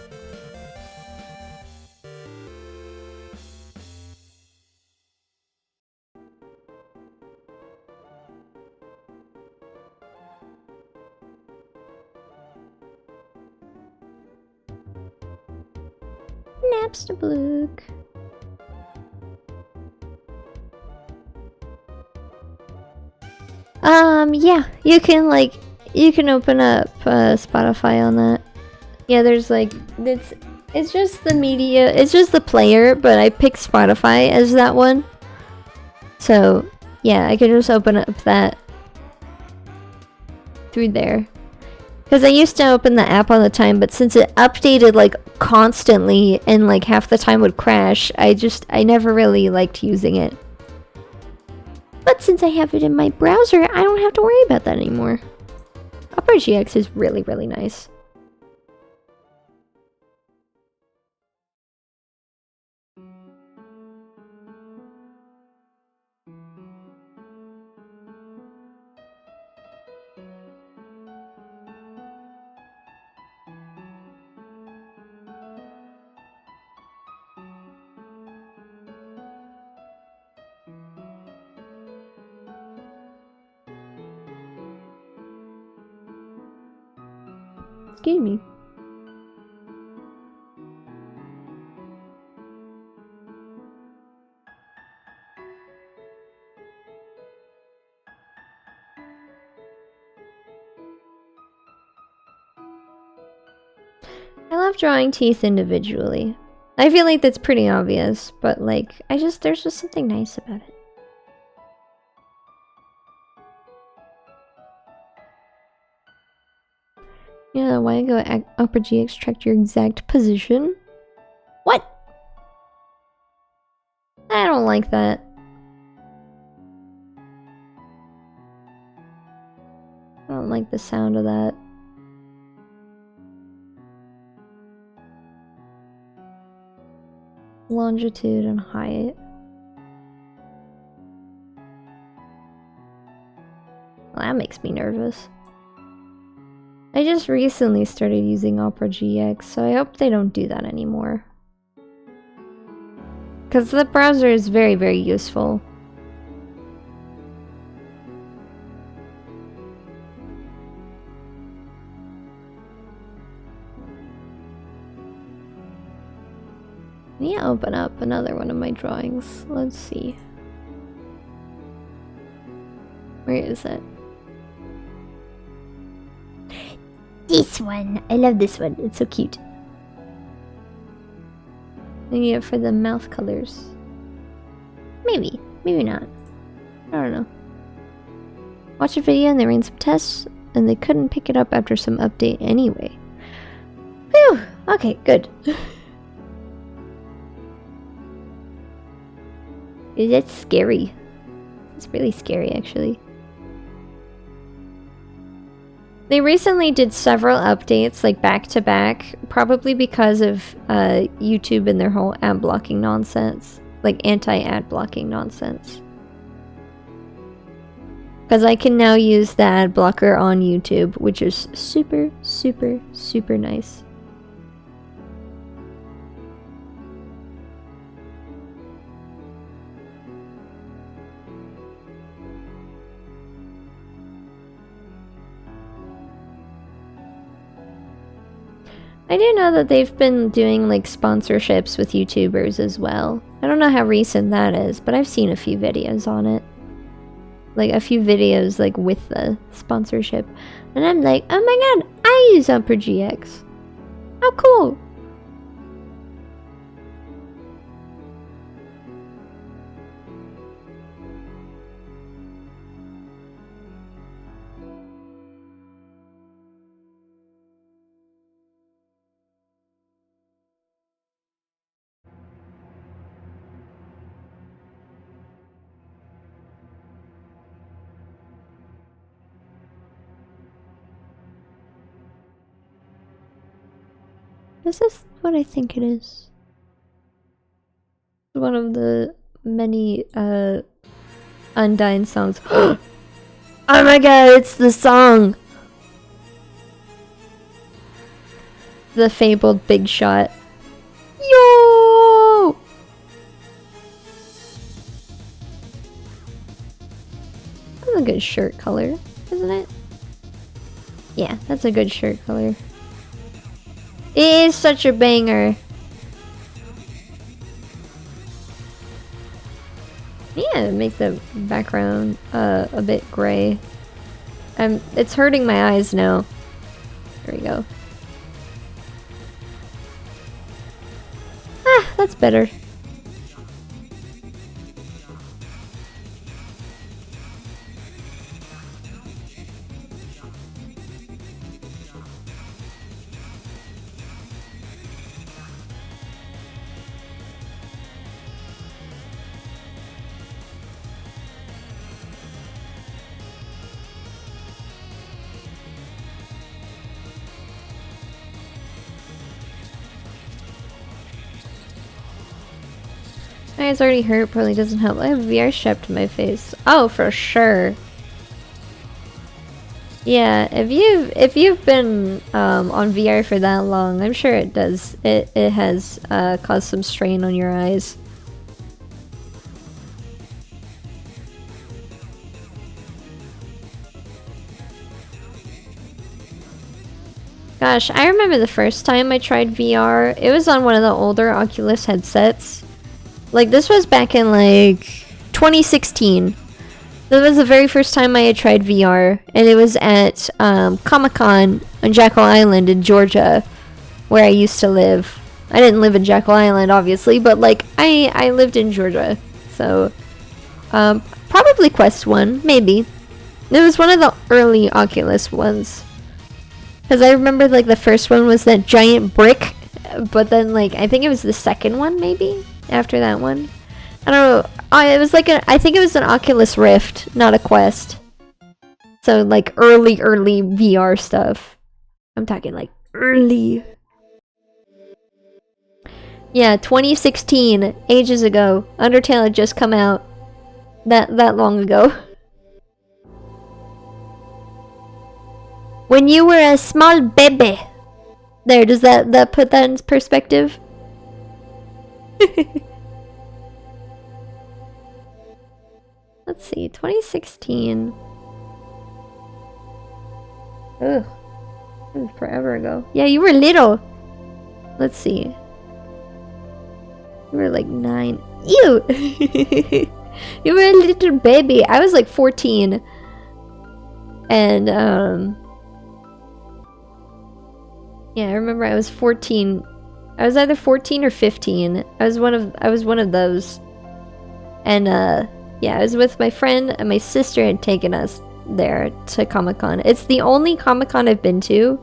Napstablook. Yeah, you can open up Spotify on that. Yeah, there's like, it's just the media, it's just the player, but I picked Spotify as that one. So, yeah, I can just open up that through there. Because I used to open the app all the time, but since it updated like constantly and like half the time would crash, I never really liked using it. But since I have it in my browser, I don't have to worry about that anymore. Opera GX is really, really nice. Excuse me. I love drawing teeth individually. I feel like that's pretty obvious, but like, there's just something nice about it. Yeah, why go Opera GX tracked your exact position? What? I don't like that. I don't like the sound of that. Longitude and height. Well, that makes me nervous. I just recently started using Opera GX, so I hope they don't do that anymore. Because the browser is very, very useful. me open up another one of my drawings. Let's see. Where is it? This one! I love this one. It's so cute. I need it for the mouth colors. Maybe. Maybe not. I don't know. Watched a video and they ran some tests and they couldn't pick it up after some update anyway. Whew! Okay, good. That's scary. It's really scary, actually. They recently did several updates, like back to back, probably because of YouTube and their whole ad blocking nonsense. Like anti-ad blocking nonsense. Because I can now use the ad blocker on YouTube, which is super, super, super nice. I do know that they've been doing like sponsorships with YouTubers as well. I don't know how recent that is, but I've seen a few videos on it. Like a few videos like with the sponsorship. And I'm like, oh my god, I use Upper GX. How cool. This is what I think it is. One of the many Undyne songs. Oh my god, it's the song! The fabled Big Shot. Yo! That's a good shirt color, isn't it? Yeah, that's a good shirt color. It is such a banger. Yeah, make the background a bit gray. It's hurting my eyes now. There we go. Ah, that's better. My eyes already hurt, probably doesn't help. I have VR strapped to my face. Oh, for sure. Yeah, if you've been on VR for that long, I'm sure it does. It has caused some strain on your eyes. Gosh, I remember the first time I tried VR. It was on one of the older Oculus headsets. Like, this was back in, like, 2016. That was the very first time I had tried VR. And it was at Comic-Con on Jekyll Island in Georgia, where I used to live. I didn't live in Jekyll Island, obviously, but, like, I lived in Georgia. So, probably Quest 1, maybe. It was one of the early Oculus ones. Because I remember, like, the first one was that giant brick. But then, like, I think it was the second one, maybe? After that one. I don't know. It was like I think it was an Oculus Rift, not a Quest. So like early VR stuff. I'm talking like early. Yeah, 2016, ages ago. Undertale had just come out. That long ago. When you were a small baby. There, does that put that in perspective? Let's see, 2016. Ugh. It was forever ago. Yeah, you were little. Let's see. You were like 9. Ew! You were a little baby. I was like 14. And, yeah, I remember I was 14. I was either 14 or 15. I was one of those. And, yeah, I was with my friend, and my sister had taken us there to Comic-Con. It's the only Comic-Con I've been to.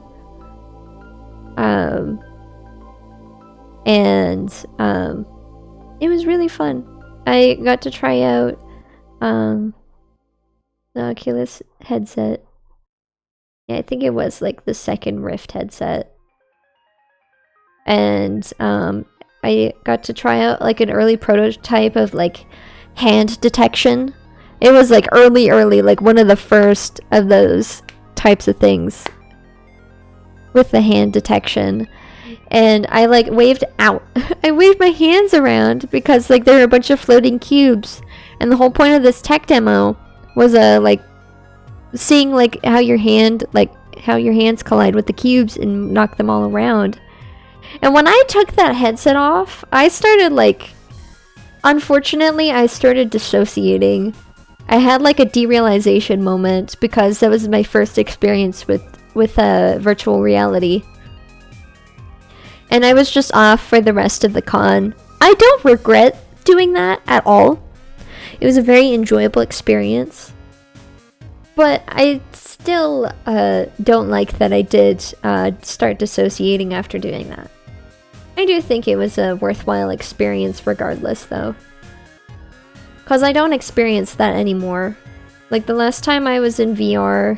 It was really fun. I got to try out the Oculus headset. Yeah, I think it was like the second Rift headset. And I got to try out like an early prototype of like hand detection. It was like early, like one of the first of those types of things with the hand detection. And I like waved out. I waved my hands around because like there were a bunch of floating cubes. And the whole point of this tech demo was like seeing like how your hands collide with the cubes and knock them all around. And when I took that headset off, I started like, unfortunately, I started dissociating. I had like a derealization moment because that was my first experience with virtual reality. And I was just off for the rest of the con. I don't regret doing that at all. It was a very enjoyable experience. But I still don't like that I did start dissociating after doing that. I do think it was a worthwhile experience regardless, though. Because I don't experience that anymore. Like, the last time I was in VR...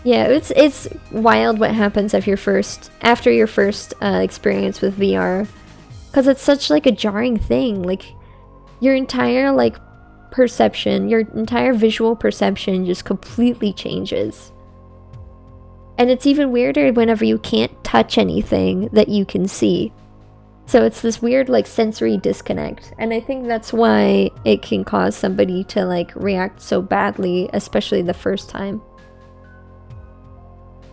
Yeah, it's wild what happens after your first experience with VR. Because it's such, like, a jarring thing. Like, your entire, like, perception, your entire visual perception just completely changes. And it's even weirder whenever you can't touch anything that you can see. So it's this weird, like, sensory disconnect. And I think that's why it can cause somebody to, like, react so badly, especially the first time.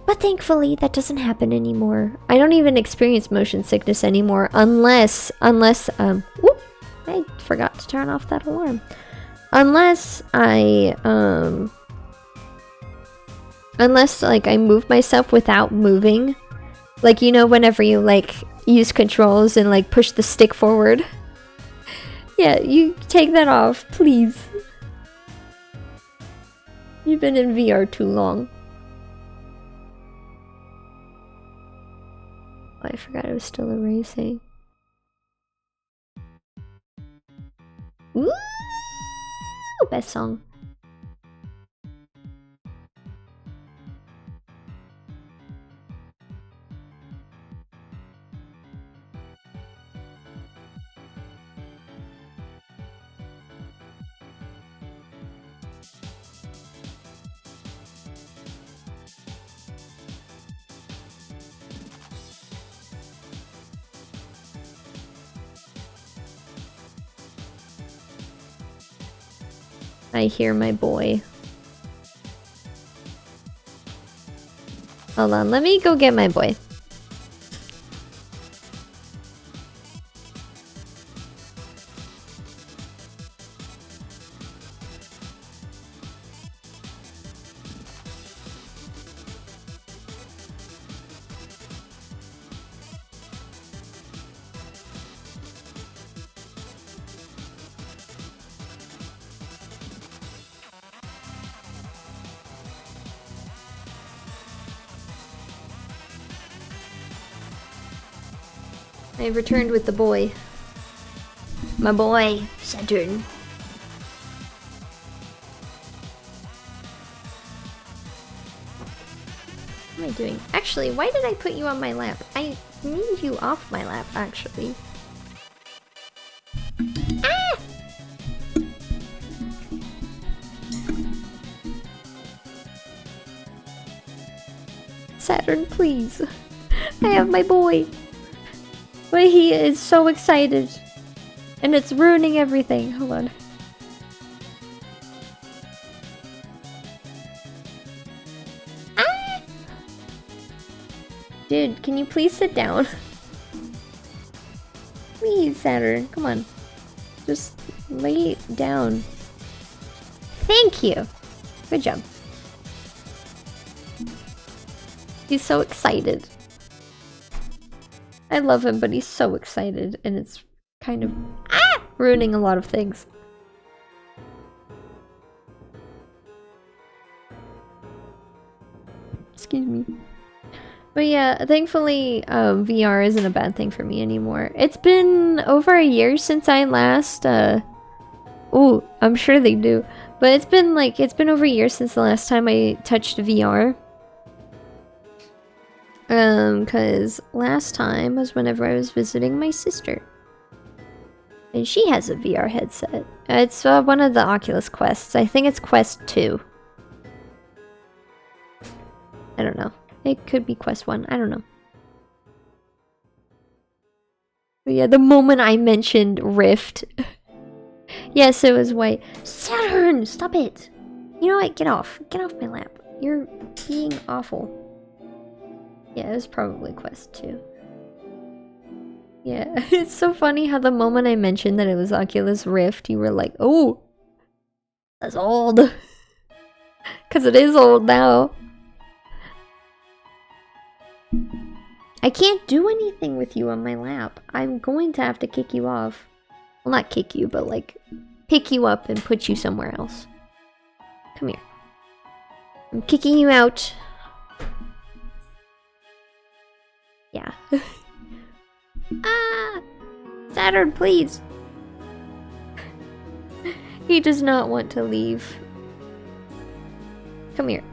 But thankfully, that doesn't happen anymore. I don't even experience motion sickness anymore unless, whoop, I forgot to turn off that alarm. Unless like, I move myself without moving. Like, you know, whenever you, like, use controls and, like, push the stick forward. Yeah, you take that off, please. You've been in VR too long. Oh, I forgot I was still erasing. Ooh! Best song. I hear my boy. Hold on, let me go get my boy. I returned with the boy. My boy, Saturn. What am I doing? Actually, why did I put you on my lap? I need you off my lap, actually. Ah! Saturn, please. I have my boy. But he is so excited. And it's ruining everything. Hold on. Ah! Dude, can you please sit down? Please, Saturn, come on. Just lay it down. Thank you. Good job. He's so excited. I love him, but he's so excited, and it's kind of ruining a lot of things. Excuse me. But yeah, thankfully, VR isn't a bad thing for me anymore. It's been over a year since I last, ooh, I'm sure they do. But it's been over a year since the last time I touched VR. Cause last time was whenever I was visiting my sister. And she has a VR headset. It's one of the Oculus Quests. I think it's Quest 2. I don't know. It could be Quest 1. I don't know. But yeah, the moment I mentioned Rift. Yes, it was white. Saturn! Stop it! You know what? Get off. Get off my lap. You're being awful. Yeah, it was probably Quest 2. Yeah, it's so funny how the moment I mentioned that it was Oculus Rift, you were like, oh, that's old. Because it is old now. I can't do anything with you on my lap. I'm going to have to kick you off. Well, not kick you, but like pick you up and put you somewhere else. Come here. I'm kicking you out. Yeah. Ah! Saturn, please! He does not want to leave. Come here.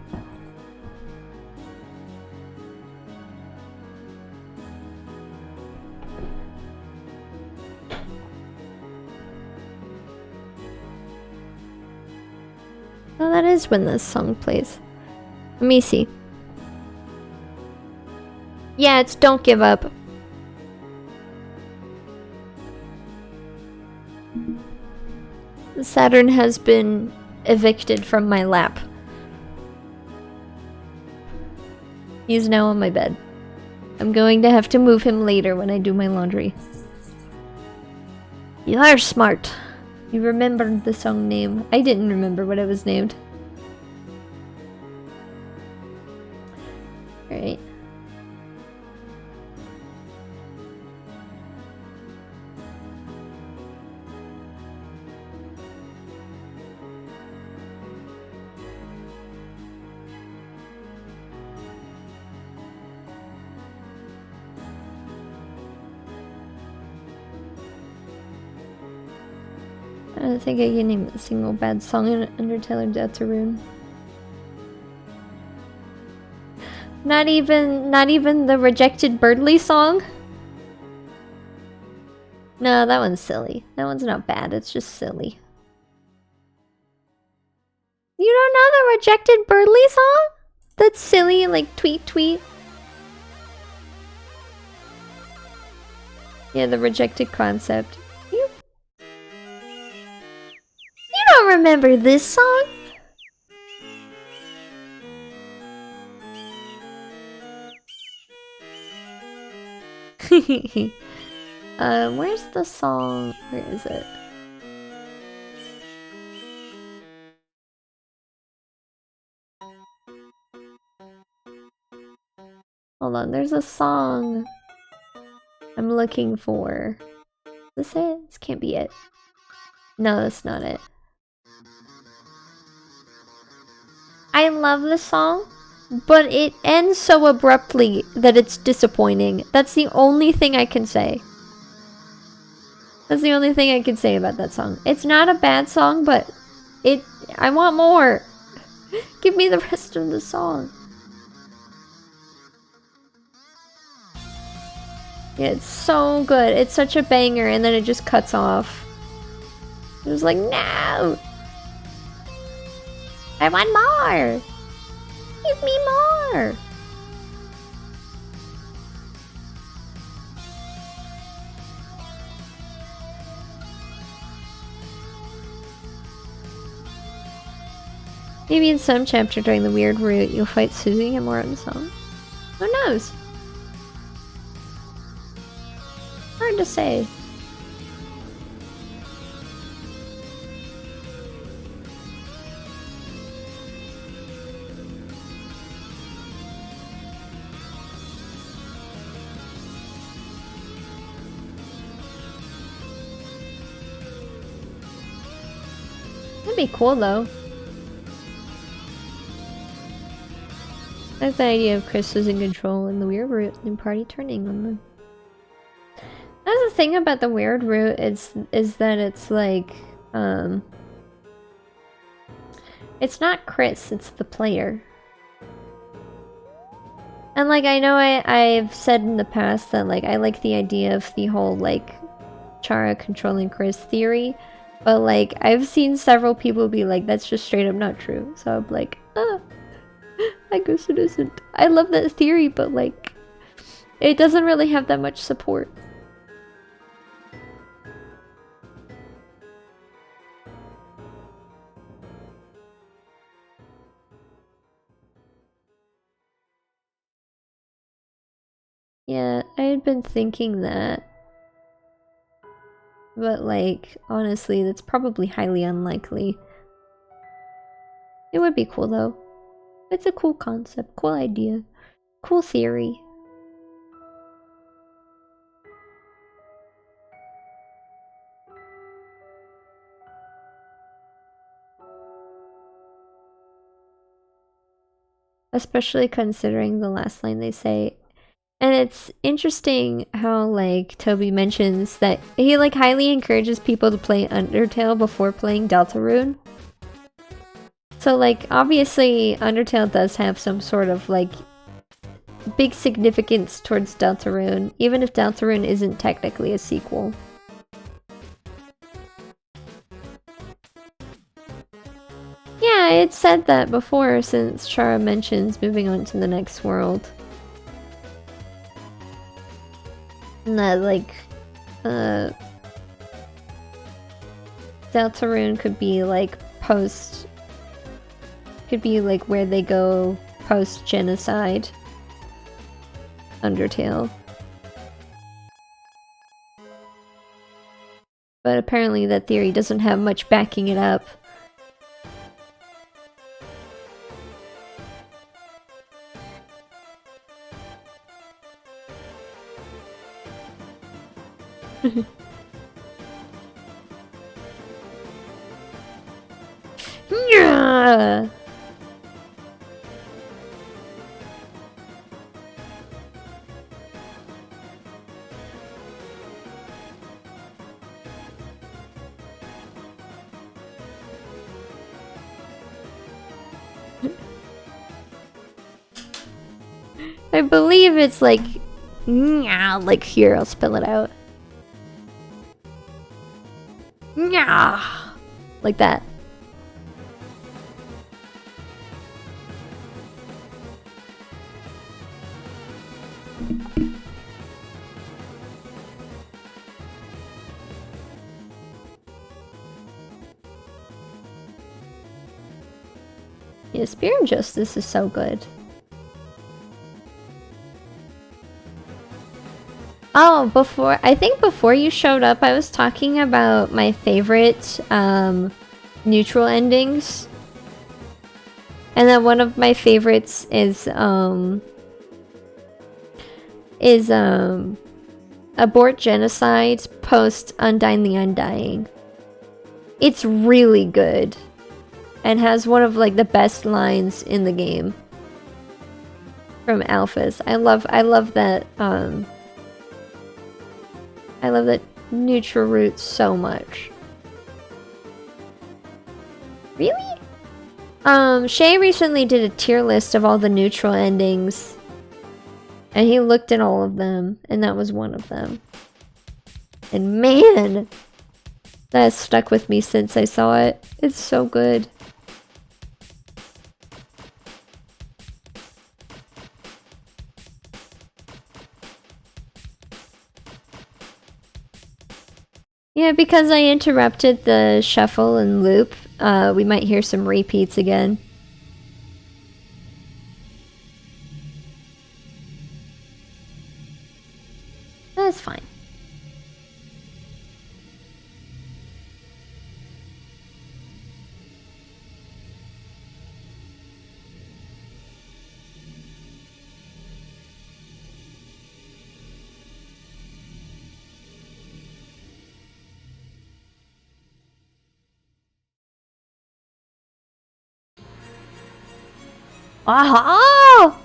Oh, that is when this song plays. Let me see. Yeah, it's Don't Give Up. Saturn has been evicted from my lap. He's now on my bed. I'm going to have to move him later when I do my laundry. You are smart. You remembered the song name. I didn't remember what it was named. Alright. I don't think I can name a single bad song under Taylor Deltarune. Not even the Rejected Birdly song? No, that one's silly. That one's not bad, it's just silly. You don't know the Rejected Birdly song? That's silly, like tweet tweet. Yeah, the Rejected Concept. You don't remember this song? Where's the song? Where is it? Hold on, there's a song I'm looking for. Is this it? This can't be it. No, that's not it. I love the song, but it ends so abruptly that it's disappointing. That's the only thing I can say. That's the only thing I can say about that song. It's not a bad song, but I want more. Give me the rest of the song. Yeah, it's so good. It's such a banger, and then it just cuts off. It was like, no! I want more! Give me more! Maybe in some chapter during the weird route, you'll fight Susie and more of the song. Who knows? Hard to say. That'd be cool though. I like the idea of Chris was in control and the weird root and party turning on them. That's the thing about the weird root is that it's like, it's not Chris, it's the player. And like, I know I've said in the past that like, I like the idea of the whole like, Chara controlling Chris theory. But like, I've seen several people be like, that's just straight up not true. So I'm like, I guess it isn't. I love that theory, but like, it doesn't really have that much support. Yeah, I had been thinking that. But like, honestly, that's probably highly unlikely. It would be cool though. It's a cool concept, cool idea, cool theory. Especially considering the last line they say. And it's interesting how like Toby mentions that he like highly encourages people to play Undertale before playing Deltarune. So like obviously Undertale does have some sort of like big significance towards Deltarune, even if Deltarune isn't technically a sequel. Yeah, it said that before since Chara mentions moving on to the next world. And that like Deltarune could be like post, could be like where they go post genocide Undertale. But apparently that theory doesn't have much backing it up. Yeah. I believe it's like here, I'll spell it out. Like that. Yeah, Spear and Justice is so good. Oh, I think before you showed up, I was talking about my favorite neutral endings. And then one of my favorites is Abort Genocide post Undying the Undying. It's really good. And has one of like the best lines in the game. From Alphys. I love that I love that neutral route so much. Really? Shay recently did a tier list of all the neutral endings. And he looked at all of them, and that was one of them. And man, that has stuck with me since I saw it. It's so good. Yeah, because I interrupted the shuffle and loop, we might hear some repeats again. That's fine. Aha!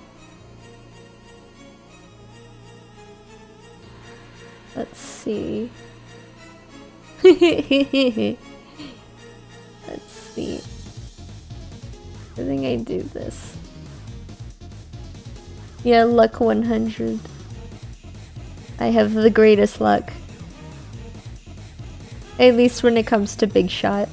Let's see. Let's see. I think I do this. Yeah, luck 100. I have the greatest luck. At least when it comes to big shot.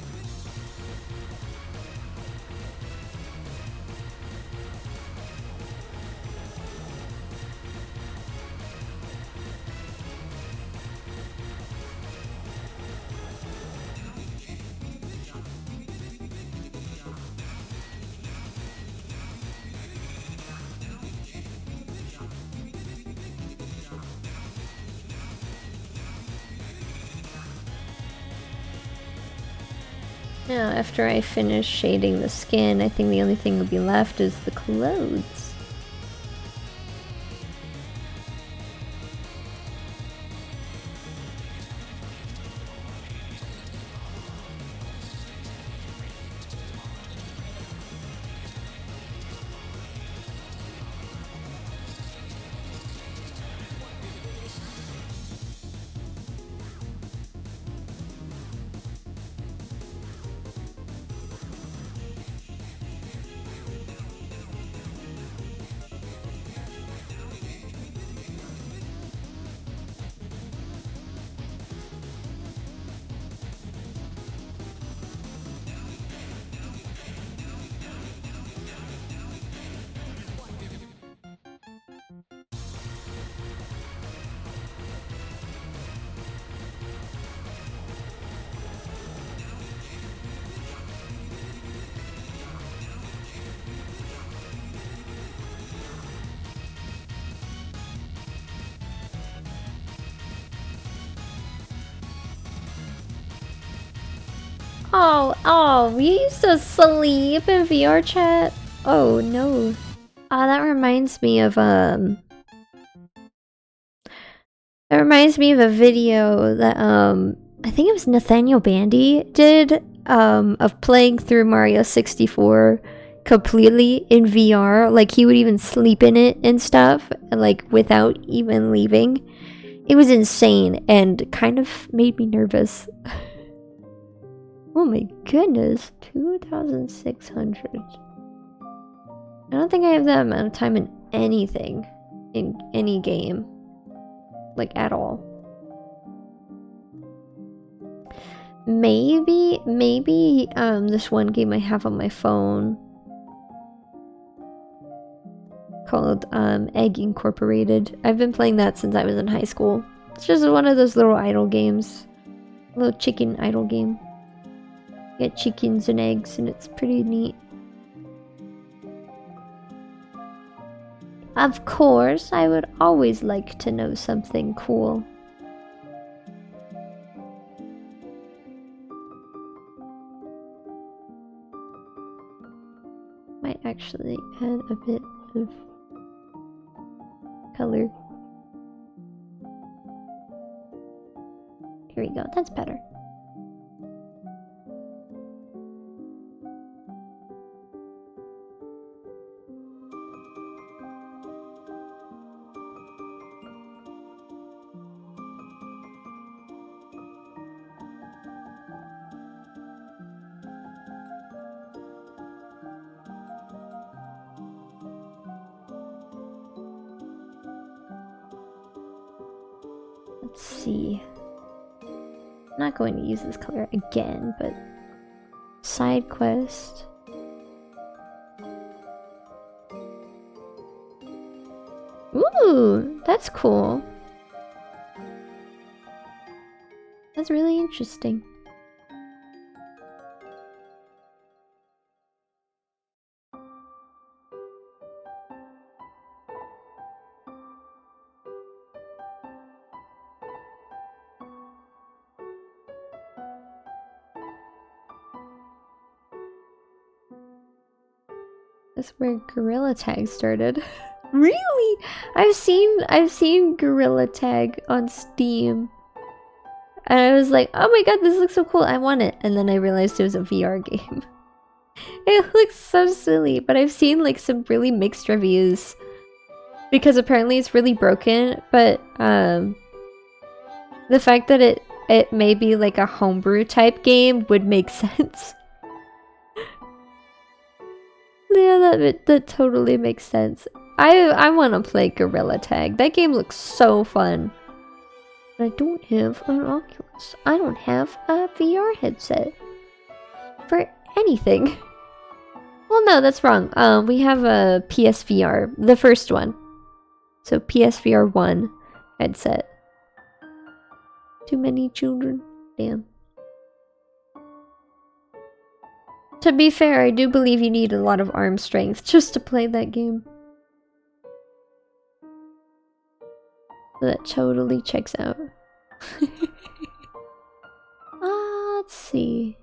Now, after I finish shading the skin, I think the only thing that'll be left is the clothes. Oh, we used to sleep in VR chat. Oh no. That reminds me of It reminds me of a video that I think it was Nathaniel Bandy did of playing through Mario 64 completely in VR. Like he would even sleep in it and stuff, and like without even leaving. It was insane and kind of made me nervous. Oh my goodness, 2,600. I don't think I have that amount of time in anything, in any game, like at all. Maybe this one game I have on my phone called Egg Incorporated. I've been playing that since I was in high school. It's just one of those little idle games, little chicken idle game. You get chickens and eggs, and it's pretty neat. Of course, I would always like to know something cool. Might actually add a bit of color. Here we go, that's better. Let's see. I'm not going to use this color again, but side quest. Ooh, that's cool. That's really interesting. That's where Gorilla Tag started. Really? I've seen Gorilla Tag on Steam. And I was like, oh my god, this looks so cool, I want it. And then I realized it was a VR game. It looks so silly, but I've seen like some really mixed reviews because apparently it's really broken, but the fact that it may be like a homebrew type game would make sense. Yeah, that totally makes sense. I want to play Gorilla Tag. That game looks so fun. I don't have an Oculus. I don't have a VR headset for anything. Well, no, that's wrong. We have a PSVR, the first one. So PSVR 1 headset. Too many children. Damn. To be fair, I do believe you need a lot of arm strength just to play that game. That totally checks out. Let's see.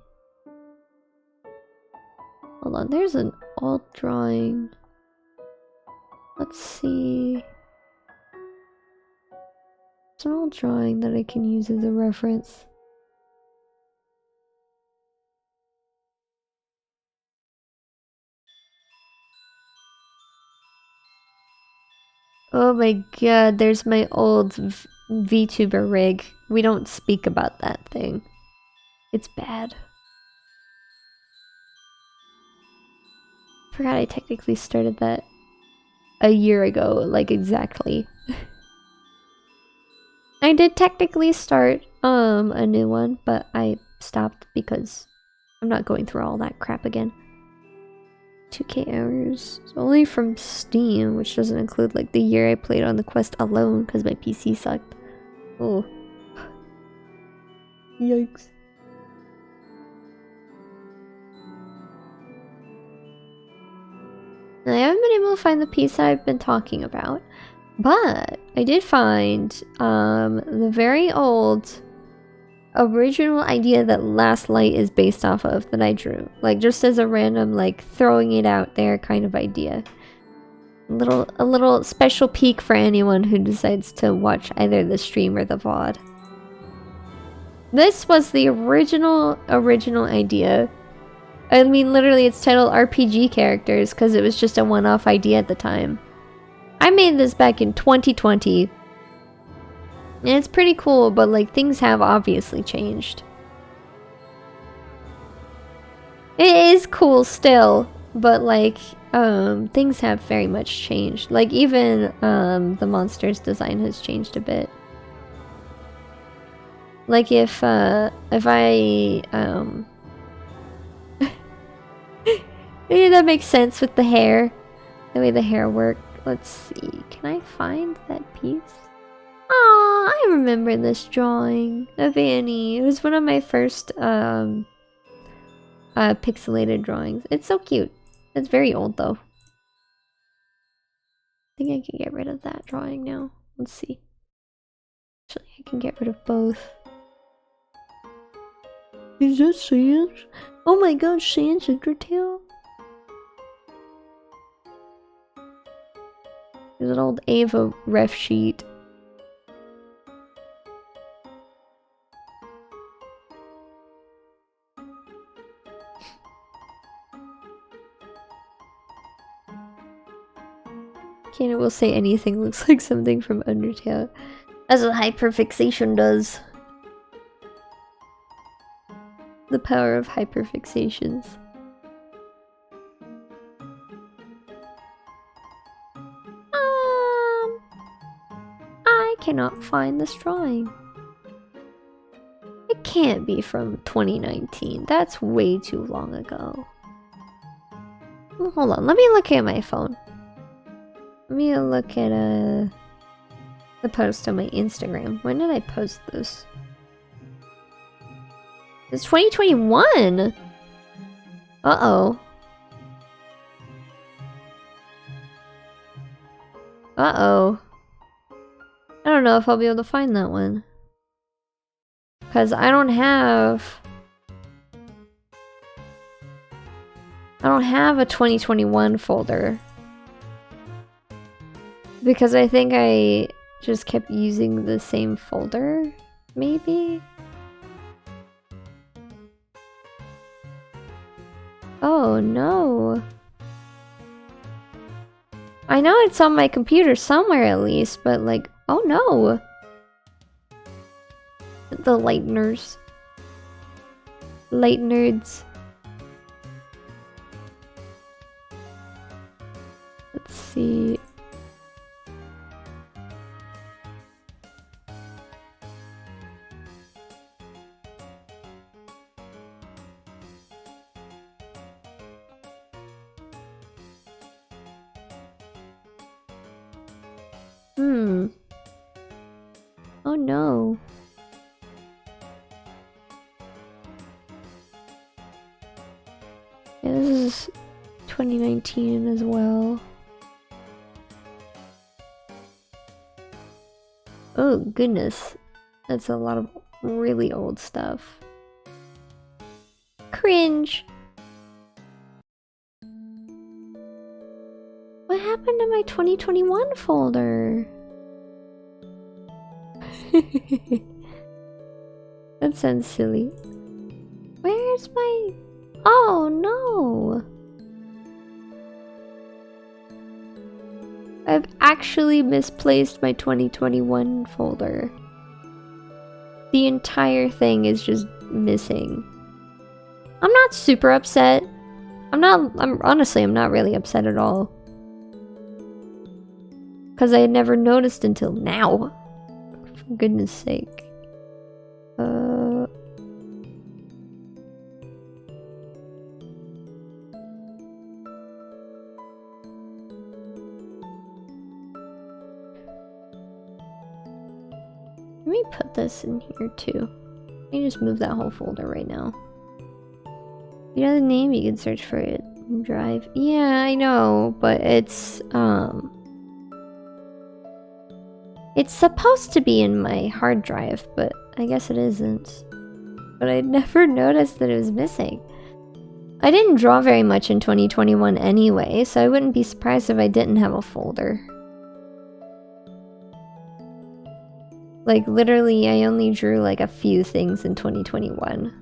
Hold on, there's an alt drawing. Let's see. It's an alt drawing that I can use as a reference. Oh my god, there's my old VTuber rig. We don't speak about that thing. It's bad. Forgot I technically started that a year ago, like exactly. I did technically start a new one, but I stopped because I'm not going through all that crap again. 2K hours. It's only from Steam, which doesn't include like the year I played on the Quest alone because my PC sucked. Oh. Yikes. I haven't been able to find the piece that I've been talking about, but I did find the very old original idea that Last Light is based off of that I drew. Like just as a random like throwing it out there kind of idea. A little special peek for anyone who decides to watch either the stream or the VOD. This was the original idea. I mean, literally it's titled RPG Characters because it was just a one-off idea at the time. I made this back in 2020. And it's pretty cool, but like things have obviously changed. It is cool still, but like things have very much changed. Like even the monster's design has changed a bit. Like if I maybe that makes sense with the hair. The way the hair worked. Let's see. Can I find that piece? Oh, I remember this drawing of Annie. It was one of my first pixelated drawings. It's so cute. It's very old though. I think I can get rid of that drawing now. Let's see. Actually, I can get rid of both. Is that Sans? Oh my god, Sans Undertale? There's an old Ava ref sheet. Can't will say anything looks like something from Undertale. As what hyperfixation does. The power of hyperfixations. I cannot find this drawing. It can't be from 2019. That's way too long ago. Well, hold on, let me look at my phone. Let me look at the post on my Instagram. When did I post this? It's 2021! Uh-oh. Uh-oh. I don't know if I'll be able to find that one. Because I don't have a 2021 folder. Because I think I just kept using the same folder, maybe? Oh. Oh no. I know it's on my computer somewhere at least, but like, oh no. The lighteners. Light nerds. Let's see. Oh no. Yeah, this is 2019 as well. Oh goodness. That's a lot of really old stuff. Cringe. What happened to my 2021 folder? That sounds silly. Where's my... Oh no! I've actually misplaced my 2021 folder. The entire thing is just missing. I'm not super upset. Honestly, I'm not really upset at all. Because I had never noticed until now. For goodness sake. Let me put this in here too. Let me just move that whole folder right now. You know the name? You can search for it. Drive. Yeah, I know, but it's supposed to be in my hard drive, but I guess it isn't. But I never noticed that it was missing. I didn't draw very much in 2021 anyway, so I wouldn't be surprised if I didn't have a folder. Like, literally, I only drew like a few things in 2021.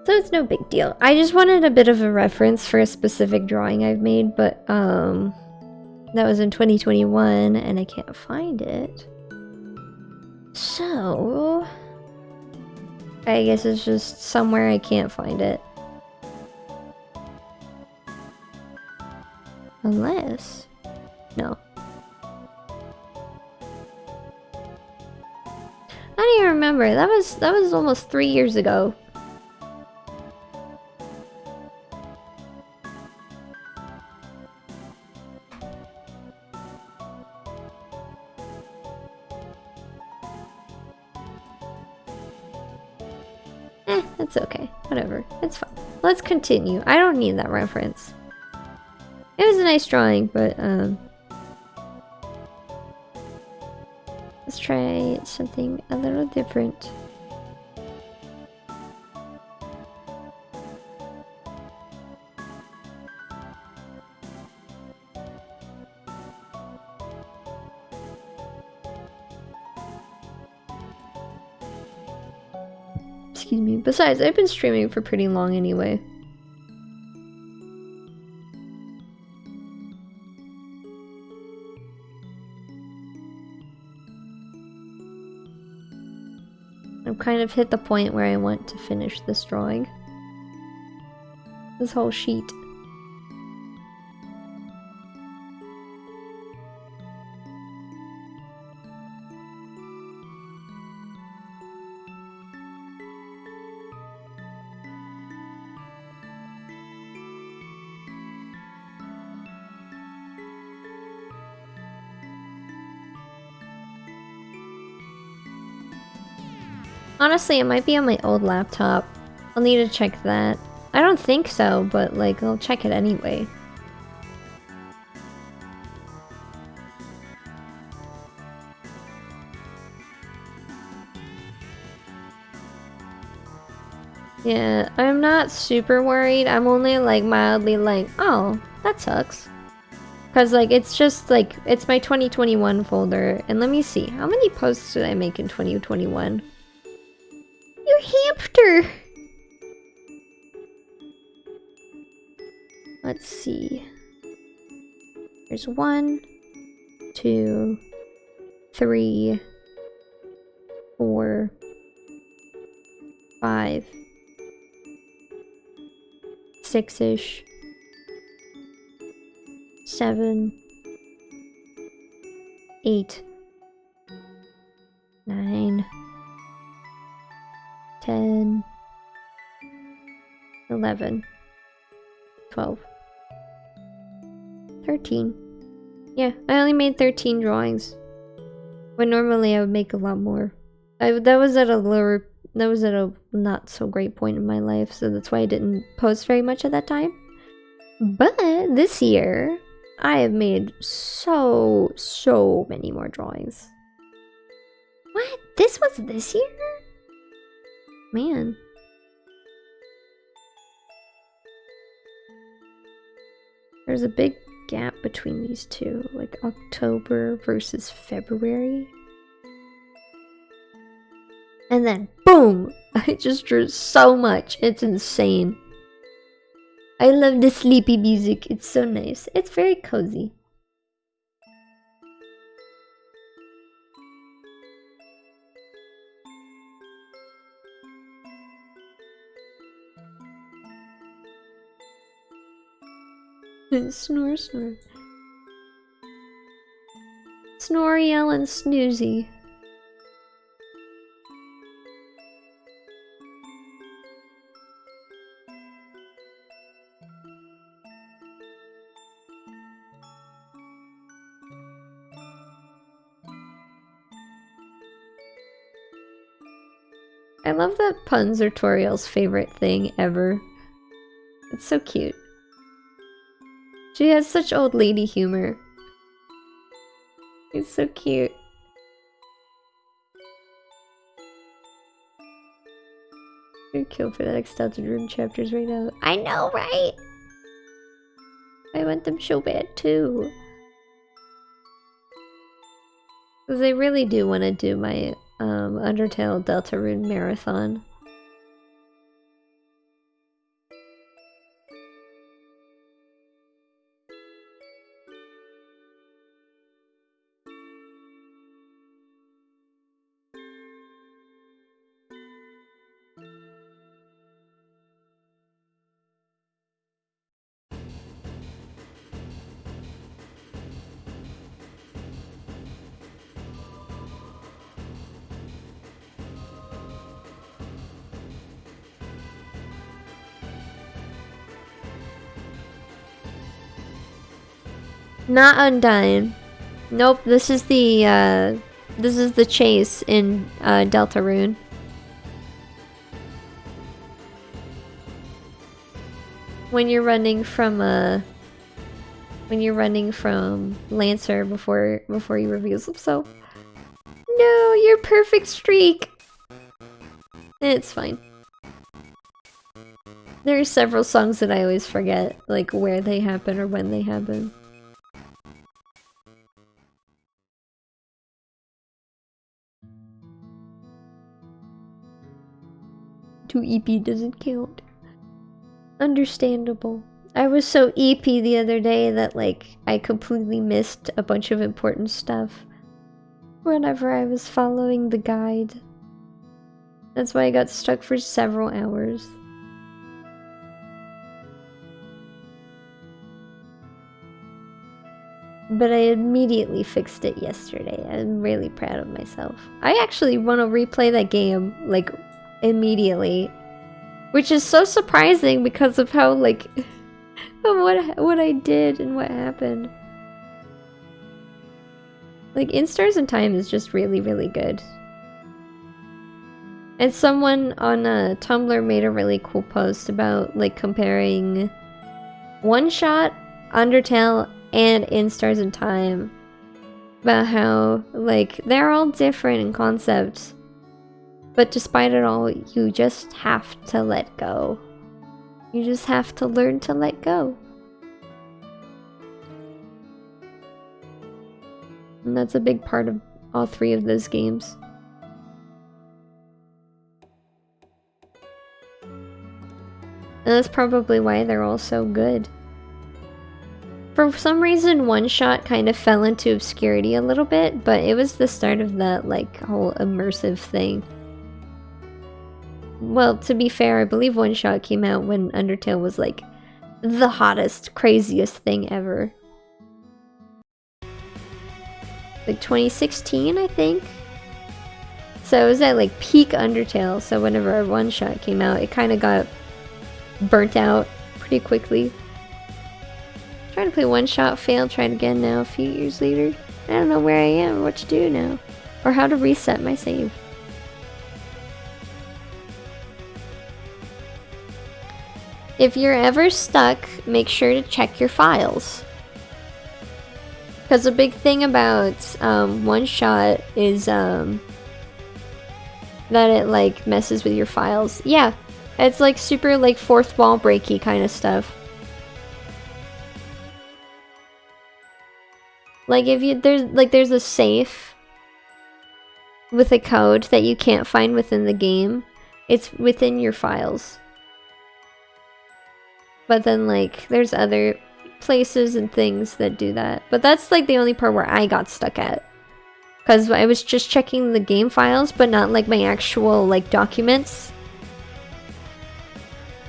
So it's no big deal. I just wanted a bit of a reference for a specific drawing I've made, but that was in 2021 and I can't find it. So I guess it's just somewhere I can't find it. Unless... No. I don't even remember. That was almost 3 years ago. It's okay. Whatever. It's fine. Let's continue. I don't need that reference. It was a nice drawing, but let's try something a little different. Excuse me. Besides, I've been streaming for pretty long anyway. I've kind of hit the point where I want to finish this drawing. This whole sheet. Honestly, it might be on my old laptop. I'll need to check that. I don't think so, but like, I'll check it anyway. Yeah, I'm not super worried. I'm only like mildly like, oh, that sucks. Cause like, it's just like, it's my 2021 folder. And let me see, how many posts did I make in 2021? You hamster! Let's see. There's 1, 2, 3, 4, 5, 6-ish, 7, 8, 9, 10, 11, 12, 13. Yeah, I only made 13 drawings. When normally I would make a lot more. That was at a not so great point in my life, so that's why I didn't post very much at that time. But this year, I have made so many more drawings. What? This was this year? Man. There's a big gap between these two, like October versus February. And then, boom! I just drew so much. It's insane. I love the sleepy music. It's so nice. It's very cozy. Snore, snore. Snoriel and Snoozy. I love that puns are Toriel's favorite thing ever. It's so cute. She has such old lady humor. It's so cute. You're killed for that extended room chapters right now. I know, right? I want them so bad too. Because I really do want to do my Undertale Deltarune marathon. Not Undyne. Nope, this is the chase in Deltarune. When you're running from Lancer before he reveals himself. No, your perfect streak. It's fine. There are several songs that I always forget, like where they happen or when they happen. Two EP doesn't count. Understandable. I was so EP the other day that like I completely missed a bunch of important stuff whenever I was following the guide. That's why I got stuck for several hours. But I immediately fixed it yesterday. I'm really proud of myself. I actually want to replay that game like immediately, which is so surprising because of how like what I did and what happened. Like In Stars and Time is just really good. And someone on Tumblr made a really cool post about like comparing One Shot, Undertale, and In Stars and Time, about how like they're all different in concepts. But despite it all, you just have to let go. You just have to learn to let go. And that's a big part of all three of those games. And that's probably why they're all so good. For some reason, One Shot kind of fell into obscurity a little bit, but it was the start of that, like, whole immersive thing. Well, to be fair, I believe One Shot came out when Undertale was, like, the hottest, craziest thing ever. Like 2016, I think? So it was at, like, peak Undertale, so whenever One Shot came out, it kind of got burnt out pretty quickly. Trying to play One Shot, failed, tried again now a few years later. I don't know where I am or what to do now. Or how to reset my save. If you're ever stuck, make sure to check your files. Because a big thing about One Shot is that it like messes with your files. Yeah, it's like super like fourth wall breaky kind of stuff. Like if you there's a safe with a code that you can't find within the game. It's within your files. But then like there's other places and things that do that. But that's like the only part where I got stuck at. Cuz I was just checking the game files but not like my actual like documents.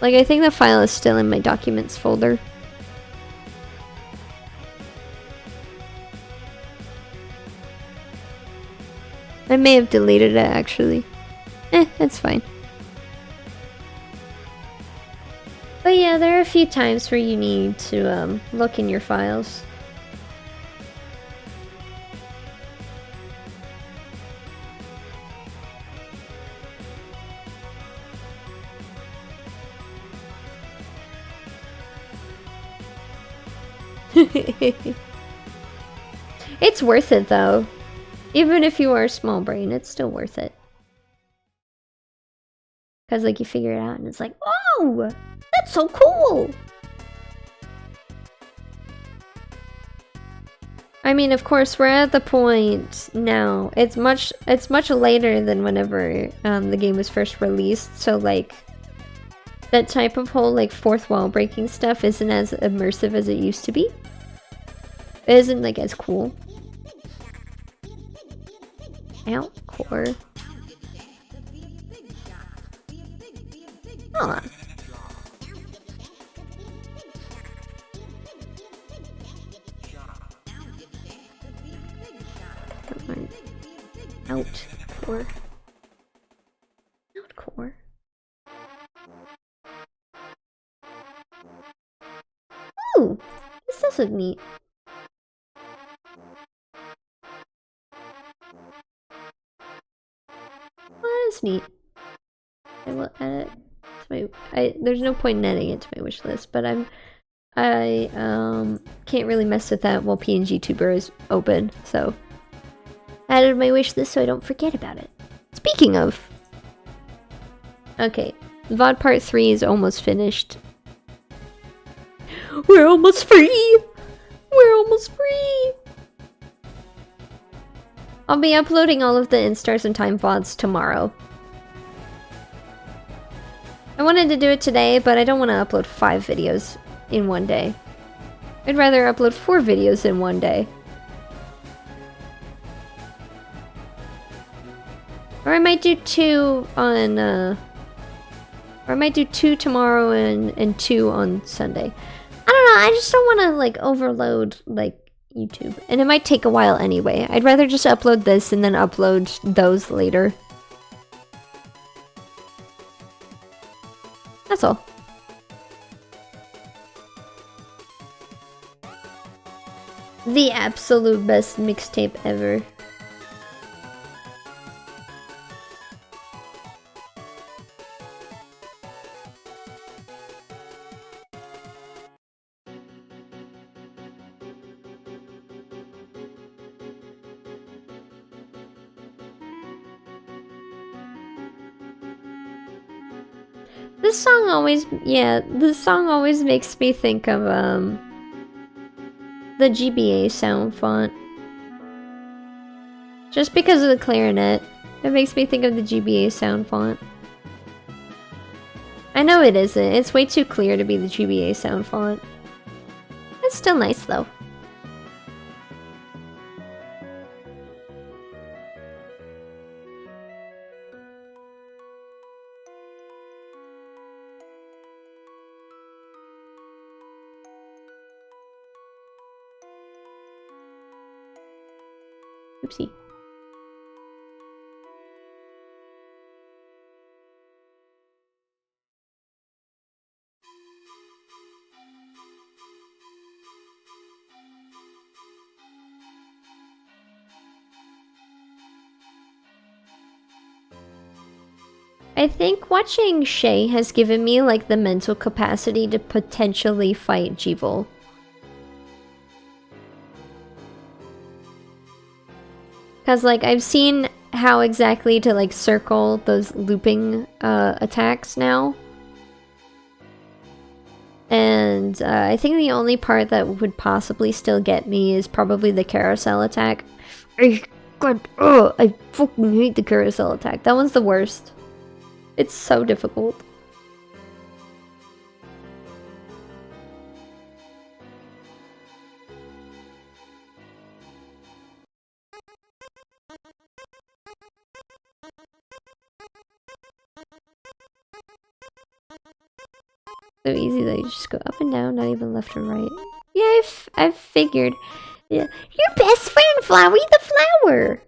Like I think the file is still in my documents folder. I may have deleted it actually. It's fine. But yeah, there are a few times where you need to look in your files. It's worth it though. Even if you are a small brain, it's still worth it. Because like you figure it out and it's like, oh, that's so cool! I mean, of course, we're at the point now. It's much later than whenever the game was first released. So like, that type of whole like fourth wall breaking stuff isn't as immersive as it used to be. It isn't like as cool. Ow, core. Huh. Out core. Out core. Ooh, this does look neat. Well, that is neat. I will add it to my. There's no point in adding it to my wish list, but I can't really mess with that while PNG Tuber is open, so I added my wish list so I don't forget about it. Speaking of, okay, VOD Part 3 is almost finished. We're almost free. We're almost free. I'll be uploading all of the In Stars and Time VODs tomorrow. I wanted to do it today, but I don't want to upload 5 videos in one day. I'd rather upload 4 videos in one day. Or I might do 2 on, or I might do 2 tomorrow and 2 on Sunday. I don't know, I just don't want to, like, overload, like, YouTube. And it might take a while anyway. I'd rather just upload this and then upload those later. That's all. The absolute best mixtape ever. This song always makes me think of, the GBA sound font. Just because of the clarinet, it makes me think of the GBA sound font. I know it isn't, it's way too clear to be the GBA sound font. It's still nice though. Oopsie. I think watching Shay has given me like the mental capacity to potentially fight Jeevil. Cause like I've seen how exactly to like circle those looping attacks now. And I think the only part that would possibly still get me is probably the carousel attack. I fucking hate the carousel attack. That one's the worst. It's so difficult. So easy that you just go up and down, not even left or right. Yeah, I've figured. Yeah. Your best friend, Flowery the flower!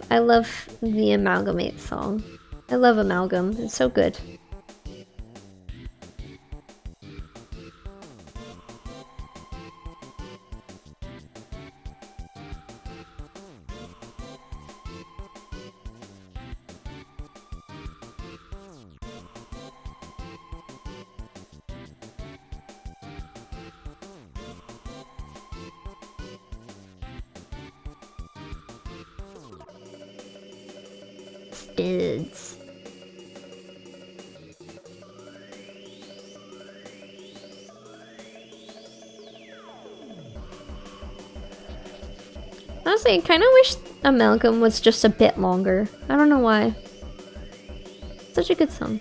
I love the Amalgamate song. I love Amalgam. It's so good. Studs. Honestly, I kind of wish Amalgam was just a bit longer. I don't know why. Such a good song.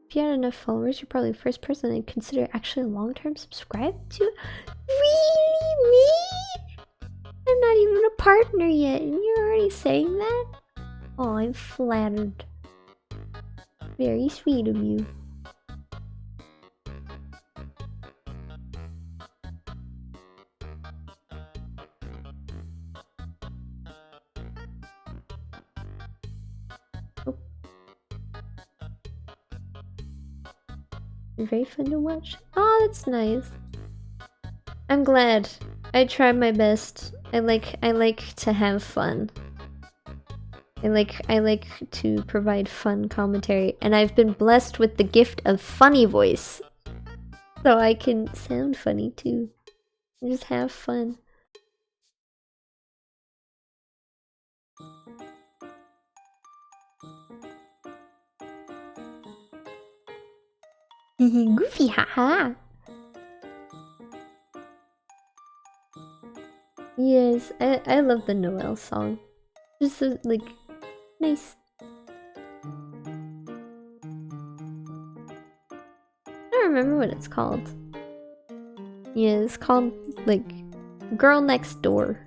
If you had enough followers, you're probably the first person I'd consider actually long-term subscribed to. Really? Me? I'm not even a partner yet, and you're already saying that? Oh, I'm flattered. Very sweet of you. Oh. You're very fun to watch. Oh, that's nice. I'm glad. I tried my best. I like to have fun. I like to provide fun commentary, and I've been blessed with the gift of funny voice. So I can sound funny too. And just have fun. Goofy, haha. Yes, I love the Noel song. Just so, like, nice. I don't remember what it's called. Yeah, it's called, like, Girl Next Door.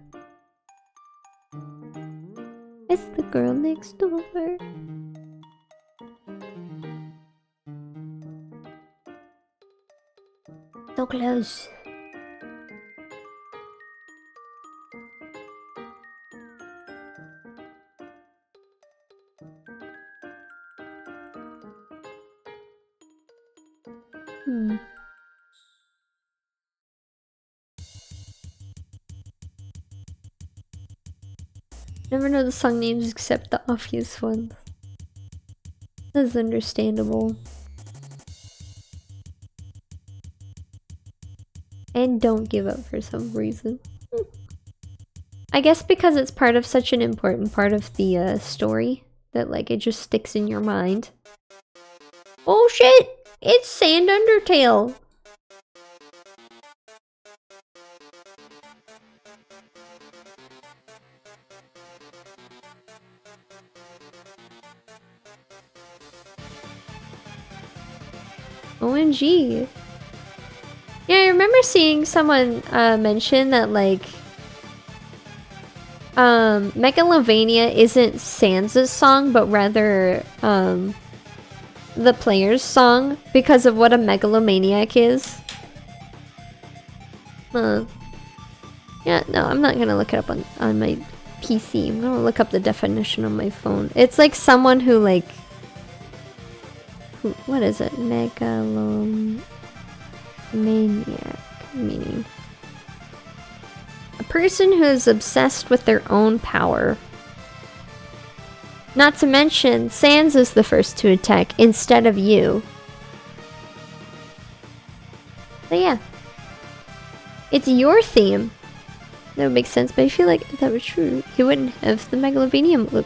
It's the girl next door. So close. Never know the song names except the obvious ones. That's understandable. And don't give up for some reason. I guess because it's part of such an important part of the story that like it just sticks in your mind. Oh shit! It's Sand Undertale! OMG. Yeah, I remember seeing someone mention that like Megalovania isn't Sans' song, but rather the player's song because of what a megalomaniac is. Yeah, no, I'm not gonna look it up on my PC. I'm gonna look up the definition on my phone. It's like someone who like... what is it? Megalomaniac, meaning... a person who is obsessed with their own power. Not to mention, Sans is the first to attack instead of you. But yeah. It's your theme. That would make sense, but I feel like if that was true, he wouldn't have the Megalovania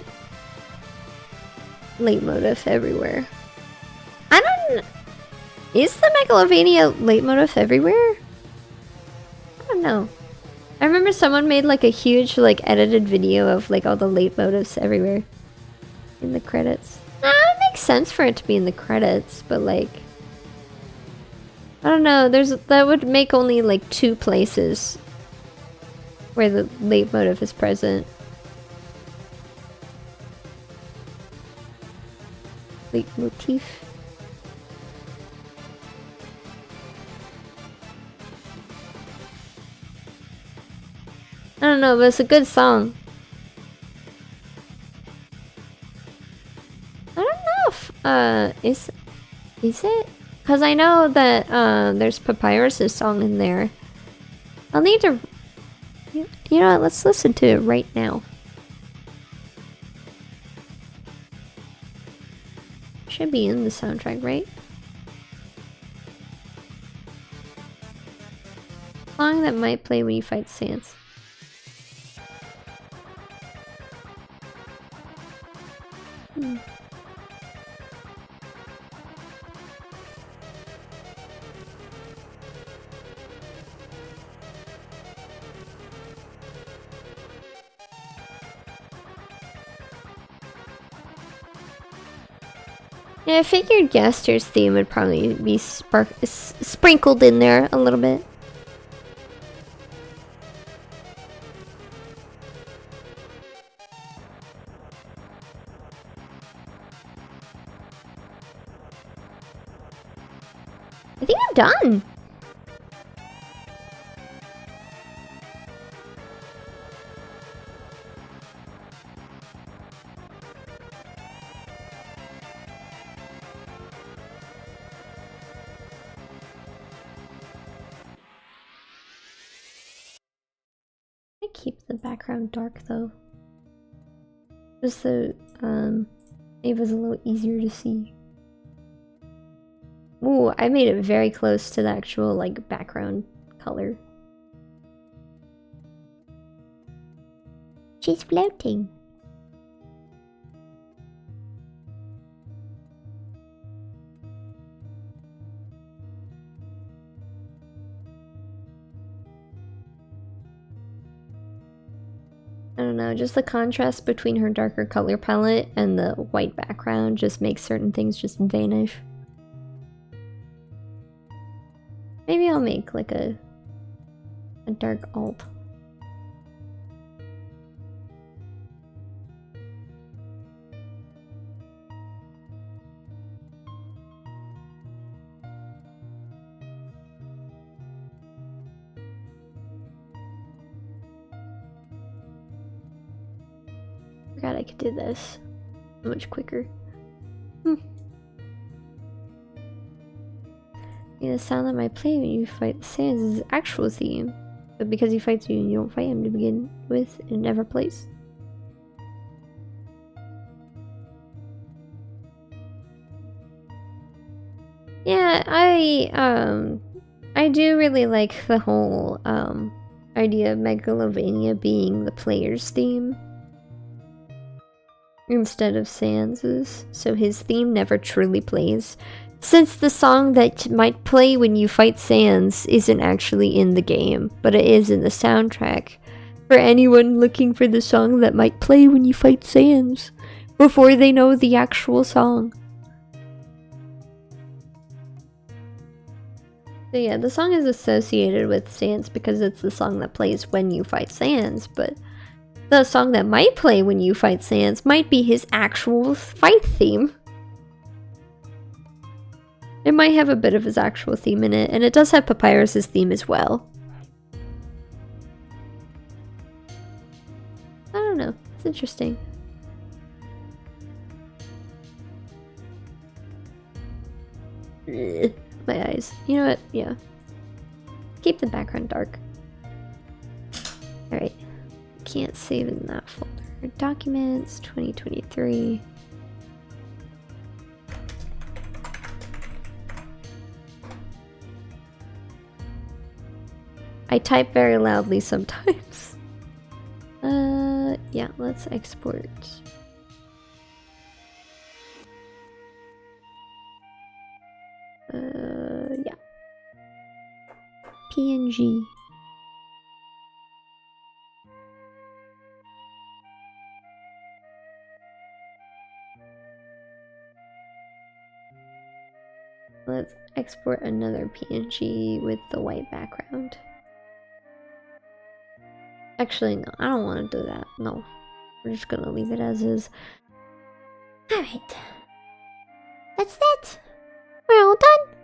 leitmotif everywhere. I don't... is the Megalovania leitmotif everywhere? I don't know. I remember someone made like a huge like edited video of like all the leitmotifs everywhere in the credits. It makes sense for it to be in the credits, but like I don't know, that would make only like 2 places where the leitmotif is present. Leitmotif. I don't know, but it's a good song. I don't know if, is it? Because I know that, there's Papyrus's song in there. I'll need to, you know what, let's listen to it right now. Should be in the soundtrack, right? Song that might play when you fight Sans. Yeah, I figured Gaster's theme would probably be sprinkled in there a little bit. I think I'm done. I keep the background dark though. Just so it was a little easier to see. Ooh, I made it very close to the actual like background color. She's floating. I don't know, just the contrast between her darker color palette and the white background just makes certain things just vanish. Maybe I'll make like a dark alt. Forgot I could do this much quicker. The sound that might play when you fight Sans is his actual theme, but because he fights you and you don't fight him to begin with, it never plays. Yeah, I do really like the whole idea of Megalovania being the player's theme instead of Sans's, so his theme never truly plays. Since the song that might play when you fight Sans isn't actually in the game, but it is in the soundtrack. For anyone looking for the song that might play when you fight Sans, before they know the actual song. So yeah, the song is associated with Sans because it's the song that plays when you fight Sans, but the song that might play when you fight Sans might be his actual fight theme. It might have a bit of his actual theme in it, and it does have Papyrus's theme as well. I don't know, it's interesting. Ugh, my eyes. You know what? Yeah. Keep the background dark. Alright. Can't save in that folder. Documents, 2023. I type very loudly sometimes. Yeah, let's export. Yeah. PNG. Let's export another PNG with the white background. Actually, no, I don't want to do that. No, we're just gonna leave it as is. Alright. That's it. We're all done.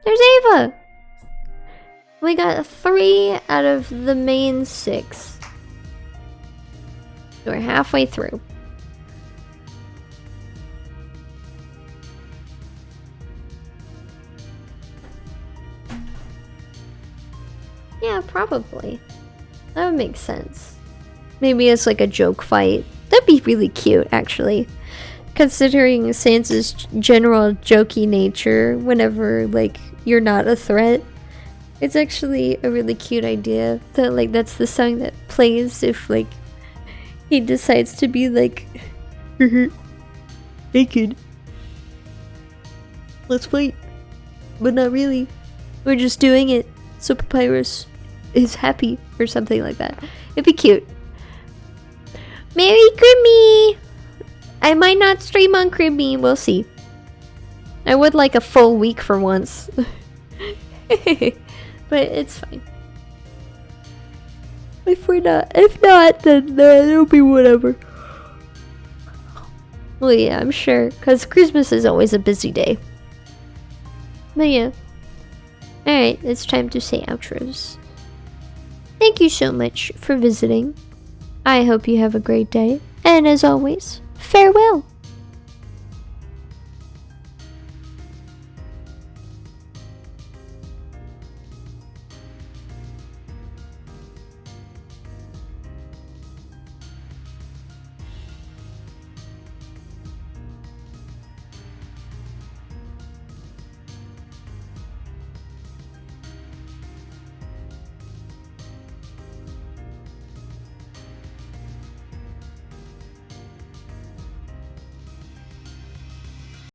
There's Ava. We got 3 out of the main 6. We're halfway through. Yeah, probably. That would make sense. Maybe it's like a joke fight. That'd be really cute, actually. Considering Sans's general jokey nature whenever, like, you're not a threat. It's actually a really cute idea that, like, that's the song that plays if, like, he decides to be, like, naked. Let's fight. But not really. We're just doing it so Papyrus is happy or something like that. It'd be cute. Merry Grimmy! I might not stream on Grimmy, we'll see. I would like a full week for once. But it's fine. If not, then it'll be whatever. Well, yeah, I'm sure, because Christmas is always a busy day. But yeah. Alright, it's time to say outros. Thank you so much for visiting. I hope you have a great day, and as always, farewell!